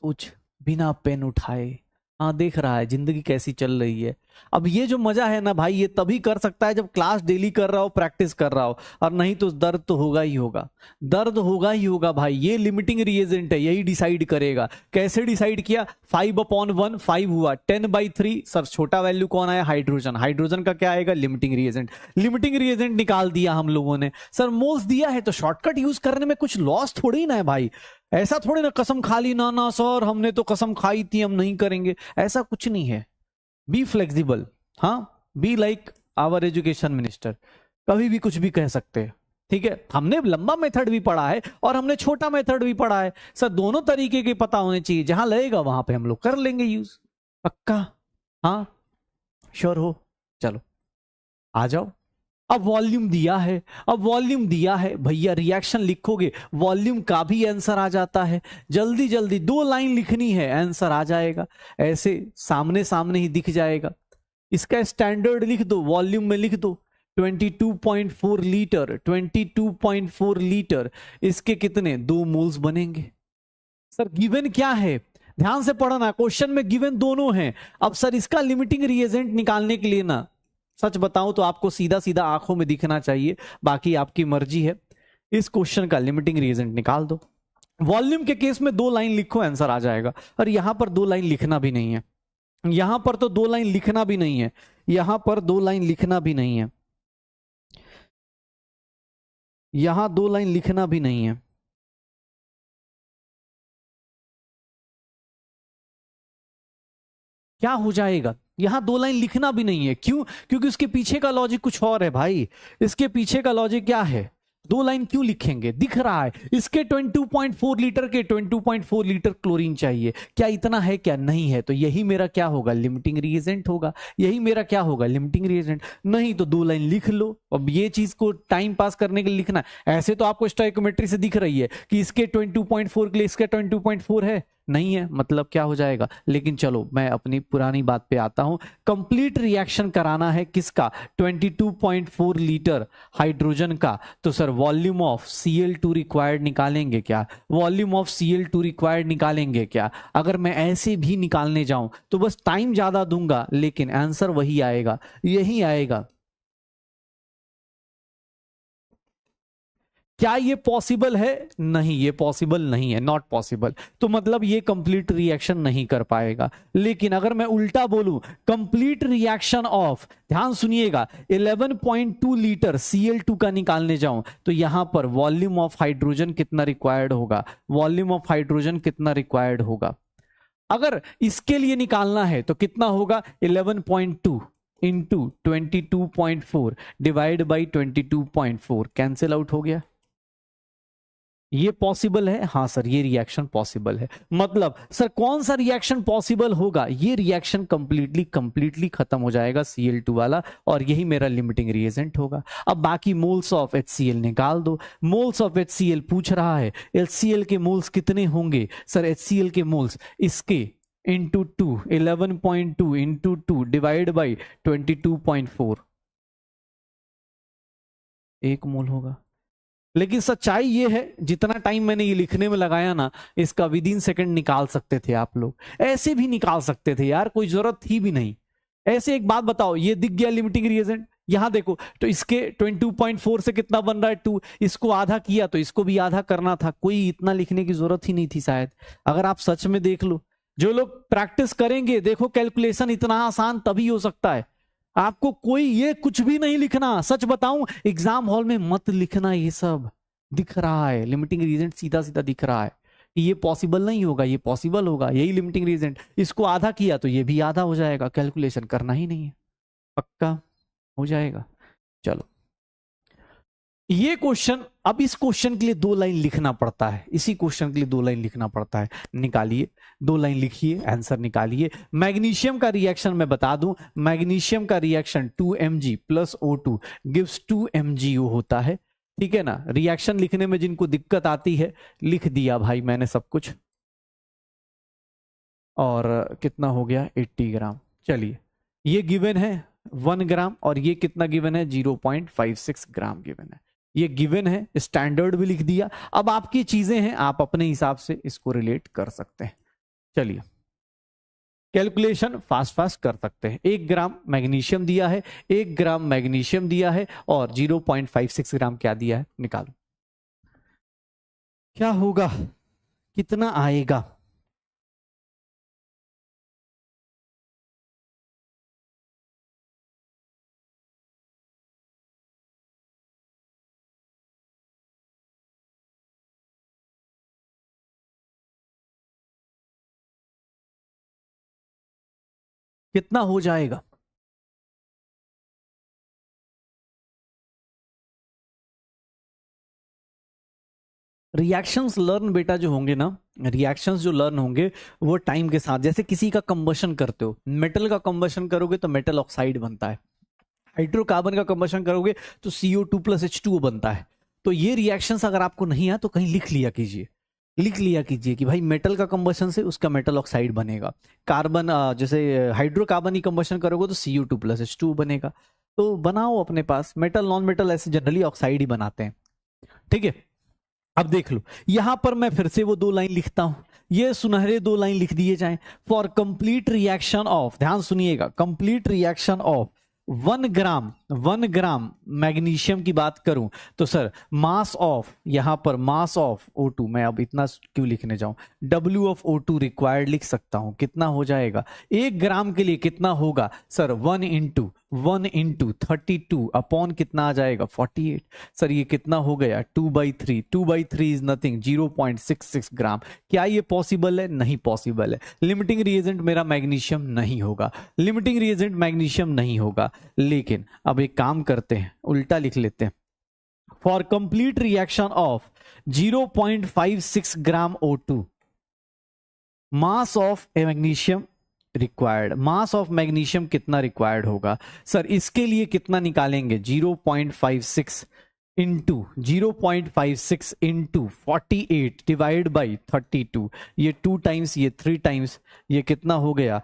Speaker 1: सोच, बिना पेन उठाए, हाँ देख रहा है जिंदगी कैसी चल रही है। अब ये जो मजा है ना भाई, ये तभी कर सकता है जब क्लास डेली कर रहा हो, प्रैक्टिस कर रहा हो, और नहीं तो दर्द तो होगा ही होगा, दर्द होगा ही होगा भाई। ये लिमिटिंग रिएजेंट है, यही डिसाइड करेगा। कैसे डिसाइड किया? 5/1 5 हुआ, 10/3 सर छोटा वैल्यू कौन आया? हाइड्रोजन। हाइड्रोजन का क्या आएगा? Limiting reagent. लिमिटिंग रिएजेंट निकाल दिया हम लोगों ने। सर मोल्स दिया है तो शॉर्टकट यूज करने में कुछ लॉस थोड़ी ना है भाई। ऐसा थोड़ी ना कसम खा ली ना ना सर हमने तो कसम खाई थी हम नहीं करेंगे, ऐसा कुछ नहीं है। बी फ्लेक्सिबल, हाँ, be like our education minister, कभी भी कुछ भी कह सकते हैं, ठीक है। हमने लंबा मेथड भी पढ़ा है और हमने छोटा मेथड भी पढ़ा है सर, दोनों तरीके के पता होने चाहिए। जहां लगेगा वहां पे हम लोग कर लेंगे यूज, पक्का? हाँ, श्योर हो? चलो आ जाओ। अब वॉल्यूम दिया है, अब वॉल्यूम दिया है भैया, रिएक्शन लिखोगे वॉल्यूम का भी आंसर आ जाता है। जल्दी जल्दी 2 लाइन लिखनी है, आंसर आ जाएगा, ऐसे सामने सामने ही दिख जाएगा। इसका स्टैंडर्ड लिख दो, वॉल्यूम में लिख दो 22.4 लीटर, 22.4 लीटर। इसके कितने? 2 मोल्स बनेंगे। सर गिवन क्या है? ध्यान से पढ़ना, क्वेश्चन में गिवन दोनों हैं। अब सर इसका लिमिटिंग रिएजेंट निकालने के लिए ना, सच बताऊं तो आपको सीधा सीधा आंखों में दिखना चाहिए, बाकी आपकी मर्जी है। इस क्वेश्चन का लिमिटिंग रिएजेंट निकाल दो। वॉल्यूम के केस में 2 लाइन लिखो, आंसर आ जाएगा। और यहां पर 2 लाइन लिखना भी नहीं है, यहां पर तो 2 लाइन लिखना भी नहीं है, यहां पर 2 लाइन लिखना भी नहीं है, यहां 2 लाइन लिखना भी नहीं है। क्या हो जाएगा? यहां 2 लाइन लिखना भी नहीं है। क्यों? क्योंकि उसके पीछे का लॉजिक कुछ और है भाई। इसके पीछे का लॉजिक क्या है? 2 लाइन क्यों लिखेंगे? दिख रहा है इसके 22.4 लीटर के 22.4 लीटर क्लोरीन चाहिए। क्या इतना है? क्या नहीं है? तो यही मेरा क्या होगा? लिमिटिंग रिएजेंट होगा। यही मेरा क्या होगा? Limiting reagent. नहीं तो 2 लाइन लिख लो। अब ये चीज को टाइम पास करने के लिए लिखना है। ऐसे तो आपको स्टोइकोमेट्री से दिख रही है कि इसके 22.4 के लिए इसका 22.4 है, नहीं है, मतलब क्या हो जाएगा। लेकिन चलो मैं अपनी पुरानी बात पे आता हूं। कंप्लीट रिएक्शन कराना है किसका? 22.4 लीटर हाइड्रोजन का। तो sir volume of Cl2 required निकालेंगे क्या? वॉल्यूम ऑफ Cl2 रिक्वायर्ड निकालेंगे क्या? अगर मैं ऐसे भी निकालने जाऊं तो बस टाइम ज्यादा दूंगा, लेकिन आंसर वही आएगा, यही आएगा। क्या ये पॉसिबल है? नहीं, ये पॉसिबल नहीं है, नॉट पॉसिबल। तो मतलब ये कंप्लीट रिएक्शन नहीं कर पाएगा। लेकिन अगर मैं उल्टा बोलूं, कंप्लीट रिएक्शन ऑफ, ध्यान सुनिएगा, 11.2 लीटर Cl2 का निकालने जाऊं तो यहां पर वॉल्यूम ऑफ हाइड्रोजन कितना रिक्वायर्ड होगा? वॉल्यूम ऑफ हाइड्रोजन कितना रिक्वायर्ड होगा? अगर इसके लिए निकालना है तो कितना होगा? 11.2 into 22.4 divide by 22.4, cancel out हो गया। ये पॉसिबल है? हाँ सर, ये रिएक्शन पॉसिबल है। मतलब सर कौन सा रिएक्शन पॉसिबल होगा? ये रिएक्शन कंप्लीटली खत्म हो जाएगा Cl2 वाला, और यही मेरा लिमिटिंग रिएजेंट होगा। अब बाकी मोल्स ऑफ HCl निकाल दो। मोल्स ऑफ HCl पूछ रहा है, HCl के मोल्स कितने होंगे? सर HCl के मोल्स इसके इंटू 2, 11.2 इंटू 2 डिवाइड बाई 22.4, 1 मोल होगा। लेकिन सच्चाई ये है, जितना टाइम मैंने ये लिखने में लगाया ना, इसका विद इन सेकंड निकाल सकते थे आप लोग, ऐसे भी निकाल सकते थे यार, कोई जरूरत थी भी नहीं। ऐसे एक बात बताओ, ये दिख गया लिमिटिंग रिएजेंट, यहां देखो तो इसके 22.4 से कितना बन रहा है? 2। इसको आधा किया तो इसको भी आधा करना था, कोई इतना लिखने की जरूरत ही नहीं थी शायद। अगर आप सच में देख लो, जो लोग प्रैक्टिस करेंगे, देखो कैलकुलेशन इतना आसान तभी हो सकता है। आपको कोई ये कुछ भी नहीं लिखना, सच बताऊं एग्जाम हॉल में मत लिखना, ये सब दिख रहा है, लिमिटिंग रीजन सीधा सीधा दिख रहा है कि ये पॉसिबल नहीं होगा, ये पॉसिबल होगा, यही लिमिटिंग रीजन। इसको आधा किया तो ये भी आधा हो जाएगा, कैलकुलेशन करना ही नहीं है, पक्का हो जाएगा। चलो ये क्वेश्चन, अब इस क्वेश्चन के लिए 2 लाइन लिखना पड़ता है, इसी क्वेश्चन के लिए 2 लाइन लिखना पड़ता है। निकालिए, 2 लाइन लिखिए, आंसर निकालिए। मैग्नीशियम का रिएक्शन मैं बता दूं, मैग्नीशियम का reaction 2Mg plus O2 gives 2MgO होता है, ठीक है ना। रिएक्शन लिखने में जिनको दिक्कत आती है, लिख दिया भाई मैंने सब कुछ। और कितना हो गया? 80 ग्राम। चलिए ये गिवन है 1 ग्राम, और ये कितना गिवन है? 0.56 ग्राम गिवन है। ये गिवन है, स्टैंडर्ड भी लिख दिया। अब आपकी चीजें हैं, आप अपने हिसाब से इसको रिलेट कर सकते हैं। चलिए कैलकुलेशन फास्ट फास्ट कर सकते हैं। 1 ग्राम मैग्नीशियम दिया है, 1 ग्राम मैग्नीशियम दिया है और 0.56 ग्राम क्या दिया है, निकालो क्या होगा, कितना आएगा। कितना हो जाएगा? रिएक्शंस लर्न बेटा जो होंगे ना, रिएक्शंस जो लर्न होंगे वो टाइम के साथ, जैसे किसी का कंबशन करते हो, मेटल का कंबशन करोगे तो मेटल ऑक्साइड बनता है, हाइड्रोकार्बन का कंबशन करोगे तो CO2+H2O बनता है। तो ये रिएक्शंस अगर आपको नहीं है तो कहीं लिख लिया कीजिए, लिख लिया कीजिए कि भाई मेटल का कंबशन से उसका मेटल ऑक्साइड बनेगा, कार्बन जैसे हाइड्रोकार्बन की कंबशन करोगे तो CO2+H2O बनेगा। तो बनाओ अपने पास, मेटल नॉन मेटल ऐसे जनरली ऑक्साइड ही बनाते हैं, ठीक है। अब देख लो, यहां पर मैं फिर से वो 2 लाइन लिखता हूं, ये सुनहरे 2 लाइन लिख दिए जाएं। फॉर कंप्लीट रिएक्शन ऑफ, ध्यान सुनिएगा, complete reaction of 1 gram magnesium की बात करूं तो सर मास ऑफ, यहां पर मास ऑफ O2, मैं अब इतना क्यों लिखने जाऊं, W ऑफ O2 रिक्वायर्ड लिख सकता हूं, कितना हो जाएगा 1 ग्राम के लिए, कितना होगा सर 1 इंटू 32 अपॉन कितना आ जाएगा 48। सर ये कितना हो गया 2/3, 2/3 इज नथिंग 0.66 ग्राम। क्या ये पॉसिबल है? नहीं पॉसिबल है। लिमिटिंग रिएजेंट मेरा मैग्नीशियम नहीं होगा, लिमिटिंग रिएजेंट मैग्नीशियम नहीं होगा। लेकिन अब एक काम करते हैं, उल्टा लिख लेते हैं। For complete reaction of 0.56 gram O2 mass of magnesium required, mass of magnesium कितना रिक्वायर्ड होगा सर, इसके लिए कितना निकालेंगे 0.56 इंटू 0.56 इंटू 48 डिवाइड बाई 32, ये 2 टाइम्स ये 3 टाइम्स, ये कितना हो गया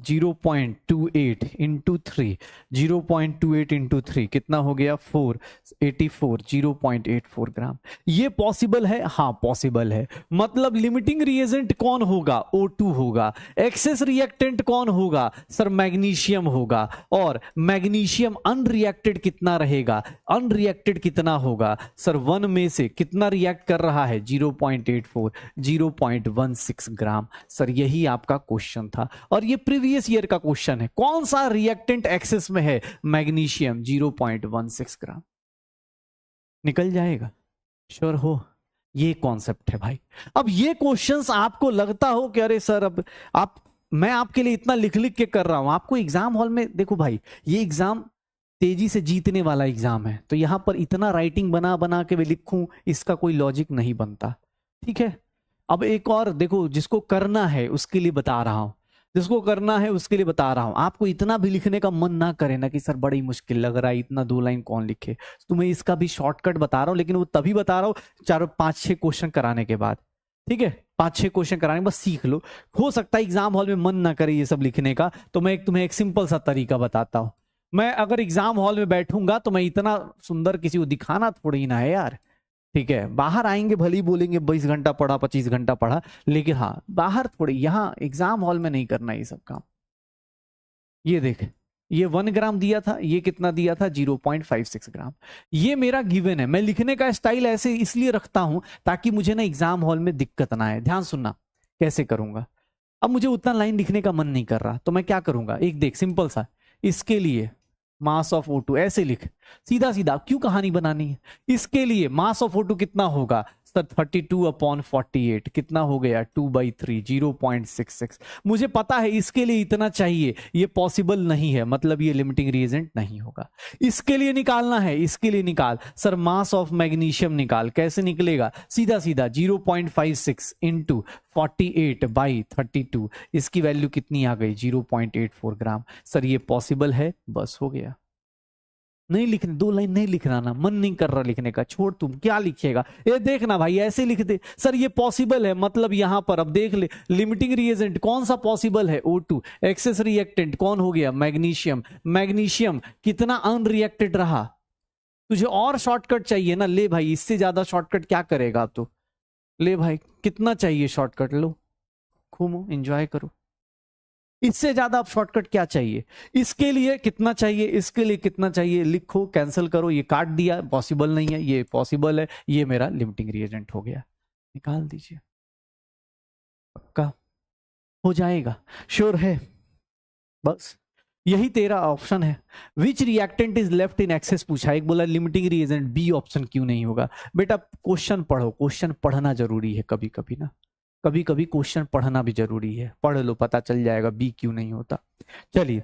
Speaker 1: 0.28 इंटू 3, 0.28 इंटू 3 कितना हो गया 484, 0.84 ग्राम। ये पॉसिबल है? हाँ पॉसिबल है। मतलब लिमिटिंग रिएजेंट कौन होगा? O2 होगा। एक्सेस रिएक्टेंट कौन होगा सर? मैग्नीशियम होगा। और मैग्नीशियम अनरिएक्टेड कितना रहेगा? अनरिएक्टेड कितना होगा सर? 1 में से कितना रिएक्ट कर रहा है 0.84, 0.16 ग्राम। सर यही आपका क्वेश्चन था और ये प्रीवियस ईयर का क्वेश्चन है। कौन सा रिएक्टेंट एक्सेस में है? मैग्नीशियम 0.16 ग्राम। निकल जाएगा, श्योर हो? ये कॉन्सेप्ट है भाई। अब ये क्वेश्चंस आपको लगता हो कि अरे सर अब आप, मैं आपके लिए इतना लिख लिख के कर रहा हूं, आपको एग्जाम हॉल में देखो भाई, ये एग्जाम तेजी से जीतने वाला एग्जाम है, तो यहां पर इतना राइटिंग बना बना के मैं लिखूं, इसका कोई लॉजिक नहीं बनता, ठीक है। अब एक और देखो, जिसको करना है उसके लिए बता रहा हूं, जिसको करना है उसके लिए बता रहा हूं। आपको इतना भी लिखने का मन ना करे ना कि सर बड़ी मुश्किल लग रहा है, इतना 2 लाइन कौन लिखे, तो मैं इसका भी शॉर्टकट बता रहा हूं, लेकिन वो तभी बता रहा हूं 4-5-6 क्वेश्चन कराने के बाद, ठीक है। 5-6 क्वेश्चन कराने के बाद सीख लो। हो सकता है एग्जाम हॉल में मन ना करे ये सब लिखने का, तो मैं तुम्हें एक सिंपल सा तरीका बताता हूं। मैं अगर एग्जाम हॉल में बैठूंगा तो मैं इतना सुंदर किसी को दिखाना थोड़ी ना है यार, ठीक है। बाहर आएंगे भले ही बोलेंगे 20 घंटा पढ़ा, 25 घंटा पढ़ा, लेकिन हाँ बाहर थोड़ी, यहाँ एग्जाम हॉल में नहीं करना ये सब काम। ये देख, ये 1 ग्राम दिया था, ये कितना दिया था 0.56 ग्राम। ये मेरा गिवन है। मैं लिखने का स्टाइल ऐसे इसलिए रखता हूं ताकि मुझे ना एग्जाम हॉल में दिक्कत ना आए। ध्यान सुनना कैसे करूंगा। अब मुझे उतना लाइन लिखने का मन नहीं कर रहा, तो मैं क्या करूंगा, एक देख सिंपल सा, इसके लिए मास ऑफ O2 ऐसे लिख, सीधा सीधा, क्यों कहानी बनानी है। इसके लिए मास ऑफ O2 कितना होगा सर 32/48, कितना हो गया 2/3, 0.66। मुझे पता है इसके लिए इतना चाहिए, ये पॉसिबल नहीं है, मतलब ये लिमिटिंग रिएजेंट नहीं होगा। इसके लिए निकालना है, इसके लिए निकाल सर मास ऑफ मैग्नीशियम निकाल, कैसे निकलेगा, सीधा सीधा 0.56 इंटू 48/32, इसकी वैल्यू कितनी आ गई 0.84 ग्राम। सर ये पॉसिबल है, बस हो गया। नहीं लिखने, 2 लाइन नहीं लिखना ना, मन नहीं कर रहा लिखने का, छोड़, तुम क्या लिखेगा, ये देखना भाई ऐसे लिख दे। सर ये पॉसिबल है, मतलब यहां पर अब देख ले, लिमिटिंग रिएजेंट कौन सा पॉसिबल है O2, एक्सेस रिएक्टेंट कौन हो गया मैग्नीशियम, मैग्नीशियम कितना अनरिएक्टेड रहा। तुझे और शॉर्टकट चाहिए ना, ले भाई, इससे ज्यादा शॉर्टकट क्या करेगा अब तो, ले भाई कितना चाहिए शॉर्टकट, लो घूमो एंजॉय करो। इससे ज्यादा आप शॉर्टकट क्या चाहिए? इसके लिए कितना चाहिए, इसके लिए कितना चाहिए, लिखो, कैंसिल करो, ये काट दिया, पॉसिबल नहीं है, ये पॉसिबल है, ये मेरा लिमिटिंग रिएजेंट हो गया, निकाल दीजिए, पक्का हो जाएगा, श्योर है? बस यही तेरा ऑप्शन है। Which reactant is left in excess पूछा, एक बोला लिमिटिंग रिएजेंट, बी ऑप्शन क्यों नहीं होगा? बेटा क्वेश्चन पढ़ो, क्वेश्चन पढ़ना जरूरी है, कभी कभी ना, कभी कभी क्वेश्चन पढ़ना भी जरूरी है, पढ़ लो, पता चल जाएगा बी क्यों नहीं होता। चलिए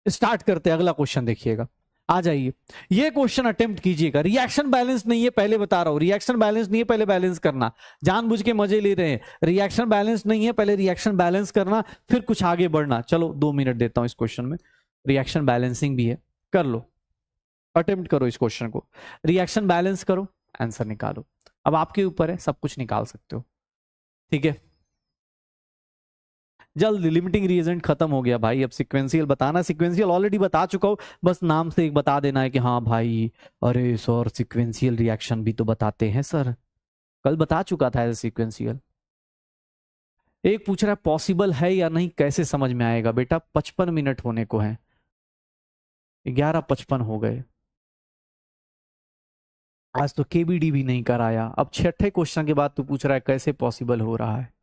Speaker 1: स्टार्ट करते हैं, अगला क्वेश्चन देखिएगा, आ जाइए, ये क्वेश्चन अटेम्प्ट कीजिएगा। रिएक्शन बैलेंस नहीं है, पहले बता रहा हूं, रिएक्शन बैलेंस नहीं है, पहले बैलेंस करना, जानबूझ के मजे ले रहे हैं, रिएक्शन बैलेंस नहीं है, पहले रिएक्शन बैलेंस करना, फिर कुछ आगे बढ़ना। चलो 2 मिनट देता हूं इस क्वेश्चन में, रिएक्शन बैलेंसिंग भी है, कर लो, अटेम्प्ट करो इस क्वेश्चन को, रिएक्शन बैलेंस करो, आंसर निकालो, अब आपके ऊपर है, सब कुछ निकाल सकते हो, ठीक है? जल्दी, लिमिटिंग रिएजेंट खत्म हो गया भाई, अब सीक्वेंशियल बताना, सीक्वेंशियल ऑलरेडी बता चुका हूं, बस नाम से एक बता देना है कि हाँ भाई, अरे सर सीक्वेंशियल रिएक्शन भी तो बताते हैं सर, कल बता चुका था सीक्वेंशियल। एक पूछ रहा है पॉसिबल है या नहीं, कैसे समझ में आएगा बेटा? 55 मिनट होने को है, 11:55 हो गए, आज तो केबीडी भी नहीं कराया, अब छठे क्वेश्चन के बाद तू पूछ रहा है कैसे पॉसिबल हो रहा है।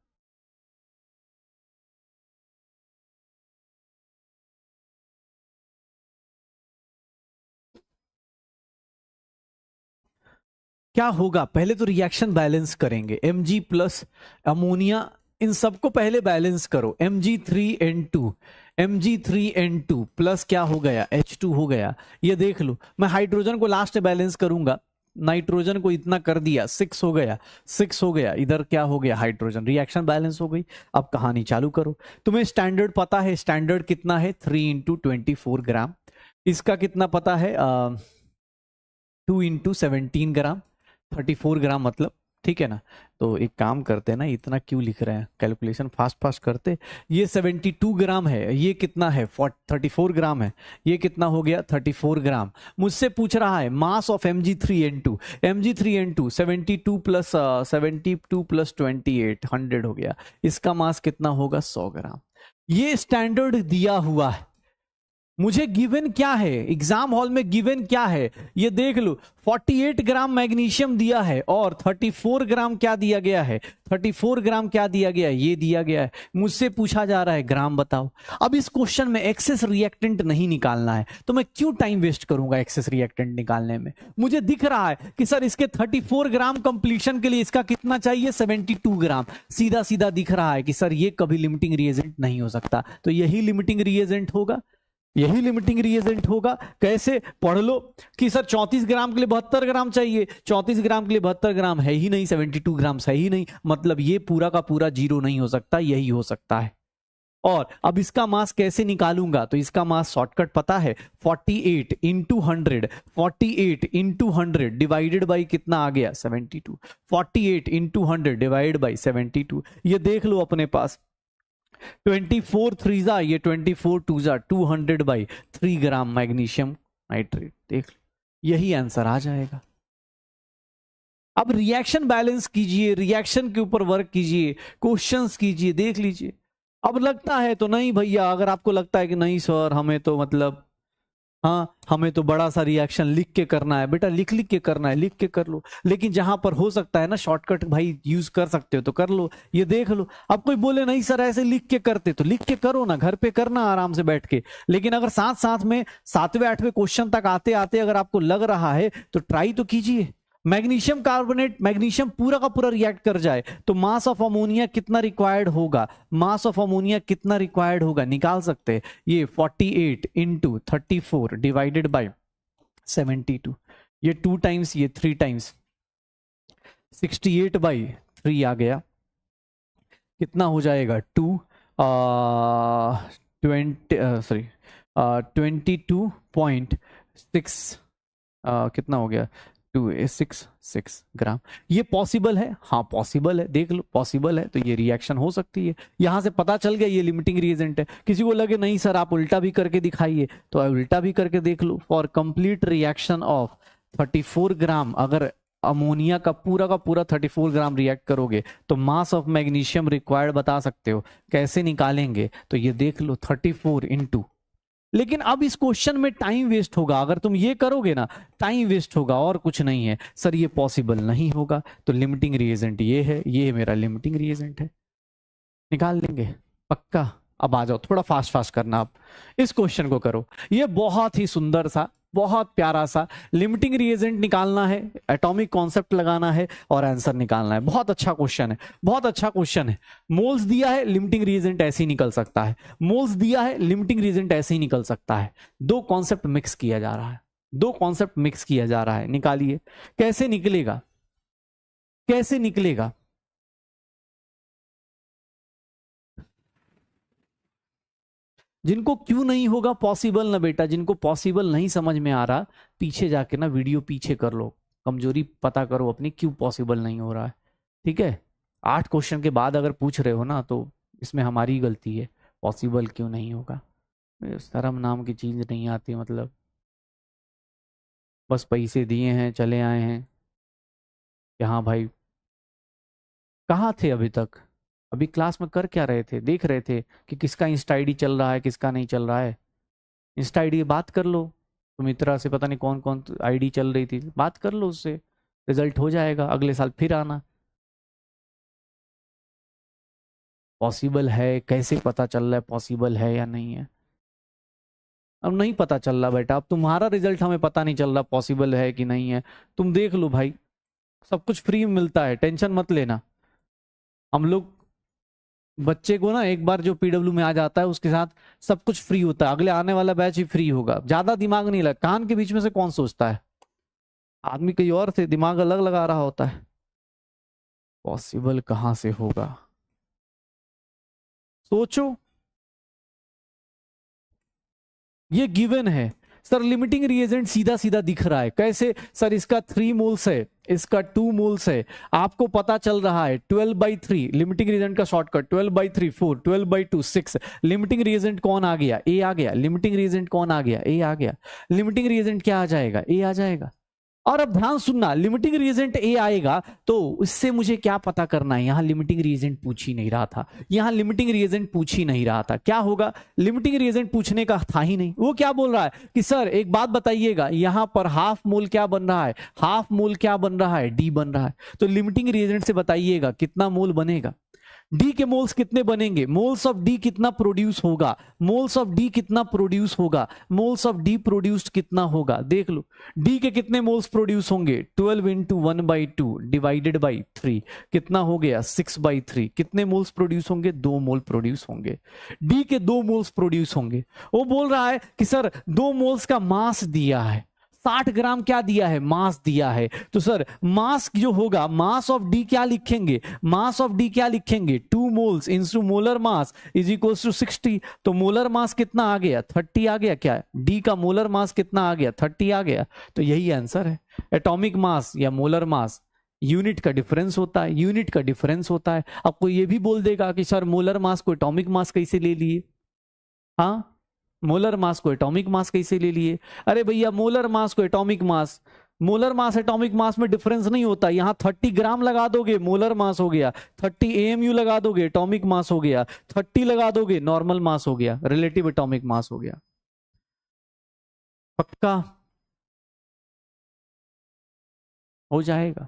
Speaker 1: क्या होगा, पहले तो रिएक्शन बैलेंस करेंगे, Mg प्लस अमोनिया, इन सबको पहले बैलेंस करो, Mg3N2, Mg3N2 प्लस क्या हो गया, H2 हो गया, ये देख लो, मैं हाइड्रोजन को लास्ट बैलेंस करूंगा, नाइट्रोजन को इतना कर दिया, 6 हो गया, 6 हो गया, इधर क्या हो गया, हाइड्रोजन, रिएक्शन बैलेंस हो गई। अब कहानी चालू करो, तुम्हें स्टैंडर्ड पता है, स्टैंडर्ड कितना है, 3 × 24 ग्राम, इसका कितना पता है, 2 × 17 ग्राम, 34 ग्राम मतलब, ठीक है ना? तो एक काम करते हैं ना, इतना क्यों लिख रहे हैं, कैलकुलेशन फास्ट फास्ट करते, ये 72 ग्राम है, ये कितना है, 34 ग्राम है, ये कितना हो गया, 34 ग्राम। मुझसे पूछ रहा है mass of Mg3N2, Mg3N2 72 plus 28 100 हो गया, इसका मास कितना होगा, 100 ग्राम। ये स्टैंडर्ड दिया हुआ है, मुझे गिवन क्या है, एग्जाम हॉल में गिवन क्या है, ये देख लो, 48 ग्राम मैग्नीशियम दिया है और 34 ग्राम क्या दिया गया है, 34 ग्राम क्या दिया गया है, ये दिया गया है, मुझसे पूछा जा रहा है ग्राम बताओ। अब इस क्वेश्चन में एक्सेस रिएक्टेंट नहीं निकालना है, तो मैं क्यों टाइम वेस्ट करूंगा एक्सेस रिएक्टेंट निकालने में? मुझे दिख रहा है कि सर इसके 34 ग्राम कंप्लीशन के लिए इसका कितना चाहिए, 72 ग्राम, सीधा सीधा दिख रहा है कि सर ये कभी लिमिटिंग रिएजेंट नहीं हो सकता, तो यही लिमिटिंग रिएजेंट होगा, यही लिमिटिंग रिएजेंट होगा। कैसे, पढ़ लो कि सर 34 ग्राम के लिए 72 ग्राम चाहिए, 34 ग्राम के लिए 72 ग्राम है ही नहीं, 72 ग्राम सही नहीं, मतलब ये पूरा का पूरा जीरो नहीं हो सकता, यही हो सकता है। और अब इसका मास कैसे निकालूंगा, तो इसका मास शॉर्टकट पता है, 48 × 100, 48 × 100 डिवाइडेड बाई कितना आ गया, 72, 48 × 100 डिवाइड बाई 72, ये देख लो अपने पास, 24 3 ये 24 2 200/3 ग्राम मैग्नीशियम नाइट्रेट, देख लो यही आंसर आ जाएगा। अब रिएक्शन बैलेंस कीजिए, रिएक्शन के ऊपर वर्क कीजिए, क्वेश्चंस कीजिए, देख लीजिए। अब लगता है तो नहीं भैया, अगर आपको लगता है कि नहीं सर हमें तो मतलब हाँ हमें तो बड़ा सा रिएक्शन लिख के करना है, बेटा लिख लिख के करना है, लिख के कर लो, लेकिन जहां पर हो सकता है ना शॉर्टकट भाई यूज कर सकते हो तो कर लो, ये देख लो। अब कोई बोले नहीं सर ऐसे लिख के करते, तो लिख के करो ना, घर पे करना आराम से बैठ के, लेकिन अगर साथ साथ में 7वें 8वें क्वेश्चन तक आते आते अगर आपको लग रहा है तो ट्राई तो कीजिए। मैग्नीशियम कार्बोनेट, मैग्नीशियम पूरा का पूरा रिएक्ट कर जाए तो मास ऑफ अमोनिया कितना रिक्वायर्ड होगा, मास ऑफ अमोनिया कितना रिक्वायर्ड होगा निकाल सकते हैं, ये 48 × 34 डिवाइडेड बाय 72, ये 2 टाइम्स ये 3 टाइम्स 68/3 आ गया, कितना हो जाएगा 22.6 कितना हो गया 266 ग्राम। ये पॉसिबल है, हाँ पॉसिबल है, देख लो पॉसिबल है, तो ये रिएक्शन हो सकती है, यहां से पता चल गया ये लिमिटिंग रिएजेंट है। किसी को लगे नहीं सर आप उल्टा भी करके दिखाइए, तो उल्टा भी करके देख लो। फॉर कंप्लीट रिएक्शन ऑफ 34 ग्राम अगर अमोनिया का पूरा 34 ग्राम रिएक्ट करोगे तो मास ऑफ मैग्नीशियम रिक्वायर्ड बता सकते हो। कैसे निकालेंगे? तो ये देख लो 34 इंटू। लेकिन अब इस क्वेश्चन में टाइम वेस्ट होगा, अगर तुम ये करोगे ना टाइम वेस्ट होगा और कुछ नहीं है। सर ये पॉसिबल नहीं होगा, तो लिमिटिंग रिएजेंट ये है, ये मेरा लिमिटिंग रिएजेंट है, निकाल लेंगे पक्का। अब आ जाओ, थोड़ा फास्ट फास्ट करना, आप इस क्वेश्चन को करो। ये बहुत ही सुंदर सा, बहुत प्यारा सा लिमिटिंग रिएजेंट निकालना है, एटॉमिक कॉन्सेप्ट लगाना है और आंसर निकालना है। बहुत अच्छा क्वेश्चन है, बहुत अच्छा क्वेश्चन है। मोल्स दिया है, लिमिटिंग रिएजेंट ऐसे ही निकल सकता है। मोल्स दिया है, लिमिटिंग रिएजेंट ऐसे ही निकल सकता है। दो कॉन्सेप्ट मिक्स किया जा रहा है, दो कॉन्सेप्ट मिक्स किया जा रहा है। निकालिए कैसे निकलेगा, कैसे निकलेगा। जिनको क्यों नहीं होगा पॉसिबल ना बेटा, जिनको पॉसिबल नहीं समझ में आ रहा, पीछे जाके ना वीडियो पीछे कर लो, कमजोरी पता करो अपनी, क्यों पॉसिबल नहीं हो रहा है। ठीक है, 8 क्वेश्चन के बाद अगर पूछ रहे हो ना तो इसमें हमारी गलती है, पॉसिबल क्यों नहीं होगा। शर्म नाम की चीज नहीं आती, मतलब बस पैसे दिए हैं चले आए हैं कि हाँ भाई। कहाँ थे अभी तक? अभी क्लास में कर क्या रहे थे? देख रहे थे कि किसका इंस्टा आईडी चल रहा है, किसका नहीं चल रहा है। इंस्टा आईडी बात कर लो, सुमित्रा से पता नहीं कौन कौन आईडी चल रही थी, बात कर लो उससे, रिजल्ट हो जाएगा, अगले साल फिर आना। पॉसिबल है, कैसे पता चल रहा है पॉसिबल है या नहीं है? अब नहीं पता चल रहा बेटा, अब तुम्हारा रिजल्ट हमें पता नहीं चल रहा पॉसिबल है कि नहीं है। तुम देख लो भाई, सब कुछ फ्री में मिलता है, टेंशन मत लेना। हम लोग बच्चे को ना एक बार जो पीडब्ल्यू में आ जाता है उसके साथ सब कुछ फ्री होता है, अगले आने वाला बैच ही फ्री होगा। ज्यादा दिमाग नहीं लगा, कान के बीच में से कौन सोचता है, आदमी कहीं और से दिमाग अलग लगा रहा होता है। पॉसिबल कहां से होगा, सोचो। ये गिवन है सर, लिमिटिंग रिएजेंट सीधा सीधा दिख रहा है। कैसे सर? इसका 3 मोल्स है, इसका 2 मोल्स है, आपको पता चल रहा है 12/3 लिमिटिंग रिएजेंट का शॉर्टकट, 12/3 4, 12/2 6। लिमिटिंग रिएजेंट कौन आ गया? ए आ गया। लिमिटिंग रिएजेंट कौन आ गया? ए आ गया। लिमिटिंग रिएजेंट क्या आ जाएगा? ए आ जाएगा। और अब ध्यान सुनना, लिमिटिंग रिएजेंट ए आएगा तो इससे मुझे क्या पता करना है? यहां लिमिटिंग रिएजेंट पूछ ही नहीं रहा था, यहां लिमिटिंग रिएजेंट पूछ ही नहीं रहा था। क्या होगा? लिमिटिंग रिएजेंट पूछने का था ही नहीं। वो क्या बोल रहा है कि सर एक बात बताइएगा, यहां पर हाफ मोल क्या बन रहा है? हाफ मोल क्या बन रहा है? डी बन रहा है। तो लिमिटिंग रिएजेंट से बताइएगा कितना मोल बनेगा। डी के मोल्स कितने बनेंगे? मोल्स ऑफ डी कितना प्रोड्यूस होगा? मोल्स ऑफ डी कितना प्रोड्यूस होगा? मोल्स ऑफ डी प्रोड्यूस्ड कितना होगा? देख लो, डी के कितने मोल्स प्रोड्यूस होंगे? 12 इंटू 1/2 डिवाइडेड बाई 3 कितना हो गया? 6/3। कितने मोल्स प्रोड्यूस होंगे? 2 मोल प्रोड्यूस होंगे। डी के 2 मोल्स प्रोड्यूस होंगे। वो बोल रहा है कि सर 2 मोल्स का मास दिया है, 60 ग्राम क्या दिया है? मास दिया है। तो सर मास जो होगा, मास ऑफ डी क्या लिखेंगे? मास ऑफ डी क्या लिखेंगे? 2 moles into molar mass is equal to 60। तो मोलर मास कितना आ गया? 30 आ गया। क्या डी का मोलर मास कितना आ गया? 30 आ गया। तो यही आंसर है। एटॉमिक मास या मोलर मास यूनिट का डिफरेंस होता है, यूनिट का डिफरेंस होता है। अब कोई ये भी बोल देगा कि सर मोलर मास को एटॉमिक मास कैसे ले लिए? हाँ, मोलर मास को एटॉमिक मास कैसे ले लिए? अरे भैया मोलर मास को atomic mass, molar mass atomic mass में डिफरेंस नहीं होता। यहां 30 ग्राम लगा दोगे मोलर मास हो गया, 30 एएमयू लगा दोगे एटॉमिक मास हो गया, 30 लगा दोगे नॉर्मल मास हो गया, रिलेटिव एटॉमिक मास हो गया। पक्का हो जाएगा?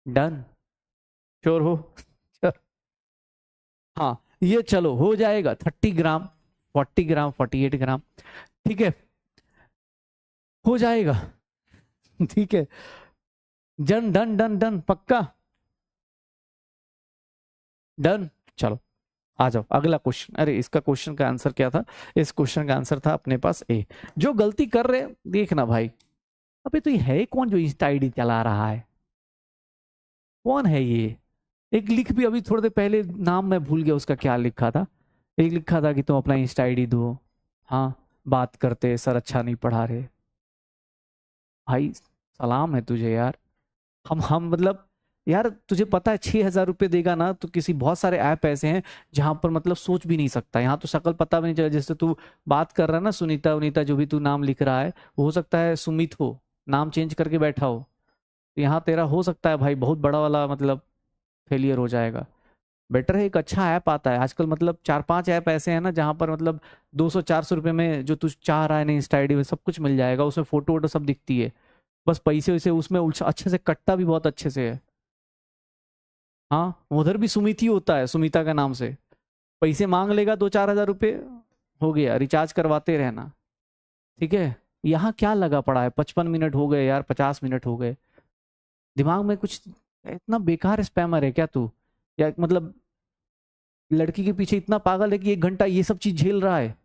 Speaker 1: डन? श्योर हो? हाँ ये चलो हो जाएगा 30 ग्राम, 40 ग्राम, 48 ग्राम, ठीक है हो जाएगा। ठीक है, डन डन डन डन, पक्का डन। चलो आ जाओ अगला क्वेश्चन। अरे इसका क्वेश्चन का आंसर क्या था? इस क्वेश्चन का आंसर था अपने पास ए। जो गलती कर रहे देखना भाई, अबे तो ये है कौन जो इंस्टा आईडी चला रहा है? कौन है ये? एक लिख भी, अभी थोड़ी देर पहले नाम मैं भूल गया उसका, क्या लिखा था। एक लिखा था कि तुम अपना इंस्टा आईडी दो, हाँ बात करते सर अच्छा नहीं पढ़ा रहे। भाई सलाम है तुझे यार। हम मतलब यार तुझे पता है 6,000 रुपये देगा ना तो किसी, बहुत सारे ऐप ऐसे हैं जहां पर मतलब सोच भी नहीं सकता। यहाँ तो शक्ल पता भी नहीं चला, जैसे तू बात कर रहा है ना, सुनीता उनीता जो भी तू नाम लिख रहा है, हो सकता है सुमित हो, नाम चेंज करके बैठा हो। यहाँ तेरा हो सकता है भाई बहुत बड़ा वाला मतलब फेलियर हो जाएगा। बेटर है एक अच्छा ऐप आता है आजकल, मतलब 4-5 ऐप ऐसे हैं ना जहाँ पर मतलब 200-400 रुपये में जो तू चाह रहा है ना इंस्टा आईडी में सब कुछ मिल जाएगा, उसमें फोटो वोटो सब दिखती है, बस पैसे वैसे उसमें अच्छे से कटता भी बहुत अच्छे से है। हाँ उधर भी सुमिति होता है, सुमिता का नाम से पैसे मांग लेगा 2-4 हज़ार रुपये, हो गया, रिचार्ज करवाते रहना। ठीक है, यहाँ क्या लगा पड़ा है, 55 मिनट हो गए यार, 50 मिनट हो गए, दिमाग में कुछ, इतना बेकार स्पैमर है क्या तू, या मतलब लड़की के पीछे इतना पागल है कि 1 घंटा ये सब चीज झेल रहा है,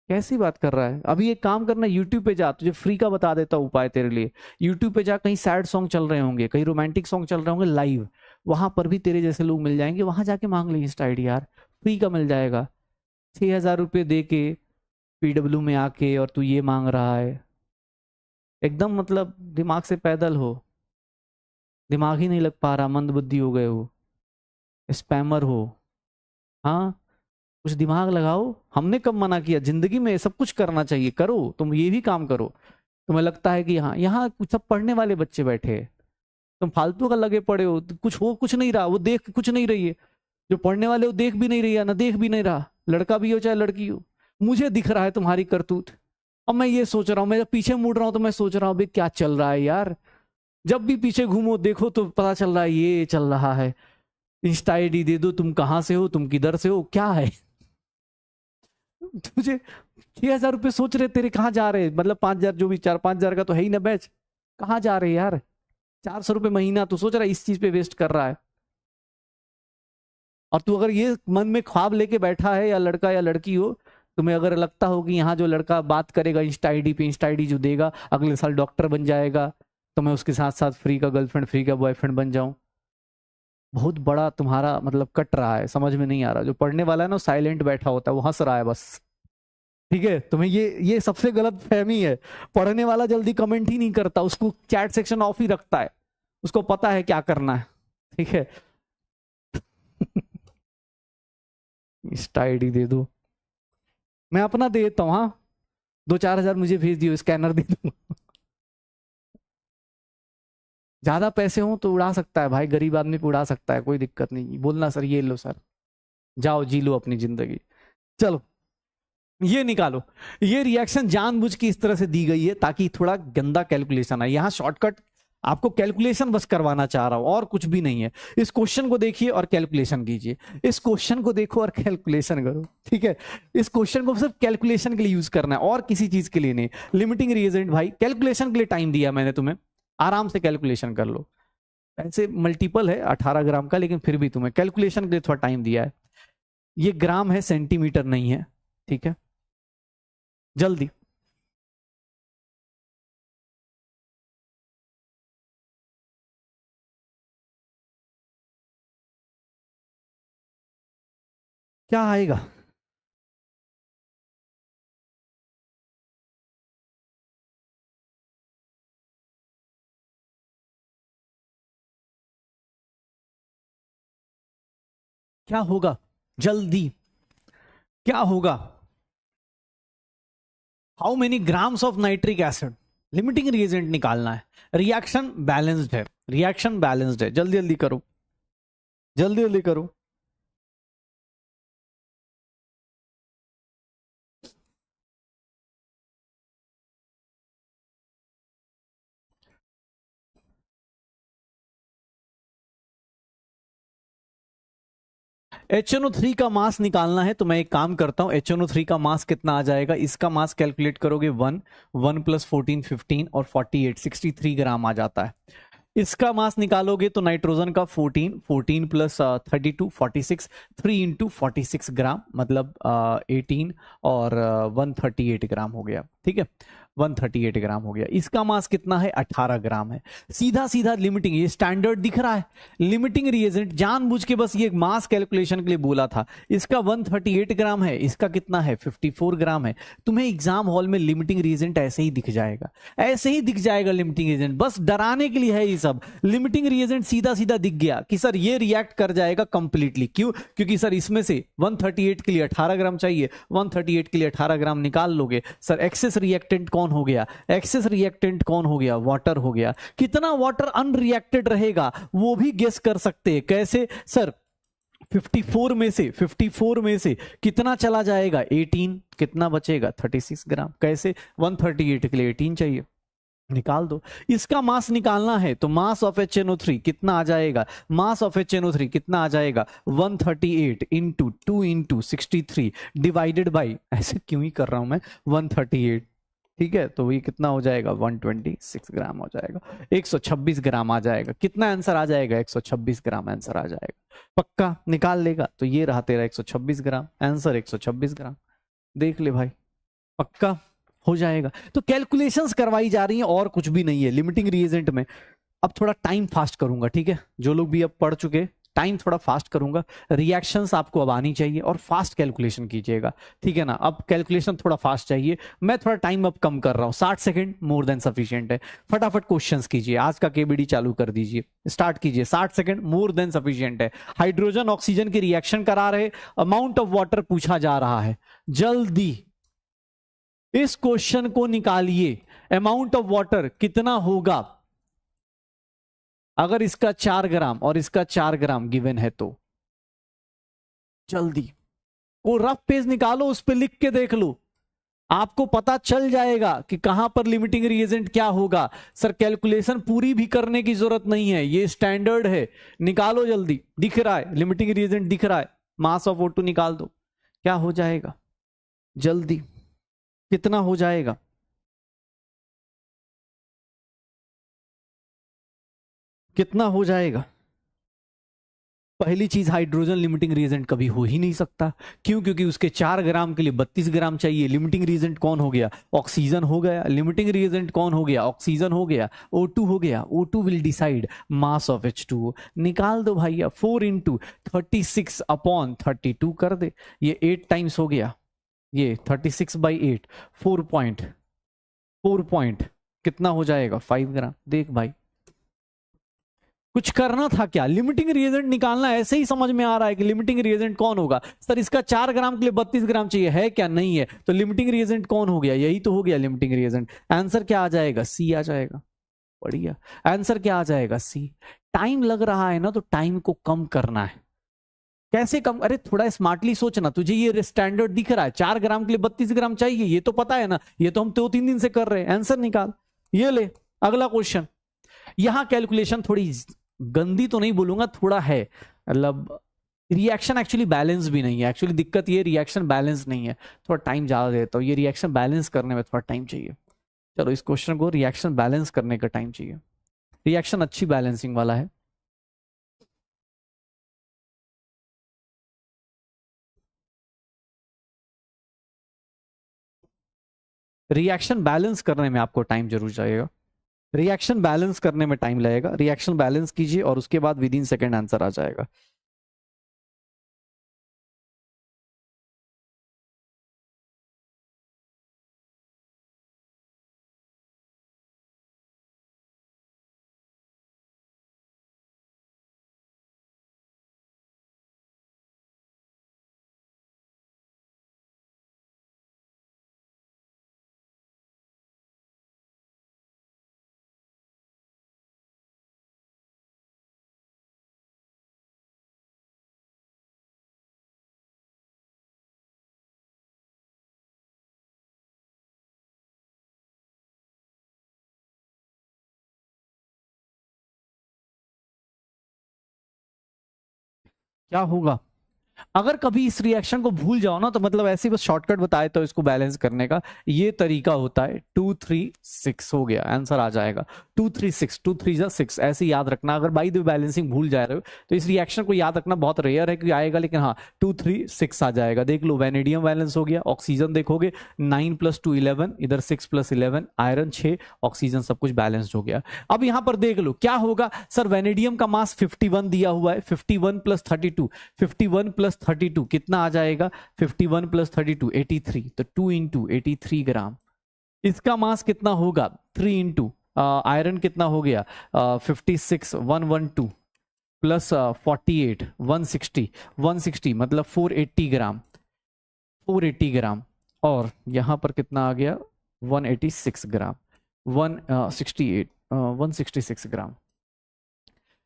Speaker 1: कैसी बात कर रहा है। अभी एक काम करना, यूट्यूब पे जा, तुझे फ्री का बता देता हूँ उपाय तेरे लिए। यूट्यूब पे जा, कहीं सैड सॉन्ग चल रहे होंगे, कहीं रोमांटिक सॉन्ग चल रहे होंगे लाइव, वहां पर भी तेरे जैसे लोग मिल जाएंगे, वहां जाके मांग ले इंस्टा आईडी यार, फ्री का मिल जाएगा। 6,000 रुपये दे के पीडब्ल्यू में आके और तू ये मांग रहा है, एकदम मतलब दिमाग से पैदल हो, दिमाग ही नहीं लग पा रहा, मंद बुद्धि हो गए हो, स्पैमर हो। हाँ कुछ दिमाग लगाओ, हमने कब मना किया, जिंदगी में सब कुछ करना चाहिए, करो, तुम ये भी काम करो। तुम्हें लगता है कि हाँ यहाँ कुछ सब पढ़ने वाले बच्चे बैठे हैं, तुम फालतू का लगे पड़े हो, कुछ हो कुछ नहीं रहा, वो देख कुछ नहीं रही है, जो पढ़ने वाले वो देख भी नहीं रही है, ना देख भी नहीं रहा, लड़का भी हो चाहे लड़की हो। मुझे दिख रहा है तुम्हारी करतूत, अब मैं ये सोच रहा हूँ, मैं जब पीछे मुड़ रहा हूँ तो मैं सोच रहा हूँ भाई क्या चल रहा है यार, जब भी पीछे घूमो देखो तो पता चल रहा है ये चल रहा है। इंस्टा आईडी दे दो, तुम कहाँ से हो, तुम किधर से हो, क्या है तुझे 6,000 रुपये सोच रहे तेरे कहाँ जा रहे, मतलब 5,000 जो भी 4-5 हज़ार का तो है ही ना बैच, कहाँ जा रहे यार, 400 रुपये महीना तू सोच रहा है इस चीज पे वेस्ट कर रहा है। और तू अगर ये मन में ख्वाब लेके बैठा है, या लड़का या लड़की हो, तुम्हें अगर लगता हो कि यहाँ जो लड़का बात करेगा इंस्टा आईडी पे, इंस्टा आईडी जो देगा अगले साल डॉक्टर बन जाएगा, तो मैं उसके साथ साथ फ्री का गर्लफ्रेंड फ्री का बॉयफ्रेंड बन जाऊं, बहुत बड़ा तुम्हारा मतलब कट रहा है, समझ में नहीं आ रहा। जो पढ़ने वाला है ना साइलेंट बैठा होता है, वो हंस रहा है बस। ठीक है, तुम्हें ये सबसे गलत फहमी है, पढ़ने वाला जल्दी कमेंट ही नहीं करता, उसको चैट सेक्शन ऑफ ही रखता है, उसको पता है क्या करना है। ठीक है इंस्टा आईडी दे दो, मैं अपना दे देता हूँ, हाँ 2-4 हज़ार मुझे भेज दियो, स्कैनर दे दूंगा ज्यादा पैसे हो तो उड़ा सकता है भाई, गरीब आदमी को उड़ा सकता है, कोई दिक्कत नहीं, बोलना सर ये लो सर, जाओ जी लो अपनी जिंदगी। चलो ये निकालो, ये रिएक्शन जानबूझ के इस तरह से दी गई है ताकि थोड़ा गंदा कैलकुलेशन है, यहाँ शॉर्टकट आपको कैलकुलेशन बस करवाना चाह रहा हूं और कुछ भी नहीं है। इस क्वेश्चन को देखिए और कैलकुलेशन कीजिए, इस क्वेश्चन को देखो और कैलकुलेशन करो। ठीक है, इस क्वेश्चन को सिर्फ कैलकुलेशन के लिए यूज करना है और किसी चीज के लिए नहीं। लिमिटिंग रिएजेंट भाई कैलकुलेशन के लिए टाइम दिया मैंने तुम्हें, आराम से कैलकुलेशन कर लो, ऐसे मल्टीपल है 18 ग्राम का, लेकिन फिर भी तुम्हें कैलकुलेशन के लिए थोड़ा टाइम दिया है। ये ग्राम है, सेंटीमीटर नहीं है। ठीक है जल्दी, क्या आएगा, क्या होगा, जल्दी क्या होगा। How many grams of nitric acid, limiting reagent निकालना है, रिएक्शन बैलेंस्ड है, रिएक्शन बैलेंस्ड है, जल्दी जल्दी करो, जल्दी जल्दी करो। HNO3 का मास निकालना है, तो मैं एक काम करता हूं, HNO3 का मास कितना आ जाएगा, इसका मास कैलकुलेट करोगे 1 प्लस 14 15 और 48 63 ग्राम आ जाता है। इसका मास निकालोगे तो नाइट्रोजन का 14 प्लस 32 46 3 इंटू 46 ग्राम, मतलब 18 और 138 ग्राम हो गया। ठीक है 138 ग्राम हो गया। इसका मास कितना है 18 ग्राम है। सीधा सीधा लिमिटिंग, ये स्टैंडर्ड दिख रहा है, लिमिटिंग रिएजेंट जानबूझ के बस ये मास कैलकुलेशन के लिए बोला था। इसका 138 ग्राम है, इसका कितना है 54 ग्राम है। तुम्हें एग्जाम हॉल में लिमिटिंग रिएजेंट ऐसे ही दिख जाएगा, ऐसे ही दिख जाएगा लिमिटिंग रिएजेंट, बस डराने के लिए है ये सब। लिमिटिंग रिएजेंट सीधा सीधा दिख गया कि सर ये रिएक्ट कर जाएगा कंप्लीटली, क्यों, क्योंकि सर इसमें से 138 के लिए 18 ग्राम चाहिए, 138 के लिए 18 ग्राम निकाल लोगे। सर एक्सेस रिएक्टेंट कौन कौन हो गया, एक्सेस रिएक्टेंट कौन हो गया, वाटर हो गया। कितना वाटर अनरिएक्टेड रहेगा वो भी गेस कर सकते हैं। कैसे सर, 54 में से कितना चला जाएगा, 18, कितना बचेगा 36 ग्राम। कैसे, 138 के लिए 18 चाहिए, निकाल दो। इसका मास निकालना है तो मास ऑफ HNO3 कितना आ जाएगा, मास ऑफ HNO3 कितना आ जाएगा, 138 इंटू 2 इंटू 63 डिवाइडेड बाई, ऐसे क्यों ही कर रहा हूं मैं, 138, ठीक है। तो ये कितना हो जाएगा, 126 ग्राम हो जाएगा, 126 ग्राम आ जाएगा। कितना आंसर आ जाएगा, 126 ग्राम आंसर आ जाएगा। पक्का निकाल लेगा, तो ये रहा तेरा 126 ग्राम आंसर, 126 ग्राम। देख ले भाई, पक्का हो जाएगा। तो कैलकुलेशंस करवाई जा रही हैं और कुछ भी नहीं है लिमिटिंग रिएजेंट में। अब थोड़ा टाइम फास्ट करूंगा, ठीक है, जो लोग भी अब पढ़ चुके, टाइम थोड़ा फास्ट करूंगा। रिएक्शंस आपको अब आनी चाहिए और फास्ट कैलकुलेशन कीजिएगा, ठीक है ना। अब कैलकुलेशन थोड़ा फास्ट चाहिए, मैं थोड़ा टाइम अब कम कर रहा हूं, 60 सेकंड मोर देन सफिशिएंट है। फटाफट क्वेश्चंस कीजिए, आज का केबीडी चालू कर दीजिए, स्टार्ट कीजिए। 60 सेकंड मोर देन सफिशिएंट है। हाइड्रोजन ऑक्सीजन की रिएक्शन करा रहे, अमाउंट ऑफ वाटर पूछा जा रहा है, जल्दी इस क्वेश्चन को निकालिए। अमाउंट ऑफ वाटर कितना होगा अगर इसका 4 ग्राम और इसका 4 ग्राम गिवन है तो, जल्दी वो रफ पेज निकालो, उस पर लिख के देख लो, आपको पता चल जाएगा कि कहां पर लिमिटिंग रिएजेंट क्या होगा। सर कैलकुलेशन पूरी भी करने की जरूरत नहीं है, ये स्टैंडर्ड है, निकालो जल्दी। दिख रहा है लिमिटिंग रिएजेंट, दिख रहा है, मास ऑफ O2 निकाल दो, क्या हो जाएगा जल्दी, कितना हो जाएगा, कितना हो जाएगा। पहली चीज, हाइड्रोजन लिमिटिंग रिएजेंट कभी हो ही नहीं सकता, क्यों, क्योंकि उसके 4 ग्राम के लिए 32 ग्राम चाहिए। लिमिटिंग रिएजेंट कौन हो गया, ऑक्सीजन हो गया। लिमिटिंग रिएजेंट कौन हो गया, ऑक्सीजन हो गया, O2 हो गया। O2 will decide mass of H2O। निकाल दो भैया, 4 इंटू 36 अपॉन 32 कर दे, ये 8 टाइम्स हो गया, ये 36/8, 4 पॉइंट कितना हो जाएगा, 5 ग्राम। देख भाई, कुछ करना था क्या, लिमिटिंग रिएजेंट निकालना, ऐसे ही समझ में आ रहा है कि लिमिटिंग रिएजेंट कौन होगा। सर इसका 4 ग्राम के लिए 32 ग्राम चाहिए, है क्या, नहीं है, तो लिमिटिंग रिएजेंट कौन हो गया, यही तो हो गया लिमिटिंग रिएजेंट। आंसर क्या आ जाएगा, सी आ जाएगा। बढ़िया, आंसर क्या आ जाएगा, सी। टाइम लग रहा है ना, तो टाइम को कम करना है। कैसे कम, अरे थोड़ा स्मार्टली सोचना, तुझे ये स्टैंडर्ड दिख रहा है, 4 ग्राम के लिए 32 ग्राम चाहिए, ये तो पता है ना, ये तो हम 2-3 दिन से कर रहे हैं। आंसर निकाल, ये ले अगला क्वेश्चन। यहां कैलकुलेशन थोड़ी गंदी तो नहीं बोलूंगा, थोड़ा है, मतलब रिएक्शन एक्चुअली बैलेंस भी नहीं है। एक्चुअली दिक्कत ये रिएक्शन बैलेंस नहीं है, थोड़ा टाइम ज्यादा देता हूँ, ये रिएक्शन बैलेंस करने में थोड़ा टाइम चाहिए। चलो इस क्वेश्चन को रिएक्शन बैलेंस करने का टाइम चाहिए, रिएक्शन अच्छी बैलेंसिंग वाला है। रिएक्शन बैलेंस करने में आपको टाइम जरूर चाहिएगा, रिएक्शन बैलेंस करने में टाइम लगेगा। रिएक्शन बैलेंस कीजिए और उसके बाद विद इन सेकेंड आंसर आ जाएगा। क्या होगा अगर कभी इस रिएक्शन को भूल जाओ ना, तो मतलब ऐसे बस शॉर्टकट बताए तो इसको बैलेंस करने का ये तरीका होता है। 2 3 6 हो गया, आंसर आ जाएगा 2 3 6, 2 3 6, ऐसे याद रखना। अगर बाई द बैलेंसिंग भूल जा रहे हो तो इस रिएक्शन को याद रखना बहुत रेयर है कि आएगा, लेकिन हाँ 2 3 6 आ जाएगा। देख लो, वेनेडियम बैलेंस हो गया, ऑक्सीजन देखोगे 9 + 2 11, इधर 6 + 11, आयरन 6, ऑक्सीजन, सब कुछ बैलेंस्ड हो गया। अब यहां पर देख लो क्या होगा। सर वेनेडियम का मास 51 दिया हुआ है, 51 + 32, 51 + 32 कितना आ जाएगा, 51 + 32 83, तो 2 इंटू 83 ग्राम। इसका मास कितना होगा, 3 इंटू आयरन कितना हो गया, 56 112 प्लस 48 160, 160 मतलब 480 ग्राम, 480 ग्राम। और यहां पर कितना आ गया, 186 ग्राम, 168 166 ग्राम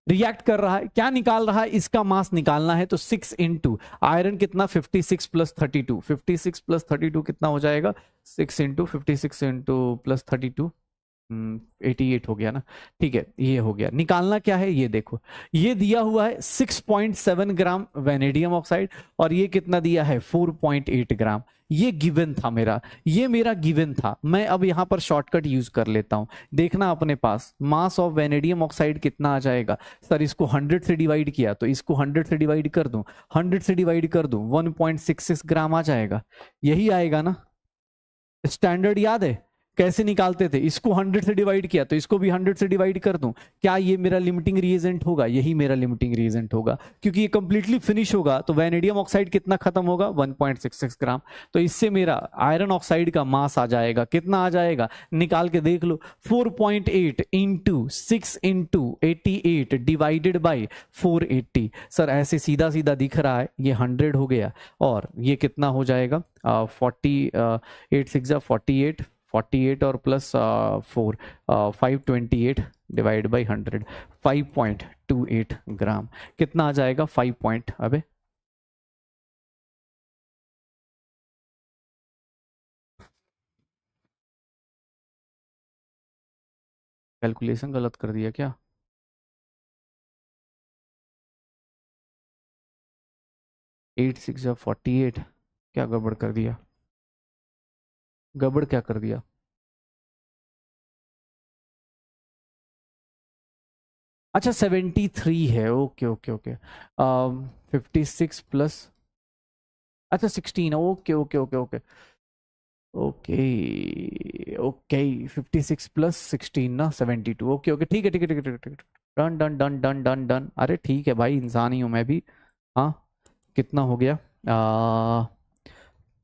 Speaker 1: रिएक्ट कर रहा है। क्या निकाल रहा है? इसका मास निकालना है, तो 6 इंटू आयरन कितना, 56 प्लस 32, 56 प्लस 32 कितना हो जाएगा, 6 इंटू 56 इंटू प्लस 32, 88 हो गया ना। ठीक है, ये हो गया। निकालना क्या है, ये देखो, ये दिया हुआ है 6.7 ग्राम वेनेडियम ऑक्साइड और ये कितना दिया है, 4.8 ग्राम। ये गिवन था मेरा, ये मेरा गिवन था। मैं अब यहां पर शॉर्टकट यूज कर लेता हूं। देखना अपने पास मास ऑफ वेनेडियम ऑक्साइड कितना आ जाएगा। सर इसको 100 से डिवाइड किया, तो इसको 100 से डिवाइड कर दूं, 100 से डिवाइड कर दूं, 1.66 ग्राम आ जाएगा। यही आएगा ना। स्टैंडर्ड याद है कैसे निकालते थे? इसको 100 से डिवाइड किया तो इसको भी 100 से डिवाइड कर दूं। क्या ये मेरा लिमिटिंग रिएजेंट होगा? यही मेरा लिमिटिंग रिएजेंट होगा, क्योंकि ये कंप्लीटली फिनिश होगा। तो वेनेडियम ऑक्साइड कितना खत्म होगा, 1.66 ग्राम। तो इससे मेरा आयरन ऑक्साइड का मास आ जाएगा, कितना आ जाएगा, निकाल के देख लो, 4.8 into 6 into 88 divided by 480। Sir ऐसे सीधा सीधा दिख रहा है, ये 100 हो गया और ये कितना हो जाएगा, 48 6 48, 48 और प्लस 4, 528 डिवाइड बाई 100, 5.28 ग्राम। कितना आ जाएगा, 5 पॉइंट, अबे कैलकुलेशन गलत कर दिया क्या? 8 6 48, क्या गड़बड़ कर दिया, गड़बड़ क्या कर दिया? अच्छा 73 है, ओके ओके ओके। 56 प्लस, अच्छा 16, okay okay okay okay okay okay, 56 plus 16 ना 72, ओके ओके, ठीक है ठीक है ठीक है ठीक है ठीक है, done done done done done done. अरे ठीक है भाई, इंसान ही हूँ मैं भी। हाँ, कितना हो गया,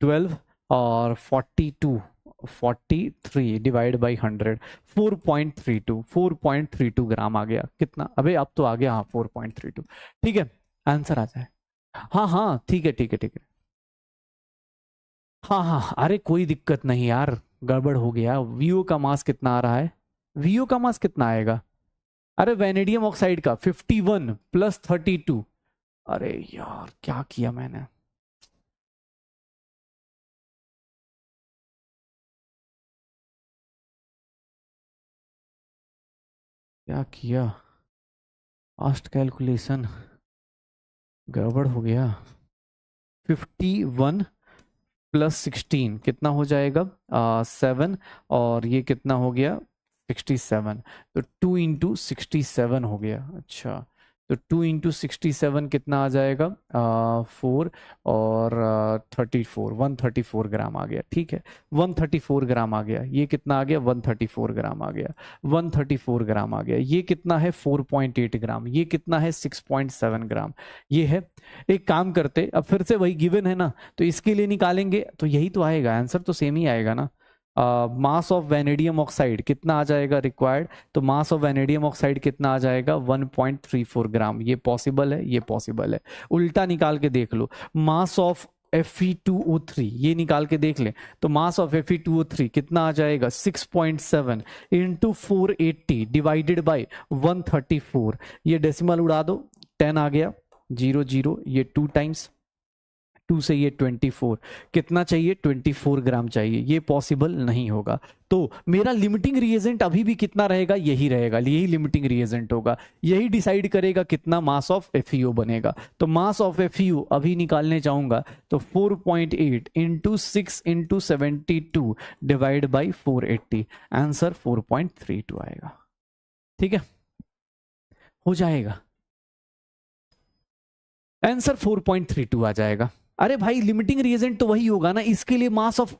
Speaker 1: 12 और 42, 43 डिवाइड बाई 100, 4.32, 4.32 ग्राम आ गया। कितना, अबे अब तो आ गया, हाँ 4.32। ठीक है, आंसर आ जाए। हाँ हाँ ठीक है ठीक है ठीक है। हाँ हाँ, अरे कोई दिक्कत नहीं यार, गड़बड़ हो गया। वीओ का मास कितना आ रहा है, वीओ का मास कितना आएगा? अरे वेनेडियम ऑक्साइड का 51 प्लस 32। अरे यार क्या किया मैंने, क्या किया, फास्ट कैलकुलेशन गड़बड़ हो गया। 51 प्लस 16 कितना हो जाएगा, 7, और ये कितना हो गया, 67। तो 2 इंटू 67 हो गया। अच्छा, तो 2 इंटू 67 कितना आ जाएगा, 4 और 34, 134 ग्राम आ गया। ठीक है, 134 ग्राम आ गया। ये कितना आ गया, 134 ग्राम आ गया, 134 ग्राम आ गया। ये कितना है, 4.8 ग्राम। ये कितना है, 6.7 ग्राम। ये है। एक काम करते, अब फिर से वही गिवन है ना, तो इसके लिए निकालेंगे तो यही तो आएगा, आंसर तो सेम ही आएगा ना। मास ऑफ वेनेडियम ऑक्साइड कितना आ जाएगा रिक्वायर्ड, तो मास ऑफ वेनेडियम ऑक्साइड कितना आ जाएगा, 1.34 ग्राम। ये पॉसिबल है, ये पॉसिबल है। उल्टा निकाल के देख लो, मास ऑफ Fe2O3 ये निकाल के देख लें, तो मास ऑफ Fe2O3 कितना आ जाएगा, 6.7 इंटू 480 डिवाइडेड बाई 134। ये डेसिमल उड़ा दो, 10 आ गया, 0 0, ये 2 टाइम्स 2 से ये 24, कितना चाहिए, 24 ग्राम चाहिए। ये पॉसिबल नहीं होगा। तो मेरा लिमिटिंग रिएजेंट अभी भी कितना रहेगा, यही रहेगा, यही लिमिटिंग रिएजेंट होगा। यही डिसाइड करेगा कितना मास ऑफ FeO बनेगा। तो मास ऑफ FeO अभी निकालने जाऊंगा तो 4.8 into 6 into 72 divide by 480, answer 4.32 आएगा। ठीक है, हो जाएगा, आंसर 4.32 आ जाएगा। अरे भाई लिमिटिंग रिएजेंट तो वही होगा ना, इसके लिए मास ऑफ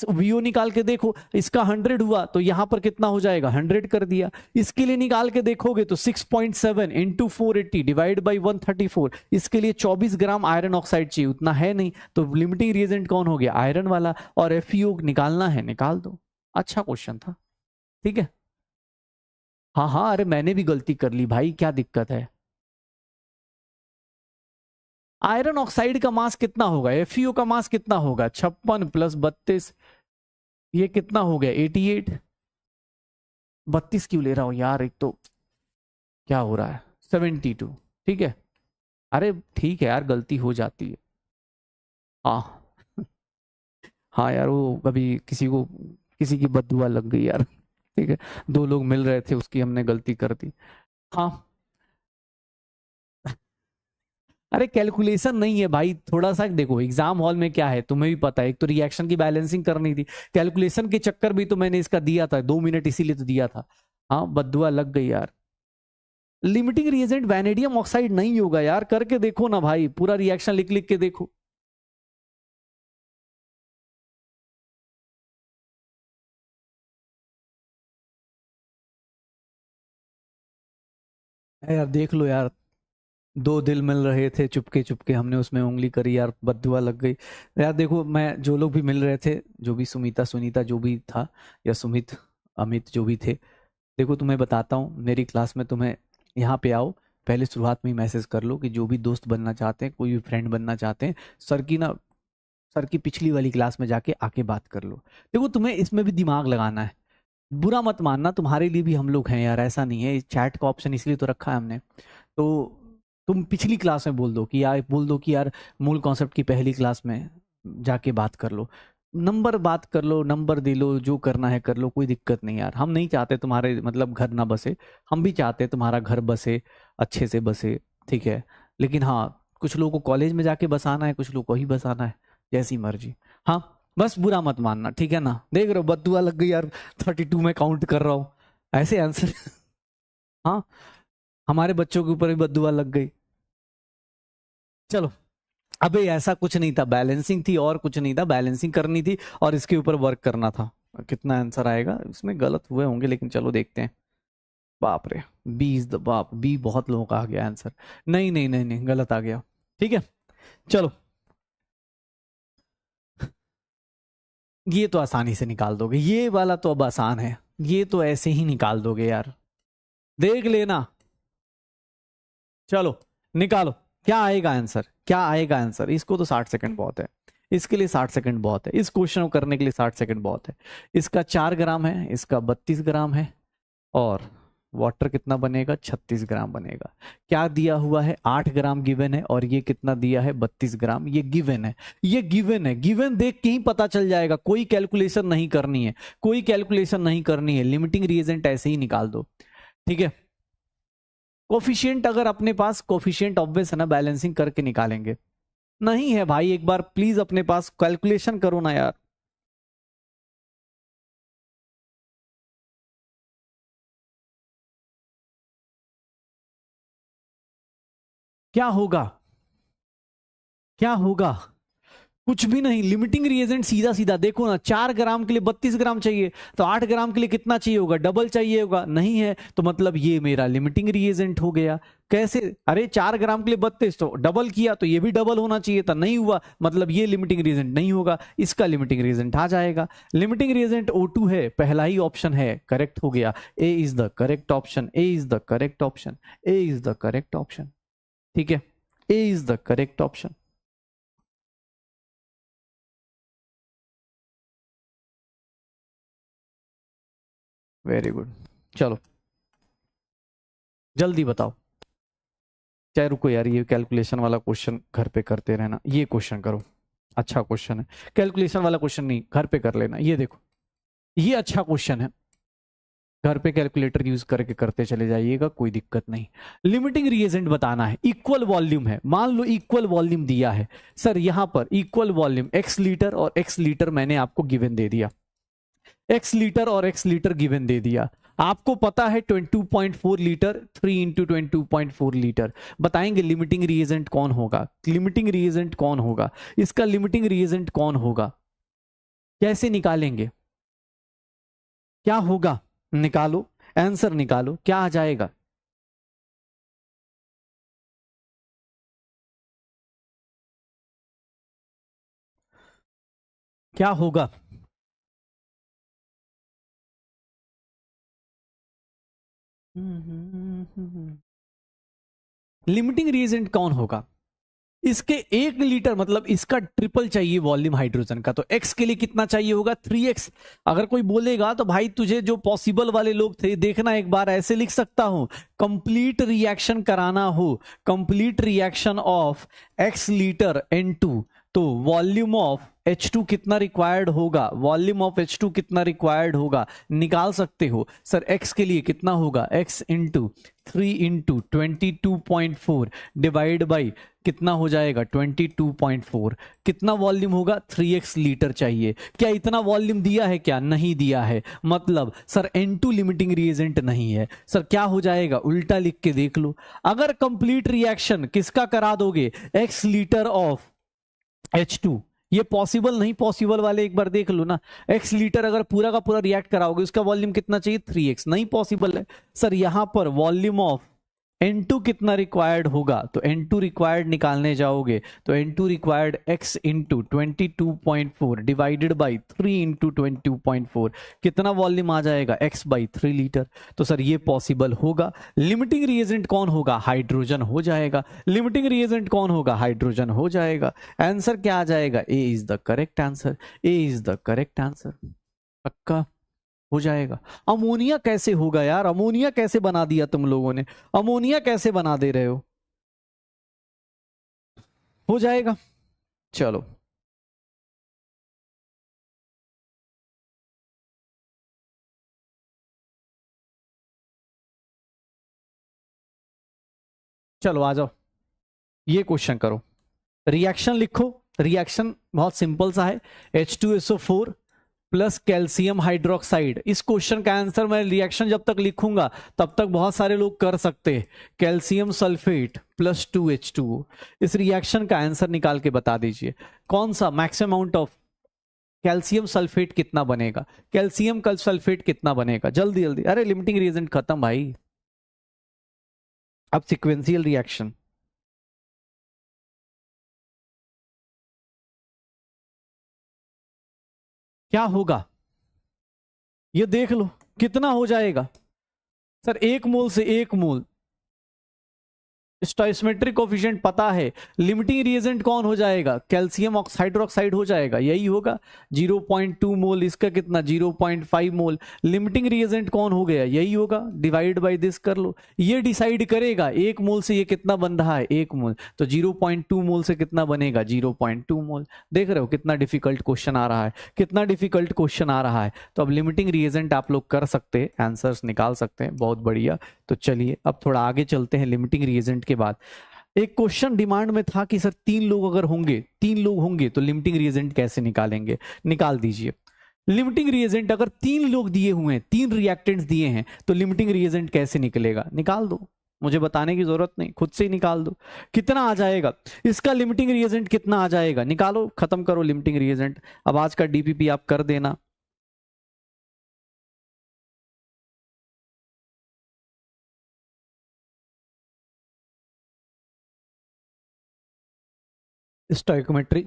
Speaker 1: वीओ निकाल के देखो, इसका 100 हुआ तो यहां पर कितना हो जाएगा, 100 कर दिया। इसके लिए निकाल के देखोगे तो 6.7 इंटू 480 डिवाइड बाई 134, इसके लिए 24 ग्राम आयरन ऑक्साइड चाहिए, उतना है नहीं, तो लिमिटिंग रिएजेंट कौन हो गया, आयरन वाला। और FeO निकालना है, निकाल दो। अच्छा क्वेश्चन था। ठीक है, हाँ हाँ, अरे मैंने भी गलती कर ली भाई, क्या दिक्कत है। आयरन ऑक्साइड का मास कितना होगा, FeO का मास कितना होगा, 56 प्लस 32, ये कितना हो गया 88। 32 क्यों ले रहा हूँ यार, एक तो क्या हो रहा है 72। ठीक है, अरे ठीक है यार, गलती हो जाती है। हाँ हाँ यार, वो कभी किसी को किसी की बददुआ लग गई यार। ठीक है, दो लोग मिल रहे थे, उसकी हमने गलती कर दी। हाँ, अरे कैलकुलेशन नहीं है भाई, थोड़ा सा देखो एग्जाम हॉल में क्या है तुम्हें भी पता है, एक तो रिएक्शन की बैलेंसिंग करनी थी, कैलकुलेशन के चक्कर भी तो मैंने इसका दिया था 2 मिनट, इसीलिए तो दिया था। हाँ, बददुआ लग गई यार। लिमिटिंग रिएजेंट वैनेडियम ऑक्साइड नहीं होगा यार, करके देखो ना भाई, पूरा रिएक्शन लिख लिख के देखो। यार देख लो यार, दो दिल मिल रहे थे, चुपके चुपके हमने उसमें उंगली करी यार, बददुआ लग गई। यार देखो, मैं जो लोग भी मिल रहे थे, जो भी सुमिता सुनीता जो भी था, या सुमित अमित जो भी थे, देखो तुम्हें बताता हूँ, मेरी क्लास में तुम्हें यहाँ पे आओ, पहले शुरुआत में ही मैसेज कर लो कि जो भी दोस्त बनना चाहते हैं, कोई भी फ्रेंड बनना चाहते हैं, सर की ना, सर की पिछली वाली क्लास में जाके आके बात कर लो। देखो तुम्हें इसमें भी दिमाग लगाना है, बुरा मत मानना, तुम्हारे लिए भी हम लोग हैं यार, ऐसा नहीं है, चैट का ऑप्शन इसलिए तो रखा है हमने। तो तुम पिछली क्लास में बोल दो कि यार मूल कॉन्सेप्ट की पहली क्लास में जाके बात कर लो, नंबर बात कर लो, नंबर दे लो, जो करना है कर लो, कोई दिक्कत नहीं यार, हम नहीं चाहते तुम्हारे मतलब घर ना बसे, हम भी चाहते तुम्हारा घर बसे, अच्छे से बसे। ठीक है, लेकिन हाँ, कुछ लोगों को कॉलेज में जाके बसाना है, कुछ लोगों को ही बसाना है, जैसी मर्जी। हाँ, बस बुरा मत मानना, ठीक है ना, देख रहे हो बददुआ लग गई यार, 32 में काउंट कर रहा हूँ, ऐसे आंसर। हाँ, हमारे बच्चों के ऊपर भी बददुआ लग गई। चलो, अबे ऐसा कुछ नहीं था, बैलेंसिंग थी और कुछ नहीं था, बैलेंसिंग करनी थी और इसके ऊपर वर्क करना था। कितना आंसर आएगा इसमें, गलत हुए होंगे लेकिन चलो देखते हैं। बाप रे, बी इज द बाप, बी बहुत लोगों का आ गया आंसर। नहीं नहीं नहीं नहीं, गलत आ गया। ठीक है, चलो, ये तो आसानी से निकाल दोगे, ये वाला तो अब आसान है, ये तो ऐसे ही निकाल दोगे यार, देख लेना। चलो निकालो, क्या आएगा आंसर, क्या आएगा आंसर, इसको तो 60 सेकंड बहुत है, इसके लिए 60 सेकंड बहुत है, इस क्वेश्चन को करने के लिए 60 सेकंड बहुत है। इसका 4 ग्राम है, इसका 32 ग्राम है, और वाटर कितना बनेगा, 36 ग्राम बनेगा। क्या दिया हुआ है, 8 ग्राम गिवन है, और ये कितना दिया है, 32 ग्राम, ये गिवन है, ये गिवन है, गिवन देख के ही पता चल जाएगा, कोई कैलकुलेशन नहीं करनी है, कोई कैलकुलेशन नहीं करनी है, लिमिटिंग रिएजेंट ऐसे ही निकाल दो। ठीक है, कोफिशिएंट अगर अपने पास, कोफिशिएंट ऑब्वियस है ना, बैलेंसिंग करके निकालेंगे। नहीं है भाई, एक बार प्लीज अपने पास कैलकुलेशन करो ना यार। क्या होगा, क्या होगा, कुछ भी नहीं, लिमिटिंग रिएजेंट सीधा सीधा देखो ना, 4 ग्राम के लिए 32 ग्राम चाहिए, तो 8 ग्राम के लिए कितना चाहिए होगा, डबल चाहिए होगा, नहीं है तो मतलब ये मेरा लिमिटिंग रिएजेंट हो गया। कैसे, अरे 4 ग्राम के लिए 32, तो डबल किया तो ये भी डबल होना चाहिए था, नहीं हुआ, मतलब ये लिमिटिंग रिएजेंट नहीं होगा, इसका लिमिटिंग रिएजेंट आ जाएगा। लिमिटिंग रिएजेंट O2 है, पहला ही ऑप्शन है, करेक्ट हो गया, A is the correct option, A is the correct option, A is the correct option. ठीक है, A is the correct option. Very good, चलो जल्दी बताओ। चाहे रुको यार, ये कैलकुलेशन वाला क्वेश्चन घर पे करते रहना, ये क्वेश्चन करो, अच्छा क्वेश्चन है। कैलकुलेशन वाला क्वेश्चन नहीं, घर पे कर लेना, ये देखो, ये अच्छा क्वेश्चन है, घर पे कैलकुलेटर यूज करके करते चले जाइएगा, कोई दिक्कत नहीं। लिमिटिंग रिएजेंट बताना है, इक्वल वॉल्यूम है, मान लो इक्वल वॉल्यूम दिया है, सर यहां पर इक्वल वॉल्यूम एक्स लीटर और एक्स लीटर मैंने आपको गिवन दे दिया, एक्स लीटर और एक्स लीटर गिवन दे दिया, आपको पता है 22.4 लीटर, 3 × 22.4 लीटर, बताएंगे लिमिटिंग रिएजेंट कौन होगा, लिमिटिंग रिएजेंट कौन होगा, इसका लिमिटिंग रिएजेंट कौन होगा, कैसे निकालेंगे, क्या होगा, निकालो, आंसर निकालो, क्या आ जाएगा। क्या होगा। लिमिटिंग रिएजेंट कौन होगा, इसके 1 लीटर मतलब इसका ट्रिपल चाहिए वॉल्यूम हाइड्रोजन का, तो x के लिए कितना चाहिए होगा 3x। अगर कोई बोलेगा तो भाई तुझे जो पॉसिबल वाले लोग थे देखना एक बार ऐसे लिख सकता हूं, कंप्लीट रिएक्शन कराना हो, complete reaction of x litre N2, तो वॉल्यूम ऑफ H2 कितना रिक्वायर्ड होगा, वॉल्यूम ऑफ H2 कितना रिक्वायर्ड होगा निकाल सकते हो। सर x के लिए कितना होगा, x into 3 into 22.4 divide by कितना हो जाएगा 22.4, कितना वॉल्यूम होगा 3x लीटर चाहिए। क्या इतना वॉल्यूम दिया है, क्या नहीं दिया है, मतलब सर N2 लिमिटिंग रिएजेंट नहीं है। सर क्या हो जाएगा, उल्टा लिख के देख लो, अगर कंप्लीट रिएक्शन किसका करा दोगे x लीटर ऑफ H2, ये पॉसिबल नहीं, पॉसिबल वाले एक बार देख लो ना, x लीटर अगर पूरा का पूरा रिएक्ट कराओगे उसका वॉल्यूम कितना चाहिए 3x, नहीं पॉसिबल है। सर यहां पर वॉल्यूम ऑफ N2 कितना रिक्वायर्ड होगा, तो N2 रिक्वायर्ड निकालने जाओगे तो N2 required x into 22.4 divided by 3 into 22.4, कितना वॉल्यूम आ जाएगा x बाई 3 लीटर। तो सर ये पॉसिबल होगा। लिमिटिंग रिएजेंट कौन होगा, हाइड्रोजन हो जाएगा। लिमिटिंग रिएजेंट कौन होगा, हाइड्रोजन हो जाएगा। आंसर क्या आ जाएगा, A is the correct answer, A is the correct answer, पक्का हो जाएगा। अमोनिया कैसे होगा यार, अमोनिया कैसे बना दिया तुम लोगों ने, अमोनिया कैसे बना दे रहे हो जाएगा। चलो चलो आ जाओ, ये क्वेश्चन करो, रिएक्शन लिखो। रिएक्शन बहुत सिंपल सा है, H2SO4 प्लस कैल्शियम हाइड्रोक्साइड। इस क्वेश्चन का आंसर मैं रिएक्शन जब तक लिखूंगा तब तक बहुत सारे लोग कर सकते हैं। कैल्शियम सल्फेट प्लस 2H2O, इस रिएक्शन का आंसर निकाल के बता दीजिए, कौन सा maximum amount of calcium sulphate कितना बनेगा, कैल्शियम कल सल्फेट कितना बनेगा, जल्दी जल्दी। अरे लिमिटिंग रिएजेंट खत्म भाई, अब सिक्वेंशियल रिएक्शन। क्या होगा ये देख लो, कितना हो जाएगा। सर 1 मोल से 1 मोल, स्टोइकोमेट्रिक कोफिशिएंट पता है। लिमिटिंग रिएजेंट कौन हो जाएगा, कैल्शियम हाइड्रोक्साइड हो जाएगा, यही होगा 0.2 मोल, इसका कितना 0.5 मोल। लिमिटिंग रिएजेंट कौन हो गया, यही होगा, डिवाइड बाय दिस कर लो, ये डिसाइड करेगा 1 मोल से ये कितना बन रहा है 1 मोल, तो 0.2 मोल से कितना बनेगा 0.2 मोल। देख रहे हो कितना डिफिकल्ट क्वेश्चन आ रहा है, कितना डिफिकल्ट क्वेश्चन आ रहा है। तो अब लिमिटिंग रिएजेंट आप लोग कर सकते हैं, आंसर्स निकाल सकते हैं, बहुत बढ़िया। तो चलिए अब थोड़ा आगे चलते हैं। लिमिटिंग रिएजेंट के बाद एक क्वेश्चन डिमांड में था कि सर 3 लोग अगर होंगे, 3 लोग होंगे तो लिमिटिंग रिएजेंट कैसे निकालेंगे, निकाल दीजिए। लिमिटिंग रिएजेंट अगर 3 लोग दिए हुए हैं, 3 रिएक्टेंट्स दिए हैं, तो लिमिटिंग रिएजेंट कैसे निकलेगा, निकाल दो, मुझे बताने की जरूरत नहीं, खुद से ही निकाल दो। कितना आ जाएगा इसका लिमिटिंग रिएजेंट, कितना आ जाएगा, निकालो, खत्म करो लिमिटिंग रिएजेंट। अब आज का डीपीपी आप कर देना। स्टोइकोमेट्री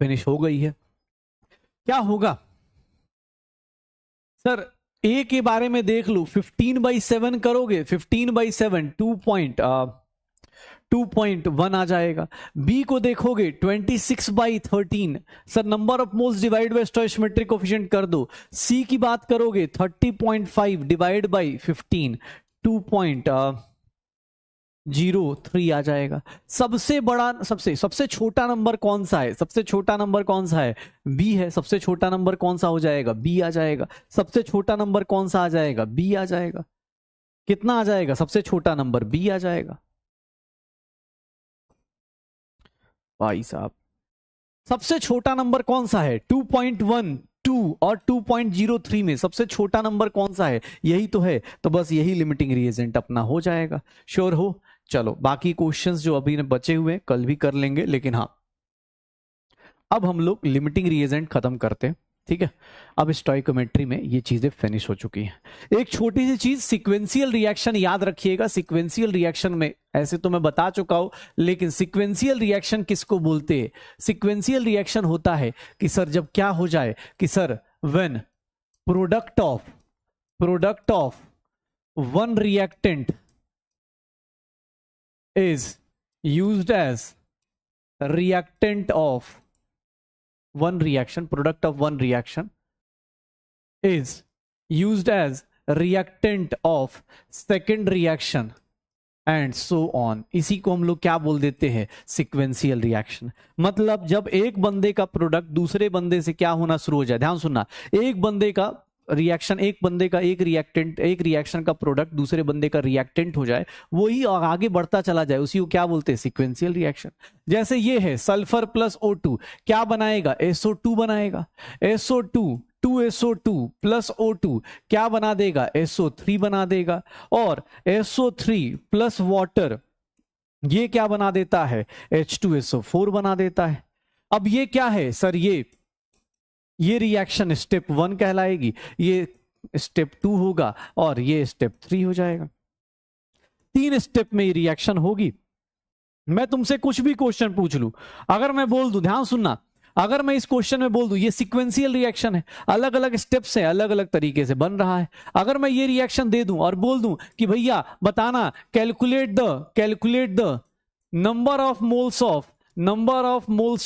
Speaker 1: फिनिश हो गई है। क्या होगा सर, ए के बारे में देख लो, 15/7 करोगे, 15/7 2.1 आ जाएगा। बी को देखोगे 26/13, sir number of moles divide by stoichiometric coefficient कर दो। सी की बात करोगे 30.5 डिवाइड बाय 15, 2.03 आ जाएगा। सबसे बड़ा, सबसे सबसे छोटा नंबर कौन सा है, सबसे छोटा नंबर कौन सा है, बी है। सबसे छोटा नंबर कौन सा हो जाएगा, बी आ जाएगा। सबसे छोटा नंबर कौन सा आ जाएगा, बी आ जाएगा। कितना आ जाएगा, सबसे छोटा नंबर बी आ जाएगा। भाई साहब सबसे छोटा नंबर कौन सा है, 2.12 और 2.03 में सबसे छोटा नंबर कौन सा है, यही तो है। तो बस यही लिमिटिंग रिएजेंट अपना हो जाएगा। श्योर हो। चलो बाकी क्वेश्चंस जो अभी बचे हुए कल भी कर लेंगे, लेकिन हाँ अब हम लोग लिमिटिंग रिएजेंट खत्म करते हैं, ठीक है। अब स्टोइकोमेट्री में ये चीजें फिनिश हो चुकी हैं। एक छोटी सी चीज, सीक्वेंशियल रिएक्शन याद रखिएगा। सीक्वेंशियल रिएक्शन में ऐसे तो मैं बता चुका हूं, लेकिन सीक्वेंशियल रिएक्शन किसको बोलते हैं, सीक्वेंशियल रिएक्शन होता है कि सर जब क्या हो जाए कि sir when product of one reactant is used as reactant of one reaction, product of one reaction is used as reactant of second reaction and so on. इसी को हम लोग क्या बोल देते हैं, सिक्वेंशियल रिएक्शन। मतलब जब एक बंदे का प्रोडक्ट दूसरे बंदे से क्या होना शुरू हो जाए, ध्यान सुनना, एक बंदे का रिएक्शन, एक बंदे का एक रिएक्टेंट, एक रिएक्शन का प्रोडक्ट दूसरे बंदे का रिएक्टेंट हो जाए, वही आगे बढ़ता चला जाए, उसी को क्या बोलते हैं, सिक्वेंशियल रिएक्शन। जैसे ये है सल्फर प्लस O2 क्या बनाएगा, SO2 बनाएगा। SO2 2SO2 प्लस O2 क्या बना देगा, SO3 बना देगा। और SO3 प्लस वाटर ये क्या बना देता है, H2SO4 बना देता है। अब ये क्या है सर, ये रिएक्शन स्टेप 1 कहलाएगी, ये स्टेप 2 होगा और ये स्टेप 3 हो जाएगा। 3 स्टेप में ये रिएक्शन होगी। मैं तुमसे कुछ भी क्वेश्चन पूछ लूं, अगर मैं बोल दूं, ध्यान सुनना, अगर मैं इस क्वेश्चन में बोल दूं ये सीक्वेंशियल रिएक्शन है, अलग अलग स्टेप्स है, अलग अलग तरीके से बन रहा है, अगर मैं ये रिएक्शन दे दूं और बोल दूं कि भैया बताना calculate the number of moles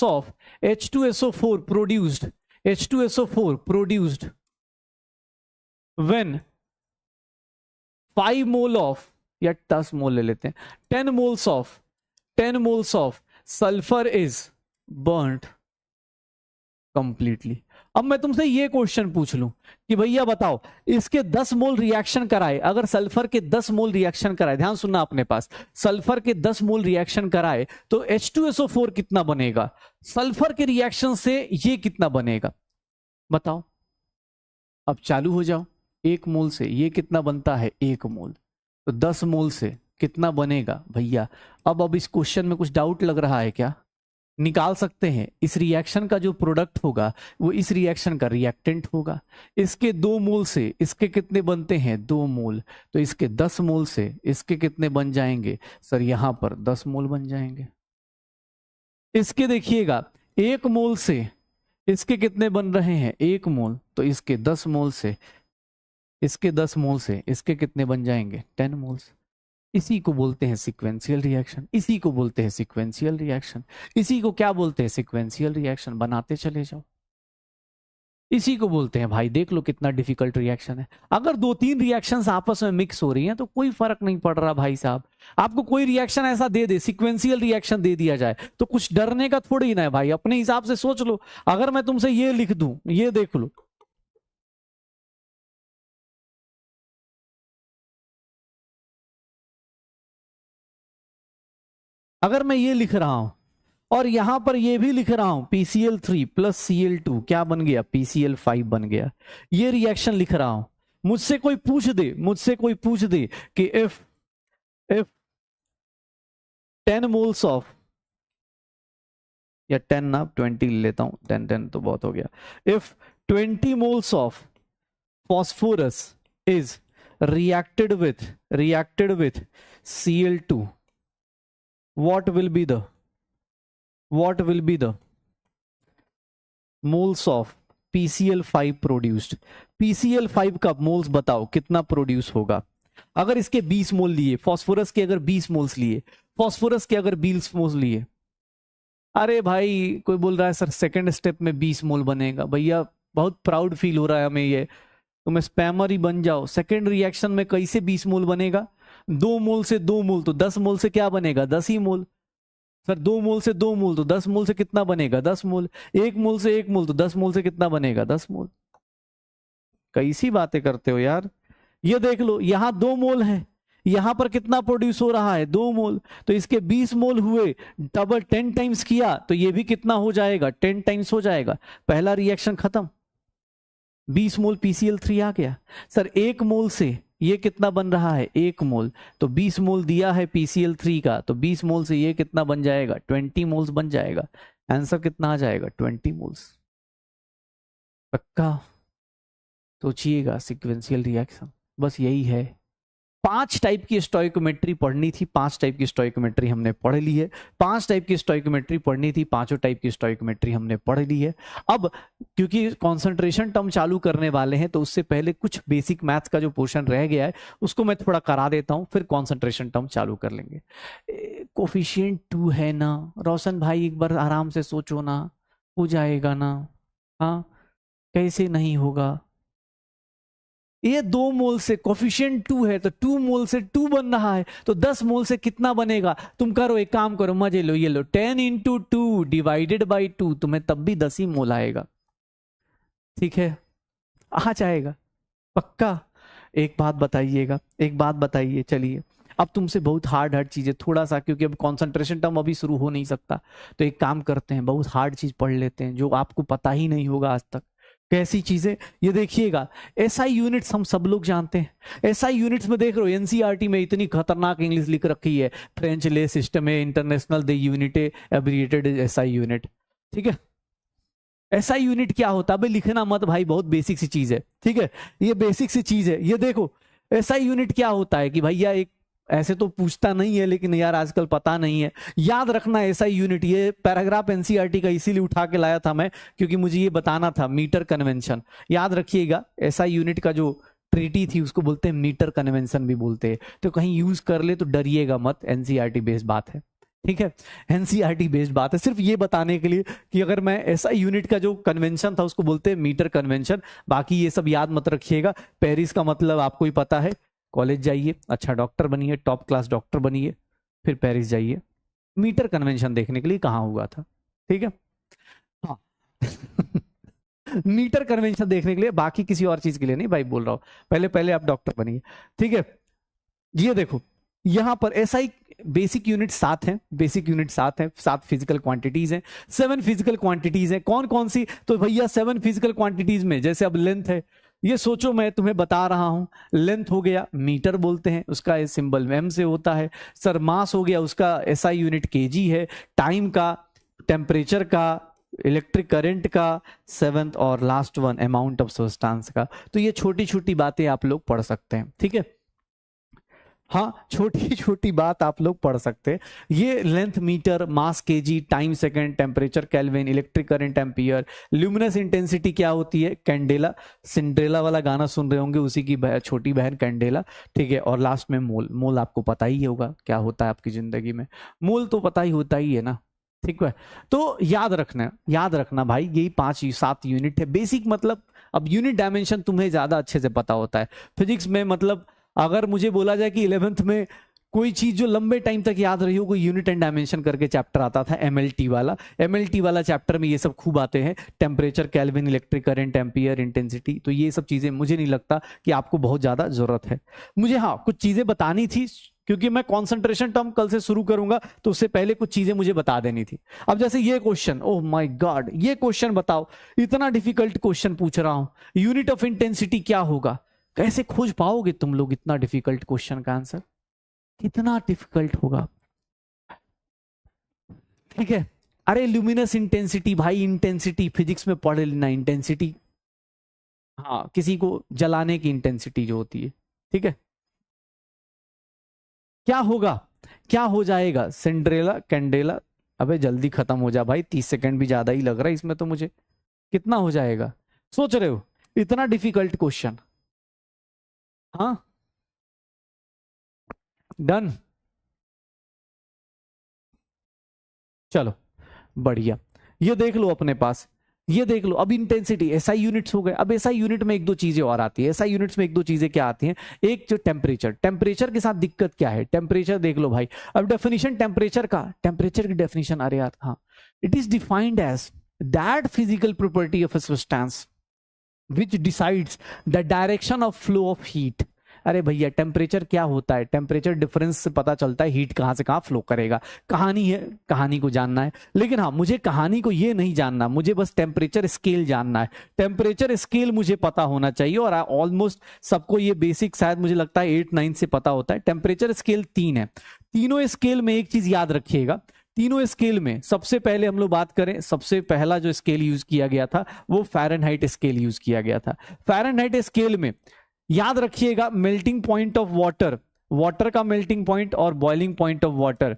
Speaker 1: of H2SO4 produced when 5 mole of, या 10 मोल ले लेते हैं, 10 moles of sulphur is burned completely. अब मैं तुमसे ये क्वेश्चन पूछ लूं कि भैया बताओ इसके 10 मोल रिएक्शन कराए, अगर सल्फर के 10 मोल रिएक्शन कराए, ध्यान सुनना अपने पास, सल्फर के 10 मोल रिएक्शन कराए तो H2SO4 कितना बनेगा, सल्फर के रिएक्शन से ये कितना बनेगा, बताओ। अब चालू हो जाओ, 1 मोल से ये कितना बनता है, 1 मोल, तो 10 मोल से कितना बनेगा भैया। अब इस क्वेश्चन में कुछ डाउट लग रहा है क्या, निकाल सकते हैं। इस रिएक्शन का जो प्रोडक्ट होगा वो इस रिएक्शन का रिएक्टेंट होगा। इसके 2 मोल से इसके कितने बनते हैं, 2 मोल, तो इसके 10 मोल से इसके कितने बन जाएंगे सर, यहां पर 10 मोल बन जाएंगे। इसके देखिएगा 1 मोल से इसके कितने बन रहे हैं, 1 मोल, तो इसके 10 मोल से इसके 10 मोल से इसके कितने बन जाएंगे, 10 मोल्स। इसी को बोलते हैं सीक्वेंशियल रिएक्शन, इसी को बोलते हैं सीक्वेंशियल रिएक्शन, इसी को क्या बोलते हैं, सीक्वेंशियल रिएक्शन। बनाते चले जाओ, इसी को बोलते हैं भाई। देख लो कितना डिफिकल्ट रिएक्शन है। अगर 2-3 रिएक्शंस आपस में मिक्स हो रही हैं तो कोई फर्क नहीं पड़ रहा भाई साहब। आपको कोई रिएक्शन ऐसा दे दे, सीक्वेंशियल रिएक्शन दे दिया जाए, तो कुछ डरने का थोड़ी ना है भाई, अपने हिसाब से सोच लो। अगर मैं तुमसे ये लिख दूं, ये देख लो, अगर मैं ये लिख रहा हूं और यहां पर ये भी लिख रहा हूं PCl3 प्लस Cl2 क्या बन गया, PCl5 बन गया, ये रिएक्शन लिख रहा हूं। मुझसे कोई पूछ दे कि इफ 10 मोल्स ऑफ, या 10 ना 20 ले लेता हूं, 10 तो बहुत हो गया, if 20 moles of phosphorus is reacted with Cl2, what will be the moles of PCl5 produced। PCl5 का मोल्स बताओ कितना प्रोड्यूस होगा। अगर इसके 20 मोल लिए, फास्फोरस के अगर 20 मोल्स लिए, फास्फोरस के अगर 20 मोल्स लिए, अरे भाई कोई बोल रहा है सर सेकंड स्टेप में 20 मोल बनेगा, भैया बहुत प्राउड फील हो रहा है हमें, ये तुम स्पैमर ही बन जाओ। सेकंड रिएक्शन में कैसे 20 मोल बनेगा, 2 मोल से 2 मोल तो 10 मोल से क्या बनेगा, 10 ही मोल। सर 2 मोल से 2 मोल तो 10 मोल से कितना बनेगा, 10 मोल। 1 मोल से 1 मोल तो 10 मोल से कितना बनेगा, 10 मोल। कैसी बातें करते हो यार। ये देख लो यहां 2 मोल है, यहां पर कितना प्रोड्यूस हो रहा है, 2 मोल, तो इसके 20 मोल हुए, डबल 10 टाइम्स किया तो ये भी कितना हो जाएगा, 10 टाइम्स हो जाएगा। पहला रिएक्शन खत्म, 20 मोल PCl3 आ गया। सर 1 मोल से ये कितना बन रहा है, 1 मोल, तो 20 मोल दिया है PCl3 का, तो 20 मोल से ये कितना बन जाएगा, 20 मोल्स बन जाएगा। आंसर कितना आ जाएगा, 20 मोल्स। पक्का सोचिएगा, सीक्वेंशियल रिएक्शन बस यही है। 5 टाइप की स्टोइकोमेट्री पढ़नी थी, 5 टाइप की स्टोइकोमेट्री हमने पढ़ ली है। 5 टाइप की स्टोइकोमेट्री पढ़नी थी, 5 टाइप की स्टोइकोमेट्री हमने पढ़ ली है। अब क्योंकि कॉन्सेंट्रेशन टर्म चालू करने वाले हैं तो उससे पहले कुछ बेसिक मैथ्स का जो पोर्शन रह गया है उसको मैं थोड़ा करा देता हूं, फिर कॉन्सेंट्रेशन टर्म चालू कर लेंगे। कोफिशिएंट 2 है ना रोशन भाई, एक बार आराम से सोचो ना, हो जाएगा ना? हाँ, कैसे नहीं होगा? ये 2 मोल से कोफिशिएंट 2 है तो 2 मोल से 2 बन रहा है, तो 10 मोल से कितना बनेगा? तुम करो, एक काम करो, मजे लो, ये लो 10 इंटू 2 डिवाइडेड बाई 2, तुम्हें तब भी 10 ही मोल आएगा। ठीक है, आ जाएगा पक्का। एक बात बताइएगा, एक बात बताइए, चलिए अब तुमसे बहुत हार्ड चीजें थोड़ा सा, क्योंकि अब कॉन्सेंट्रेशन टर्म अभी शुरू हो नहीं सकता, तो एक काम करते हैं, बहुत हार्ड चीज पढ़ लेते हैं जो आपको पता ही नहीं होगा आज तक। कैसी चीजें? ये देखिएगा, एसआई यूनिट्स हम सब लोग जानते हैं। एसआई यूनिट्स में देख रहे हो एनसीईआरटी में इतनी खतरनाक इंग्लिश लिख रखी है, फ्रेंच ले सिस्टम है इंटरनेशनल दे यूनिटे एब्रिएटेड एसआई यूनिट। ठीक है, एसआई यूनिट क्या होता है? भाई लिखना मत भाई, बहुत बेसिक सी चीज है। ठीक है, ये बेसिक सी चीज है। ये देखो एसआई यूनिट क्या होता है कि भैया, एक ऐसे तो पूछता नहीं है लेकिन यार आजकल पता नहीं है, याद रखना एसआई यूनिट। ये पैराग्राफ एनसीईआरटी का इसीलिए उठा के लाया था मैं, क्योंकि मुझे ये बताना था, मीटर कन्वेंशन याद रखिएगा। एसआई यूनिट का जो ट्रीटी थी उसको बोलते हैं मीटर कन्वेंशन भी बोलते हैं, तो कहीं यूज कर ले तो डरिएगा मत, एनसीईआरटी बेस्ड बात है। ठीक है, एनसीईआरटी बेस्ड बात है, सिर्फ ये बताने के लिए कि अगर मैं एसआई यूनिट का जो कन्वेंशन था उसको बोलते हैं मीटर कन्वेंशन। बाकी ये सब याद मत रखिएगा। पेरिस का मतलब आपको ही पता है, कॉलेज जाइए, अच्छा डॉक्टर बनिए, टॉप क्लास डॉक्टर बनिए, फिर पेरिस जाइए। मीटर कन्वेंशन देखने के लिए कहाँ हुआ था? ठीक है, हाँ मीटर कन्वेंशन देखने के लिए, बाकी किसी और चीज के लिए नहीं भाई बोल रहा हूं। पहले पहले आप डॉक्टर बनिए। ठीक है, ये देखो यहां पर एसआई बेसिक यूनिट 7 है, बेसिक यूनिट 7 है, 7 फिजिकल क्वांटिटीज हैं, 7 फिजिकल क्वांटिटीज हैं। कौन कौन सी? तो भैया 7 फिजिकल क्वांटिटीज में जैसे अब लेंथ है, ये सोचो मैं तुम्हें बता रहा हूं, लेंथ हो गया मीटर बोलते हैं, उसका सिंबल एम से होता है। सर मास हो गया, उसका एसआई यूनिट केजी है। टाइम का, टेम्परेचर का, इलेक्ट्रिक करंट का, 7th और last one amount of substance का। तो ये छोटी छोटी बातें आप लोग पढ़ सकते हैं। ठीक है, हाँ छोटी छोटी बात आप लोग पढ़ सकते हैं। ये length metre, mass KG, time second, temperature kelvin, electric current ampere, luminous intensity क्या होती है? कैंडेला। सिंड्रेला वाला गाना सुन रहे होंगे, उसी की छोटी बहन कैंडेला। ठीक है, और लास्ट में मोल। मोल आपको पता ही होगा क्या होता है आपकी जिंदगी में, मोल तो पता ही होता ही है ना। ठीक है, तो याद रखना, याद रखना भाई, यही 5-7 यूनिट है बेसिक। मतलब अब यूनिट डायमेंशन तुम्हें ज्यादा अच्छे से पता होता है फिजिक्स में। मतलब अगर मुझे बोला जाए कि 11th में कोई चीज जो लंबे टाइम तक याद रही हो, कोई यूनिट एंड डायमेंशन करके चैप्टर आता था, एमएलटी वाला। एमएलटी वाला चैप्टर में ये सब खूब आते हैं, temperature, kelvin, electric current, ampere, intensity. तो ये सब चीजें मुझे नहीं लगता कि आपको बहुत ज्यादा जरूरत है। मुझे हाँ कुछ चीजें बतानी थी, क्योंकि मैं कॉन्सेंट्रेशन टर्म कल से शुरू करूंगा, तो उससे पहले कुछ चीजें मुझे बता देनी थी। अब जैसे ये क्वेश्चन, ओह माय गॉड, ये क्वेश्चन बताओ, इतना डिफिकल्ट क्वेश्चन पूछ रहा हूं, यूनिट ऑफ इंटेंसिटी क्या होगा? कैसे खोज पाओगे तुम लोग इतना डिफिकल्ट क्वेश्चन का आंसर? कितना डिफिकल्ट होगा? ठीक है, अरे ल्यूमिनस इंटेंसिटी भाई, इंटेंसिटी फिजिक्स में पढ़ लेना, इंटेंसिटी हाँ किसी को जलाने की इंटेंसिटी जो होती है। ठीक है, क्या होगा, क्या हो जाएगा? Cinderella, candela. अबे जल्दी खत्म हो जा भाई, 30 सेकंड भी ज्यादा ही लग रहा है इसमें तो मुझे। कितना हो जाएगा सोच रहे हो? इतना डिफिकल्ट क्वेश्चन। हाँ डन, चलो बढ़िया। ये देख लो अपने पास, ये देख लो। अब इंटेंसिटी एसआई यूनिट्स हो गए। अब एसआई यूनिट में एक दो चीजें और आती है। एसआई यूनिट्स में एक दो चीजें क्या आती हैं? एक जो टेम्परेचर, टेम्परेचर के साथ दिक्कत क्या है? टेम्परेचर देख लो भाई। अब डेफिनेशन टेम्परेचर का, टेम्परेचर की डेफिनेशन, अरे यार हाँ, it is defined as that physical property of a substance which decides the direction of flow of heat. अरे भैया टेम्परेचर क्या होता है? टेम्परेचर डिफरेंस से पता चलता है हीट कहां से कहां फ्लो करेगा। कहानी है, कहानी को जानना है, लेकिन हाँ मुझे कहानी को ये नहीं जानना, मुझे बस टेम्परेचर स्केल जानना है। टेम्परेचर स्केल मुझे पता होना चाहिए, और ऑलमोस्ट सबको ये बेसिक शायद मुझे लगता है 8-9 से पता होता है। टेम्परेचर स्केल 3 है। तीनों स्केल में एक चीज याद रखिएगा, तीनों स्केल में सबसे पहले हम लोग बात करें, सबसे पहला जो स्केल यूज किया गया था वो फ़ारेनहाइट स्केल यूज किया गया था। फ़ारेनहाइट स्केल में याद रखिएगा melting point of water water का मेल्टिंग पॉइंट और बॉइलिंग पॉइंट ऑफ वाटर,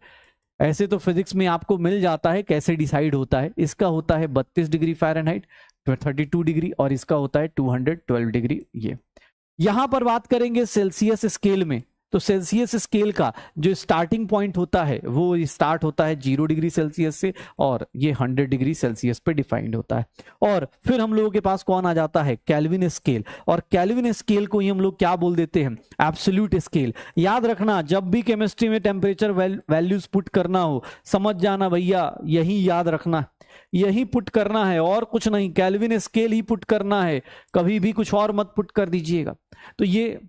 Speaker 1: ऐसे तो फिजिक्स में आपको मिल जाता है कैसे डिसाइड होता है। इसका होता है 32 डिग्री फ़ारेनहाइट 32 डिग्री, और इसका होता है 212 डिग्री। ये यहां पर बात करेंगे सेल्सियस स्केल में, तो सेल्सियस स्केल का जो स्टार्टिंग पॉइंट होता है वो स्टार्ट होता है 0 डिग्री सेल्सियस से, और ये 100 डिग्री सेल्सियस पे डिफाइंड होता है। और फिर हम लोगों के पास कौन आ जाता है, कैल्विन स्केल, और कैल्विन स्केल को ही हम लोग क्या बोल देते हैं, एब्सोल्यूट स्केल। याद रखना, जब भी केमिस्ट्री में टेम्परेचर वैल्यूज पुट करना हो, समझ जाना भैया, यही याद रखना, यही पुट करना है और कुछ नहीं, कैल्विन स्केल ही पुट करना है, कभी भी कुछ और मत पुट कर दीजिएगा। तो ये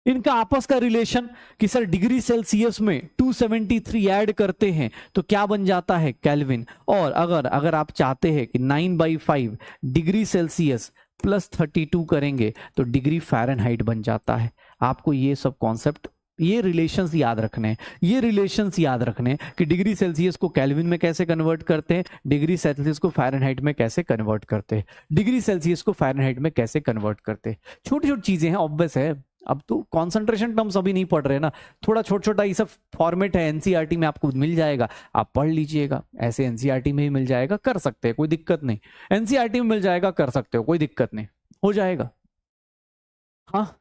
Speaker 1: इनका आपस का रिलेशन कि सर डिग्री सेल्सियस में 273 ऐड करते हैं तो क्या बन जाता है, केल्विन। और अगर अगर आप चाहते हैं कि 9/5 डिग्री सेल्सियस प्लस 32 करेंगे तो डिग्री फ़ारेनहाइट बन जाता है। आपको ये सब कॉन्सेप्ट, ये रिलेशंस याद रखने हैं, ये रिलेशंस याद रखने हैं कि डिग्री सेल्सियस को केल्विन में कैसे कन्वर्ट करते हैं, डिग्री सेल्सियस को फ़ारेनहाइट में कैसे कन्वर्ट करते हैं, डिग्री सेल्सियस को फ़ारेनहाइट में कैसे कन्वर्ट करते हैं। छोटी छोटी चीजें हैं, ऑब्वियस है। अब तो कॉन्सेंट्रेशन टर्म्स अभी नहीं पढ़ रहे ना, थोड़ा छोटा छोटा ये सब फॉर्मेट है, एनसीईआरटी में आपको मिल जाएगा, आप पढ़ लीजिएगा। ऐसे एनसीईआरटी में ही मिल जाएगा, कर सकते हैं, कोई दिक्कत नहीं। एनसीईआरटी में मिल जाएगा, कर सकते हो, कोई दिक्कत नहीं, हो जाएगा। हाँ,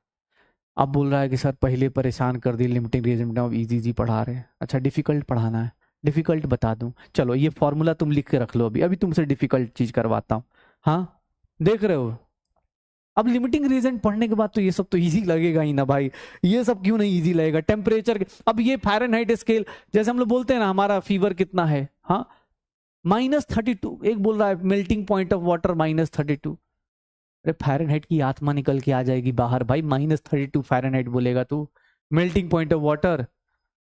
Speaker 1: अब बोल रहा है कि सर पहले परेशान कर दी, लिमिटिंग रीजन अब इजी इजी पढ़ा रहे हैं। अच्छा, डिफिकल्ट पढ़ाना है, डिफिकल्ट बता दूं, चलो ये फॉर्मूला तुम लिख के रख लो, अभी अभी तुमसे डिफिकल्ट चीज करवाता हूँ। हाँ, देख रहे हो, अब लिमिटिंग रीजन पढ़ने के बाद तो ये सब तो इजी लगेगा ही ना भाई, ये सब क्यों नहीं इजी लगेगा। टेम्परेचर, अब ये फ़ारेनहाइट स्केल, जैसे हम लोग बोलते हैं ना हमारा फीवर कितना है, हाँ -32, एक बोल रहा है मेल्टिंग पॉइंट ऑफ वाटर -32। अरे फ़ारेनहाइट की आत्मा निकल के आ जाएगी बाहर भाई, -32 फ़ारेनहाइट बोलेगा तू, मेल्टिंग पॉइंट ऑफ वाटर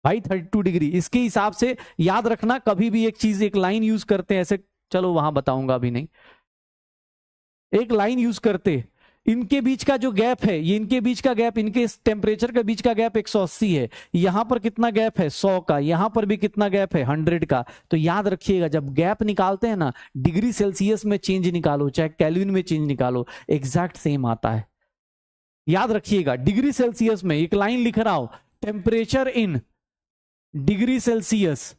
Speaker 1: भाई 32 डिग्री। इसके हिसाब से याद रखना, कभी भी एक चीज, एक लाइन यूज करते हैं ऐसे, चलो वहां बताऊंगा अभी नहीं, एक लाइन यूज करते, इनके बीच का जो गैप है, ये इनके बीच का गैप, इनके टेम्परेचर के बीच का गैप 180 है, यहां पर कितना गैप है 100 का, यहां पर भी कितना गैप है 100 का। तो याद रखिएगा, जब गैप निकालते हैं ना, डिग्री सेल्सियस में चेंज निकालो चाहे केल्विन में चेंज निकालो, एग्जैक्ट सेम आता है। याद रखिएगा, डिग्री सेल्सियस में एक लाइन लिख रहा हूं, temperature in degree Celsius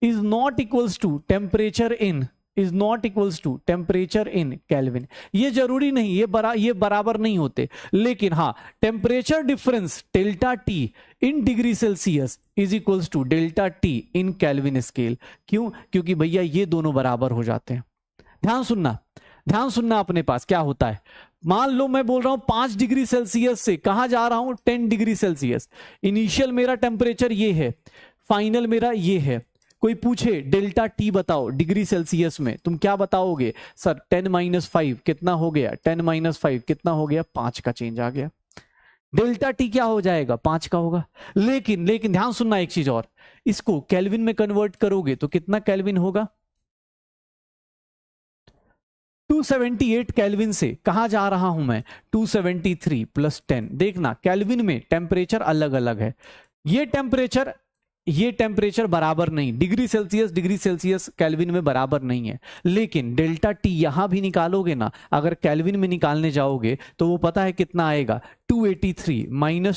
Speaker 1: is not equals to temperature in is not equals to temperature in Kelvin। ये जरूरी नहीं, ये बराबर नहीं होते, लेकिन हाँ, temperature difference delta T in degree Celsius is equals to delta T in Kelvin scale. क्यों? क्योंकि भैया ये दोनों बराबर हो जाते हैं। ध्यान सुनना, ध्यान सुनना, अपने पास क्या होता है, मान लो मैं बोल रहा हूं 5 डिग्री सेल्सियस से कहां जा रहा हूं 10 डिग्री सेल्सियस, इनिशियल मेरा टेम्परेचर ये है, फाइनल मेरा ये है। कोई पूछे डेल्टा टी बताओ डिग्री सेल्सियस में, तुम क्या बताओगे, सर 10-5 कितना हो गया, 10-5 कितना हो गया, 5 का चेंज आ गया, डेल्टा टी क्या हो जाएगा, 5 का होगा। लेकिन लेकिन ध्यान सुनना एक चीज और, इसको केल्विन में कन्वर्ट करोगे तो कितना केल्विन होगा, 278 केल्विन से कहां जा रहा हूं मैं, 273 + 10। देखना केल्विन में टेम्परेचर अलग अलग है, ये टेम्परेचर बराबर नहीं, डिग्री सेल्सियस केल्विन में बराबर नहीं है। लेकिन डेल्टा टी यहां भी निकालोगे ना, अगर केल्विन में निकालने जाओगे तो वो पता है कितना आएगा, 283 -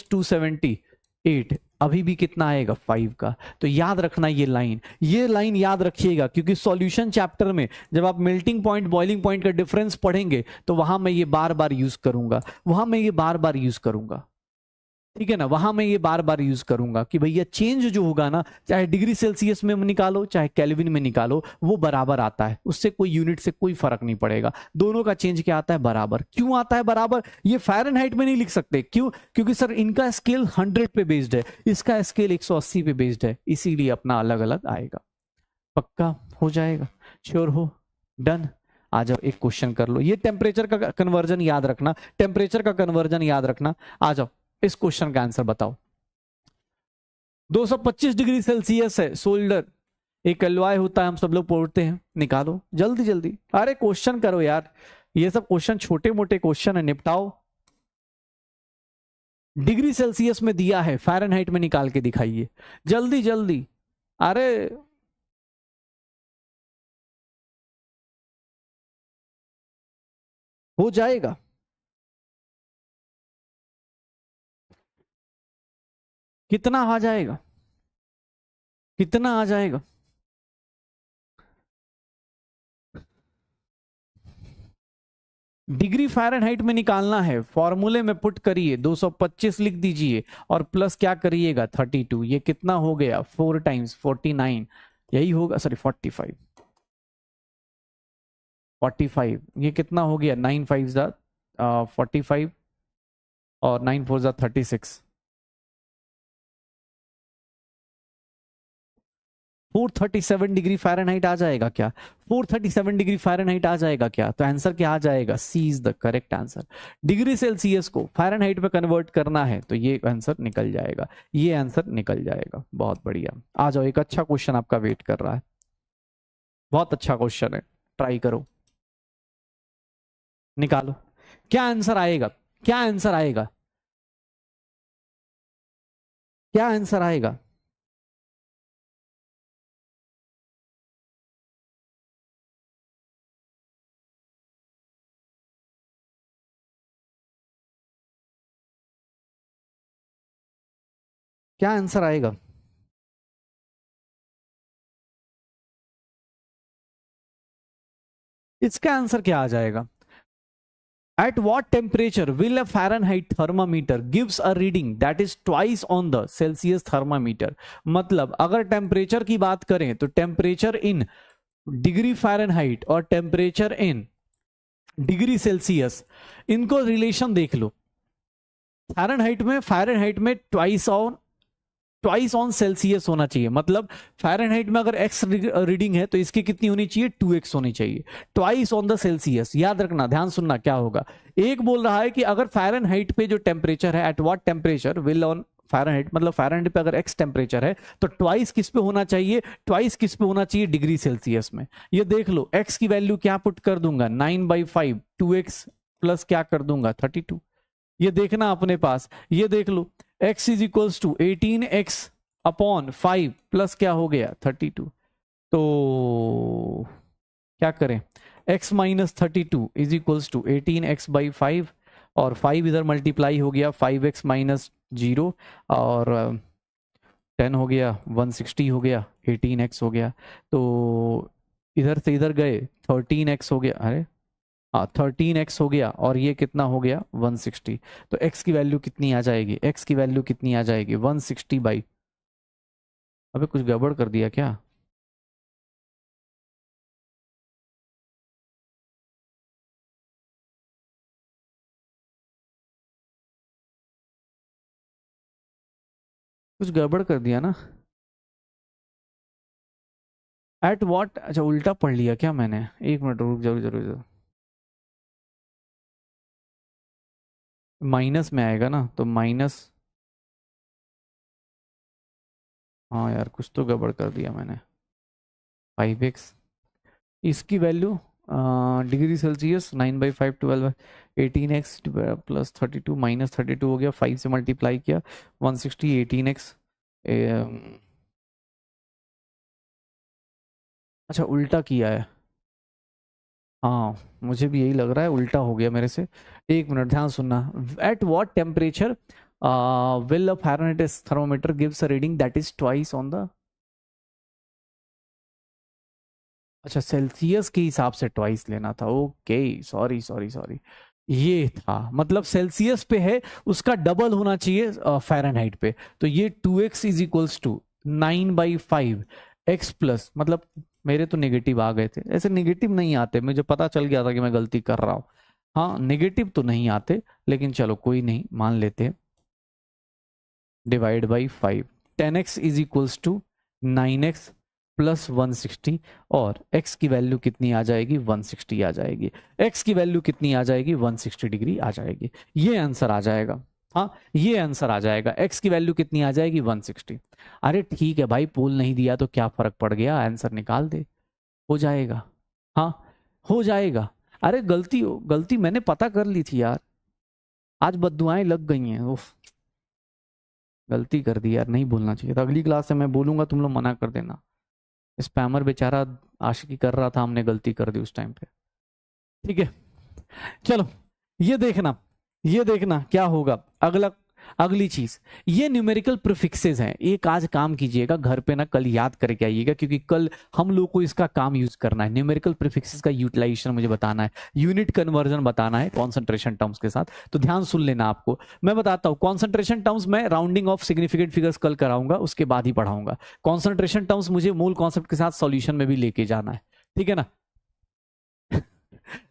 Speaker 1: 278, अभी भी कितना आएगा 5 का। तो याद रखना ये लाइन याद रखिएगा, क्योंकि सॉल्यूशन चैप्टर में जब आप मेल्टिंग पॉइंट बॉइलिंग पॉइंट का डिफरेंस पढ़ेंगे तो वहां मैं ये बार बार यूज करूंगा, ठीक है ना, वहां मैं ये बार बार यूज करूंगा कि भैया चेंज जो होगा ना, चाहे डिग्री सेल्सियस में निकालो चाहे केल्विन में निकालो, वो बराबर आता है, उससे कोई यूनिट से कोई फर्क नहीं पड़ेगा, दोनों का चेंज क्या आता है, बराबर। क्यों आता है बराबर, ये फ़ारेनहाइट में नहीं लिख सकते, क्यों, क्योंकि सर इनका स्केल 100 पे बेस्ड है, इसका स्केल 180 पे बेस्ड है, इसीलिए अपना अलग अलग आएगा। पक्का हो जाएगा, श्योर हो, डन। आ जाओ एक क्वेश्चन कर लो, ये टेम्परेचर का कन्वर्जन याद रखना, टेम्परेचर का कन्वर्जन याद रखना। आ जाओ इस क्वेश्चन का आंसर बताओ। 225 डिग्री सेल्सियस है सोल्डर, एक एलॉय होता है, हम सब लोग पढ़ते हैं, निकालो जल्दी जल्दी, अरे क्वेश्चन करो यार, ये सब क्वेश्चन छोटे मोटे क्वेश्चन है, निपटाओ। डिग्री सेल्सियस में दिया है, फ़ारेनहाइट में निकाल के दिखाइए, जल्दी जल्दी, अरे हो जाएगा। कितना आ जाएगा, कितना आ जाएगा? डिग्री फ़ारेनहाइट में निकालना है, फॉर्मूले में पुट करिए, 225 लिख दीजिए और प्लस क्या करिएगा 32। ये कितना हो गया 4 टाइम्स 49, यही होगा, सॉरी 45, 45 ये कितना हो गया 9 5 जा 45 और 9 4 जा 36, 437 डिग्री फ़ारेनहाइट आ जाएगा क्या? 437 डिग्री फ़ारेनहाइट आ जाएगा क्या? तो आंसर क्या आ जाएगा? C is the correct answer. Degree Celsius को फ़ारेनहाइट में कन्वर्ट करना है तो ये आंसर निकल जाएगा, ये आंसर निकल जाएगा। बहुत बढ़िया, आ जाओ, एक अच्छा क्वेश्चन आपका वेट कर रहा है, बहुत अच्छा क्वेश्चन है, ट्राई करो, निकालो क्या आंसर आएगा, क्या आंसर आएगा, क्या आंसर आएगा? क्या आंसर आएगा? इसका आंसर क्या आ जाएगा? At what temperature will a Fahrenheit thermometer gives a reading that is twice on the Celsius thermometer? मतलब अगर टेम्परेचर की बात करें तो टेम्परेचर इन डिग्री फ़ारेनहाइट और टेम्परेचर इन डिग्री सेल्सियस, इनको रिलेशन देख लो। फ़ारेनहाइट में ट्वाइस ऑन सेल्सियस होना चाहिए, मतलब फ़ारेनहाइट में अगर एक्स रीडिंग है तो इसकी कितनी होनी चाहिए 2x होनी चाहिए, ट्वाइस ऑन द सेल्सियस। याद रखना, ध्यान सुनना क्या होगा। एक बोल रहा है कि अगर फ़ारेनहाइट पे जो टेम्परेचर है, at what temperature will on Fahrenheit, मतलब फ़ारेनहाइट पे अगर एक्स टेम्परेचर है तो ट्वाइस किस पे होना चाहिए, ट्वाइस किस पे होना चाहिए डिग्री सेल्सियस में। ये देख लो, एक्स की वैल्यू क्या पुट कर दूंगा 9/5, 2x प्लस क्या कर दूंगा 32। ये देखना अपने पास, ये देख लो, x is equals to 18x upon 5 plus क्या हो गया 32। तो क्या करें, x minus 32 is equals to 18x/5 और 5 इधर मल्टीप्लाई हो गया 5x माइनस 0 और 10 हो गया 160 हो गया 18x हो गया। तो इधर से इधर गए 13x हो गया, अरे हाँ 13x हो गया और ये कितना हो गया 160। तो x की वैल्यू कितनी आ जाएगी, x की वैल्यू कितनी आ जाएगी 160 बाई, अबे कुछ गड़बड़ कर दिया क्या? कुछ गड़बड़ कर दिया ना? एट व्हाट, अच्छा उल्टा पढ़ लिया क्या मैंने, एक मिनट रुक, जरूर जरूर जरूर, माइनस में आएगा ना तो माइनस, हाँ यार कुछ तो गड़बड़ कर दिया मैंने। 5x इसकी value degree Celsius 9/5 12/18x plus 32 minus 32 हो गया, 5 से मल्टीप्लाई किया 160 18x। अच्छा उल्टा किया है, हाँ मुझे भी यही लग रहा है, उल्टा हो गया मेरे से। एक मिनट ध्यान सुनना, at what temperature will a Fahrenheit thermometer gives a reading that is twice on the, अच्छा सेल्सियस के हिसाब से ट्वाइस लेना था, ओके सॉरी सॉरी सॉरी, ये था मतलब सेल्सियस पे है उसका डबल होना चाहिए फ़ारेनहाइट पे। तो ये 2x is equals to 9/5 x plus, मतलब मेरे तो नेगेटिव आ गए थे, ऐसे नेगेटिव नहीं आते, मुझे पता चल गया था कि मैं गलती कर रहा हूँ। हाँ नेगेटिव तो नहीं आते, लेकिन चलो कोई नहीं, मान लेते हैं। Divide by 5, 10x is equals to 9x plus 160 और x की वैल्यू कितनी आ जाएगी 160 आ जाएगी, x की वैल्यू कितनी आ जाएगी 160 डिग्री आ जाएगी, ये आंसर आ जाएगा। हाँ ये आंसर आ जाएगा, x की वैल्यू कितनी आ जाएगी 160। अरे ठीक है भाई, पोल नहीं दिया तो क्या फर्क पड़ गया, आंसर निकाल दे, हो जाएगा। हाँ हो जाएगा। अरे गलती गलती मैंने पता कर ली थी यार, आज बद्दुआएं लग गई हैं, उफ गलती कर दी यार, नहीं बोलना चाहिए था, अगली क्लास से मैं बोलूंगा, तुम लोग मना कर देना। स्पैमर बेचारा आशिकी कर रहा था, हमने गलती कर दी उस टाइम पे, ठीक है। चलो ये देखना, ये देखना क्या होगा अगला। अगली चीज, ये न्यूमेरिकल प्रीफिक्सेस हैं, एक आज काम कीजिएगा घर पे ना, कल याद करके आइएगा, क्योंकि कल हम लोग को इसका काम यूज करना है। न्यूमेरिकल प्रीफिक्सेस का यूटिलाइजेशन मुझे बताना है, यूनिट कन्वर्जन बताना है कॉन्सेंट्रेशन टर्म्स के साथ। तो ध्यान सुन लेना, आपको मैं बताता हूं कॉन्सेंट्रेशन टर्म्स में राउंडिंग ऑफ सिग्निफिकेंट फिगर्स कल कराऊंगा, उसके बाद ही पढ़ाऊंगा। कॉन्सेंट्रेशन टर्म्स मुझे मूल कॉन्सेप्ट के साथ सॉल्यूशन में भी लेके जाना है, ठीक है ना।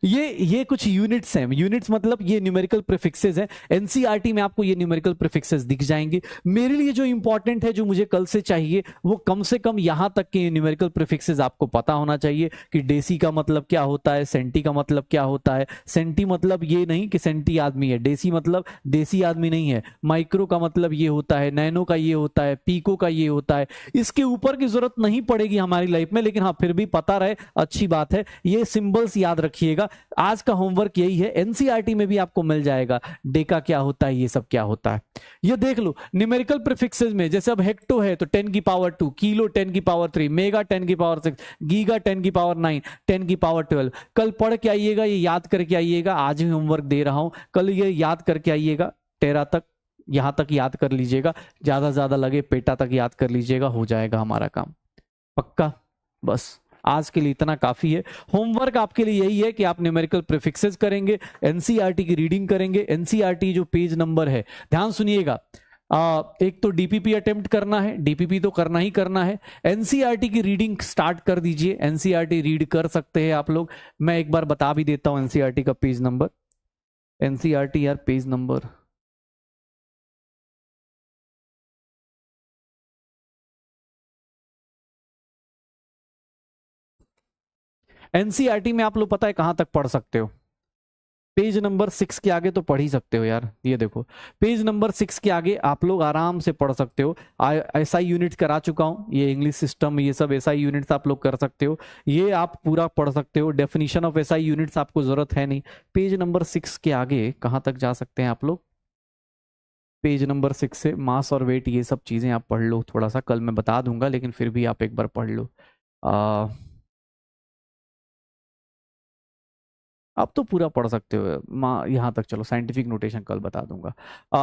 Speaker 1: ये कुछ यूनिट्स हैं, यूनिट्स मतलब ये न्यूमेरिकल प्रीफिक्सेस हैं। एनसीईआरटी में आपको ये न्यूमेरिकल प्रीफिक्सेस दिख जाएंगे। मेरे लिए जो इंपॉर्टेंट है, जो मुझे कल से चाहिए, वो कम से कम यहां तक के न्यूमेरिकल प्रीफिक्सेस आपको पता होना चाहिए कि डेसी का मतलब क्या होता है, सेंटी का मतलब क्या होता है। सेंटी मतलब ये नहीं कि सेंटी आदमी है, डेसी मतलब देसी आदमी नहीं है, माइक्रो का मतलब ये होता है, नैनो का ये होता है, पीको का ये होता है। इसके ऊपर की जरूरत नहीं पड़ेगी हमारी लाइफ में, लेकिन हाँ फिर भी पता रहे, अच्छी बात है। ये सिंबल्स याद रखिए। आज का होमवर्क यही है, एनसीईआरटी में भी आपको मिल जाएगा डेका क्या होता है, ये सब क्या होता है। ये देख लो न्यूमेरिकल प्रीफिक्सेस में, जैसे अब हेक्टो है तो 10 की पावर 2, किलो 10 की पावर 3, मेगा 10 की पावर 6, गीगा 10 की पावर 9, 10 की पावर 12। कल पढ़ के आइएगा, ये याद करके आइएगा। आज ही होमवर्क दे रहा हूं, कल ये याद करके आइएगा। टेरा तक, यहां तक याद कर लीजिएगा, ज्यादा लगे पेटा तक याद कर लीजिएगा, हो जाएगा हमारा काम पक्का। बस आज के लिए इतना काफी है। होमवर्क आपके लिए यही है कि आप न्यूमेरिकल प्रीफिक्सेस करेंगे, एनसीईआरटी की रीडिंग करेंगे। एनसीईआरटी जो पेज नंबर है, ध्यान सुनिएगा, एक तो डीपीपी अटेम्प्ट करना है, डीपीपी तो करना ही करना है। एनसीईआरटी की रीडिंग स्टार्ट कर दीजिए, एनसीईआरटी रीड कर सकते हैं आप लोग। मैं एक बार बता भी देता हूं एनसीईआरटी का पेज नंबर। एनसीईआरटी यार पेज नंबर एनसीईआरटी में आप लोग पता है कहां तक पढ़ सकते हो? पेज नंबर 6 के आगे तो पढ़ ही सकते हो यार। ये देखो पेज नंबर 6 के आगे आप लोग आराम से पढ़ सकते हो। एसआई यूनिट्स करा चुका हूं, ये इंग्लिश सिस्टम, ये सब एसआई यूनिट्स आप लोग कर सकते हो, ये आप पूरा पढ़ सकते हो। डेफिनेशन ऑफ एसआई यूनिट्स आपको जरूरत है नहीं। पेज नंबर 6 के आगे कहां तक जा सकते हैं आप लोग? पेज नंबर 6 से मास और वेट, ये सब चीजें आप पढ़ लो थोड़ा सा, कल मैं बता दूंगा, लेकिन फिर भी आप एक बार पढ़ लो। आप तो पूरा पढ़ सकते हो यहाँ तक, चलो साइंटिफिक नोटेशन कल बता दूंगा।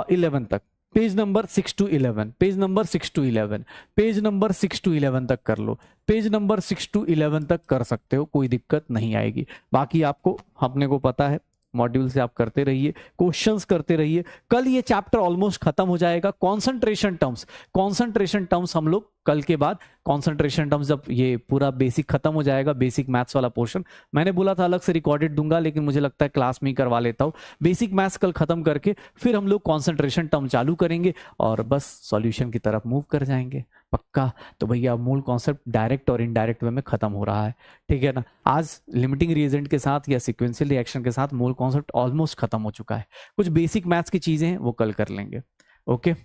Speaker 1: 11 तक, page number 6 to 11, page number 6 to 11, page number 6 to 11 तक कर लो। पेज नंबर 6 टू 11 तक कर सकते हो, कोई दिक्कत नहीं आएगी। बाकी आपको, अपने को पता है, मॉड्यूल से आप करते रहिए, क्वेश्चंस करते रहिए। कल ये चैप्टर ऑलमोस्ट खत्म हो जाएगा। कॉन्सेंट्रेशन टर्म्स, कॉन्सेंट्रेशन टर्म्स हम लोग कल के बाद, कॉन्सेंट्रेशन टर्म्स जब ये पूरा बेसिक खत्म हो जाएगा, बेसिक मैथ्स वाला पोर्शन, मैंने बोला था अलग से रिकॉर्डेड दूंगा, लेकिन मुझे लगता है क्लास में ही करवा लेता हूँ। बेसिक मैथ्स कल खत्म करके फिर हम लोग कॉन्सेंट्रेशन टर्म चालू करेंगे और बस सॉल्यूशन की तरफ मूव कर जाएंगे पक्का। तो भैया मूल कॉन्सेप्ट डायरेक्ट और इनडायरेक्ट वे में खत्म हो रहा है, ठीक है ना। आज लिमिटिंग रिएजेंट के साथ या सिक्वेंशियल रिएक्शन के साथ मूल कॉन्सेप्ट ऑलमोस्ट खत्म हो चुका है। कुछ बेसिक मैथ्स की चीजें हैं वो कल कर लेंगे। ओके,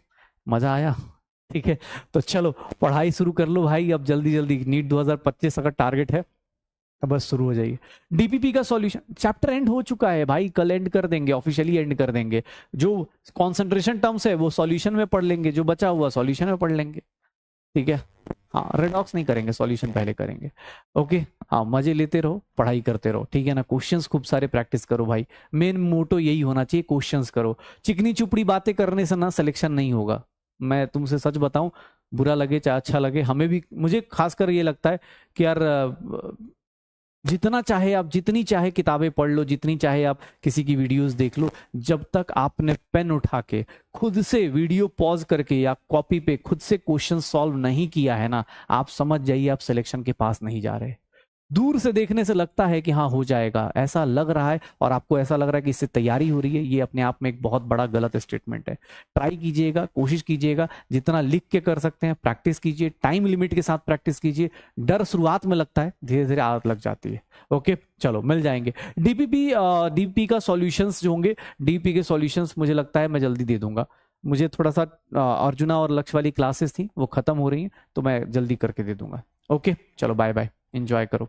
Speaker 1: मजा आया? ठीक है, तो चलो पढ़ाई शुरू कर लो भाई, अब जल्दी जल्दी। नीट 2025 अगर टारगेट है तो बस शुरू हो जाइए। डीपीपी का सॉल्यूशन चैप्टर एंड हो चुका है भाई, कल एंड कर देंगे, ऑफिशियली एंड कर देंगे। जो कॉन्सेंट्रेशन टर्म्स है वो सॉल्यूशन में पढ़ लेंगे, जो बचा हुआ सॉल्यूशन में पढ़ लेंगे, ठीक है। हाँ, रेडॉक्स नहीं करेंगे, सॉल्यूशन पहले करेंगे। ओके, हाँ, मजे लेते रहो, पढ़ाई करते रहो, ठीक है ना। क्वेश्चंस खूब सारे प्रैक्टिस करो भाई, मेन मोटो यही होना चाहिए, क्वेश्चंस करो। चिकनी चुपड़ी बातें करने से ना सिलेक्शन नहीं होगा, मैं तुमसे सच बताऊं, बुरा लगे चाहे अच्छा लगे, हमें भी, मुझे खासकर ये लगता है कि यार जितना चाहे आप, जितनी चाहे किताबें पढ़ लो, जितनी चाहे आप किसी की वीडियोस देख लो, जब तक आपने पेन उठा के खुद से वीडियो पॉज करके या कॉपी पे खुद से क्वेश्चन सॉल्व नहीं किया है ना, आप समझ जाइए आप सिलेक्शन के पास नहीं जा रहे। दूर से देखने से लगता है कि हाँ हो जाएगा, ऐसा लग रहा है, और आपको ऐसा लग रहा है कि इससे तैयारी हो रही है, ये अपने आप में एक बहुत बड़ा गलत स्टेटमेंट है। ट्राई कीजिएगा, कोशिश कीजिएगा, जितना लिख के कर सकते हैं प्रैक्टिस कीजिए, टाइम लिमिट के साथ प्रैक्टिस कीजिए। डर शुरुआत में लगता है, धीरे धीरे आदत लग जाती है। ओके, चलो मिल जाएंगे। डीपी का सॉल्यूशंस जो होंगे, डीपी के सॉल्यूशंस मुझे लगता है मैं जल्दी दे दूंगा। मुझे थोड़ा सा अर्जुना और लक्ष्य वाली क्लासेस थी वो खत्म हो रही हैं, तो मैं जल्दी करके दे दूंगा। ओके, चलो बाय बाय, एंजॉय करो।